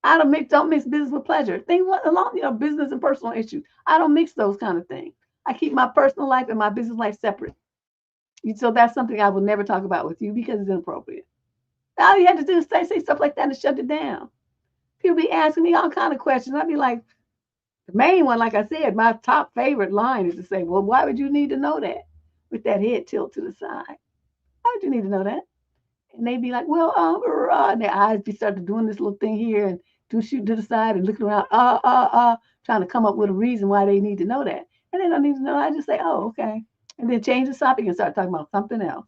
I don't mix business with pleasure. Things along business and personal issues. I don't mix those kind of things. I keep my personal life and my business life separate. So that's something I will never talk about with you because it's inappropriate. All you have to do is say stuff like that and shut it down. People be asking me all kind of questions. I'd be like, the main one, like I said, my top favorite line is to say, well, why would you need to know that? With that head tilt to the side. Why would you need to know that? And they'd be like, well, and their eyes be starting doing this little thing here and shooting to the side and looking around, trying to come up with a reason why they need to know that. And they don't need to know. I just say, oh, okay. And then change the topic and start talking about something else.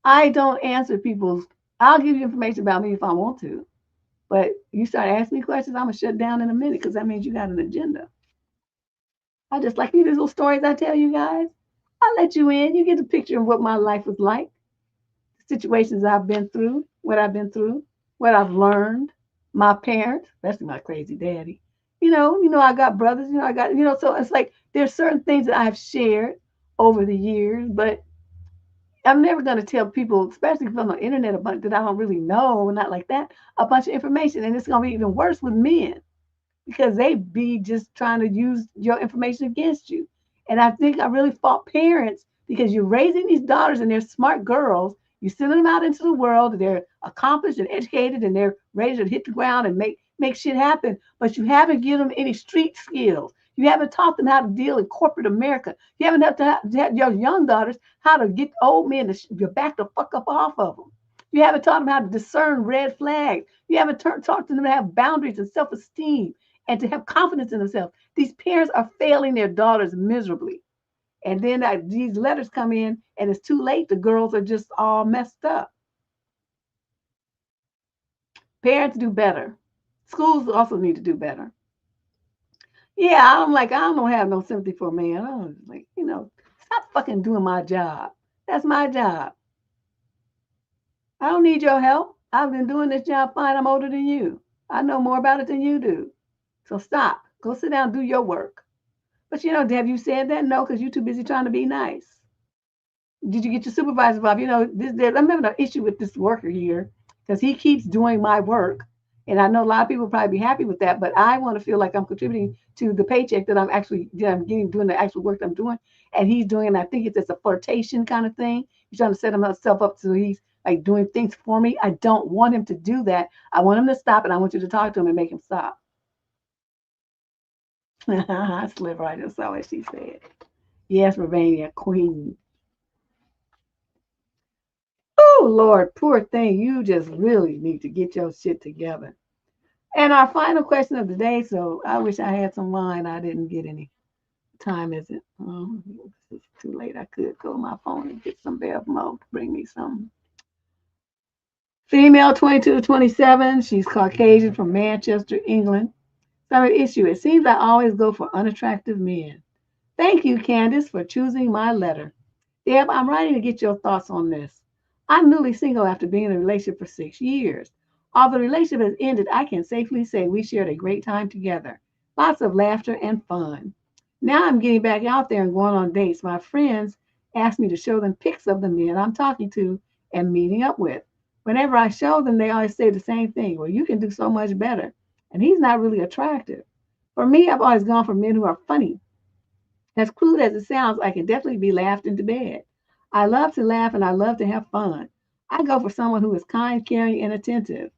I don't answer people's, I'll give you information about me if I want to. But you start asking me questions, I'm going to shut down in a minute because that means you got an agenda. I just like these little stories I tell you guys. I let you in. You get a picture of what my life was like, the situations I've been through, what I've learned, my parents, especially my crazy daddy. I got brothers, so it's like there's certain things that I've shared over the years, but I'm never going to tell people, especially from the internet, a bunch that I don't really know, not like that, a bunch of information. And it's going to be even worse with men because they be just trying to use your information against you. And I think I really fault parents because you're raising these daughters and they're smart girls. You're sending them out into the world. They're accomplished and educated and they're ready to hit the ground and make shit happen. But you haven't given them any street skills. You haven't taught them how to deal in corporate America. You haven't taught your young daughters how to get old men to back the fuck up off of them. You haven't taught them how to discern red flags. You haven't taught them to have boundaries and self-esteem and to have confidence in themselves. These parents are failing their daughters miserably. And then these letters come in and it's too late. The girls are just all messed up. Parents do better. Schools also need to do better. Yeah, I don't have no sympathy for a man. I don't stop fucking doing my job. That's my job. I don't need your help. I've been doing this job fine. I'm older than you. I know more about it than you do. So stop. Go sit down and do your work. But have you said that? No, because you're too busy trying to be nice. Did you get your supervisor, Bob? I'm having an issue with this worker here because he keeps doing my work. And I know a lot of people probably be happy with that, but I want to feel like I'm contributing to the paycheck that I'm actually getting, doing the actual work that I'm doing. And he's doing, and I think it's just a flirtation kind of thing. He's trying to set himself up so he's like doing things for me. I don't want him to do that. I want him to stop, and I want you to talk to him and make him stop. Sliver, I just saw what she said. Yes, Ravania, queen. Oh, Lord, poor thing. You just really need to get your shit together. And our final question of the day. So I wish I had some wine. I didn't get any. Time is it? Oh, it's too late. I could go to my phone and get some Bevmo to bring me some. Female 22 to 27. She's Caucasian from Manchester, England. So an issue. It seems I always go for unattractive men. Thank you, Candace, for choosing my letter. Deb, I'm writing to get your thoughts on this. I'm newly single after being in a relationship for 6 years. Although the relationship has ended, I can safely say we shared a great time together. Lots of laughter and fun. Now I'm getting back out there and going on dates. My friends ask me to show them pics of the men I'm talking to and meeting up with. Whenever I show them, they always say the same thing. Well, you can do so much better. And he's not really attractive. For me, I've always gone for men who are funny. As crude as it sounds, I can definitely be laughed into bed. I love to laugh and I love to have fun. I go for someone who is kind, caring, and attentive.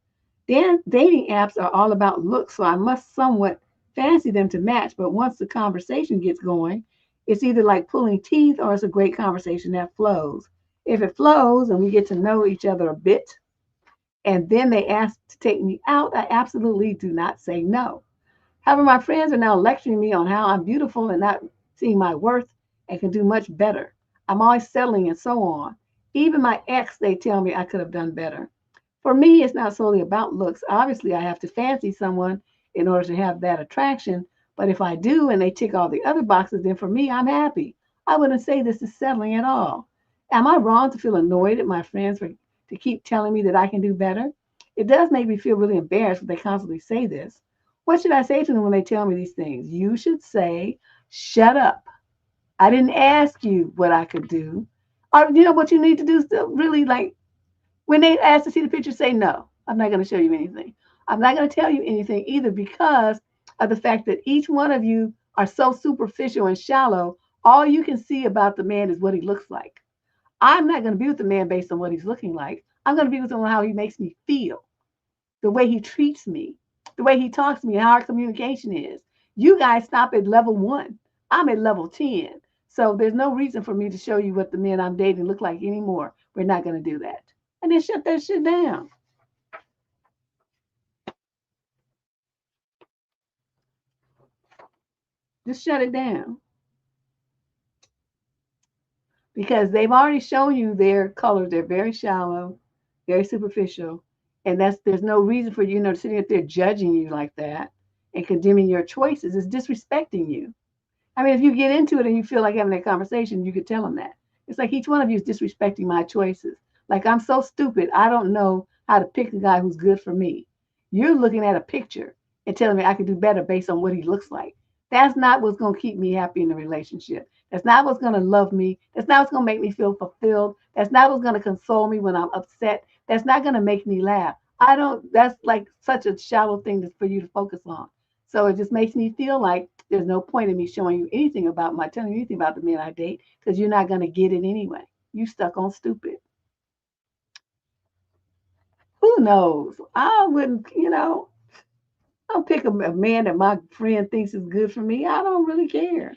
Then dating apps are all about looks, so I must somewhat fancy them to match. But once the conversation gets going, it's either like pulling teeth or it's a great conversation that flows. If it flows and we get to know each other a bit, and then they ask to take me out, I absolutely do not say no. However, my friends are now lecturing me on how I'm beautiful and not seeing my worth and can do much better. I'm always settling and so on. Even my ex, they tell me I could have done better. For me, it's not solely about looks. Obviously, I have to fancy someone in order to have that attraction. But if I do and they tick all the other boxes, then for me, I'm happy. I wouldn't say this is settling at all. Am I wrong to feel annoyed at my friends for to keep telling me that I can do better? It does make me feel really embarrassed when they constantly say this. What should I say to them when they tell me these things? You should say, shut up. I didn't ask you what I could do. Or you know what you need to do is to really like when they ask to see the picture, say no. I'm not going to show you anything. I'm not going to tell you anything either because of the fact that each one of you are so superficial and shallow. All you can see about the man is what he looks like. I'm not going to be with the man based on what he's looking like. I'm going to be with him on how he makes me feel, the way he treats me, the way he talks to me, how our communication is. You guys stop at level 1. I'm at level 10. So there's no reason for me to show you what the men I'm dating look like anymore. We're not going to do that. And then shut that shit down. Just shut it down. Because they've already shown you their colors. They're very shallow, very superficial. And there's no reason for you, sitting up there judging you like that and condemning your choices. It's disrespecting you. I mean, if you get into it and you feel like having that conversation, you could tell them that. It's like each one of you is disrespecting my choices. Like I'm so stupid, I don't know how to pick a guy who's good for me. You're looking at a picture and telling me I could do better based on what he looks like. That's not what's going to keep me happy in a relationship. That's not what's going to love me. That's not what's going to make me feel fulfilled. That's not what's going to console me when I'm upset. That's not going to make me laugh. I don't, that's like such a shallow thing for you to focus on. So it just makes me feel like there's no point in me showing you anything about telling you anything about the men I date because you're not going to get it anyway. You stuck on stupid. Who knows? I wouldn't, I'll pick a man that my friend thinks is good for me. I don't really care.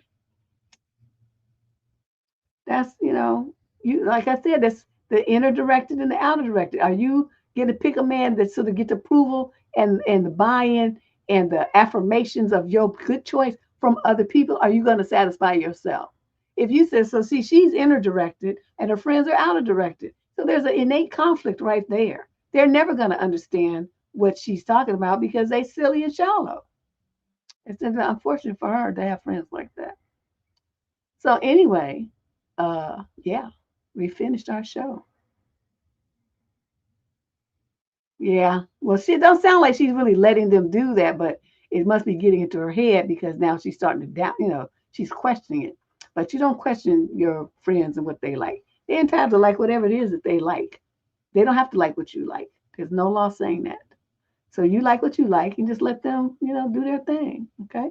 That's, you like I said, that's the inner directed and the outer directed. Are you going to pick a man that sort of gets approval and the buy-in and the affirmations of your good choice from other people? Are you going to satisfy yourself? If you say so, see, she's inner directed and her friends are outer directed. So there's an innate conflict right there. They're never going to understand what she's talking about because they're silly and shallow. It's unfortunate for her to have friends like that. So anyway, yeah, we finished our show. Yeah. Well, she don't sound like she's really letting them do that, but it must be getting into her head because now she's starting to doubt, she's questioning it. But you don't question your friends and what they like. They're entitled to like whatever it is that they like. They don't have to like what you like. There's no law saying that. So you like what you like and just let them, do their thing. Okay.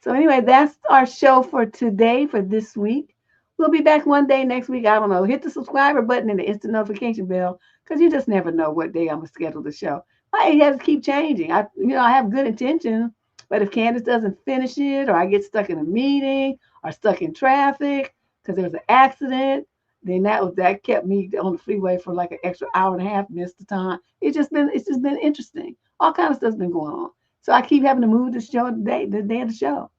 So anyway, that's our show for today, for this week. We'll be back one day next week. I don't know. Hit the subscriber button and the instant notification bell because you just never know what day I'm gonna schedule the show. I have to keep changing. I have good intentions, but if Candace doesn't finish it, or I get stuck in a meeting, or stuck in traffic because there was an accident, then that kept me on the freeway for like an extra hour and a half, missed the time. It's just been interesting. All kinds of stuff's been going on. So I keep having to move the day of the show.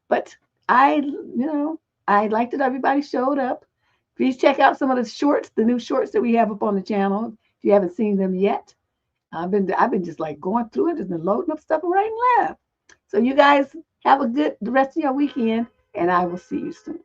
But I liked that everybody showed up. Please check out some of the new shorts that we have up on the channel. If you haven't seen them yet, I've been just like going through it, just been loading up stuff right and left. So you guys have a good the rest of your weekend, and I will see you soon.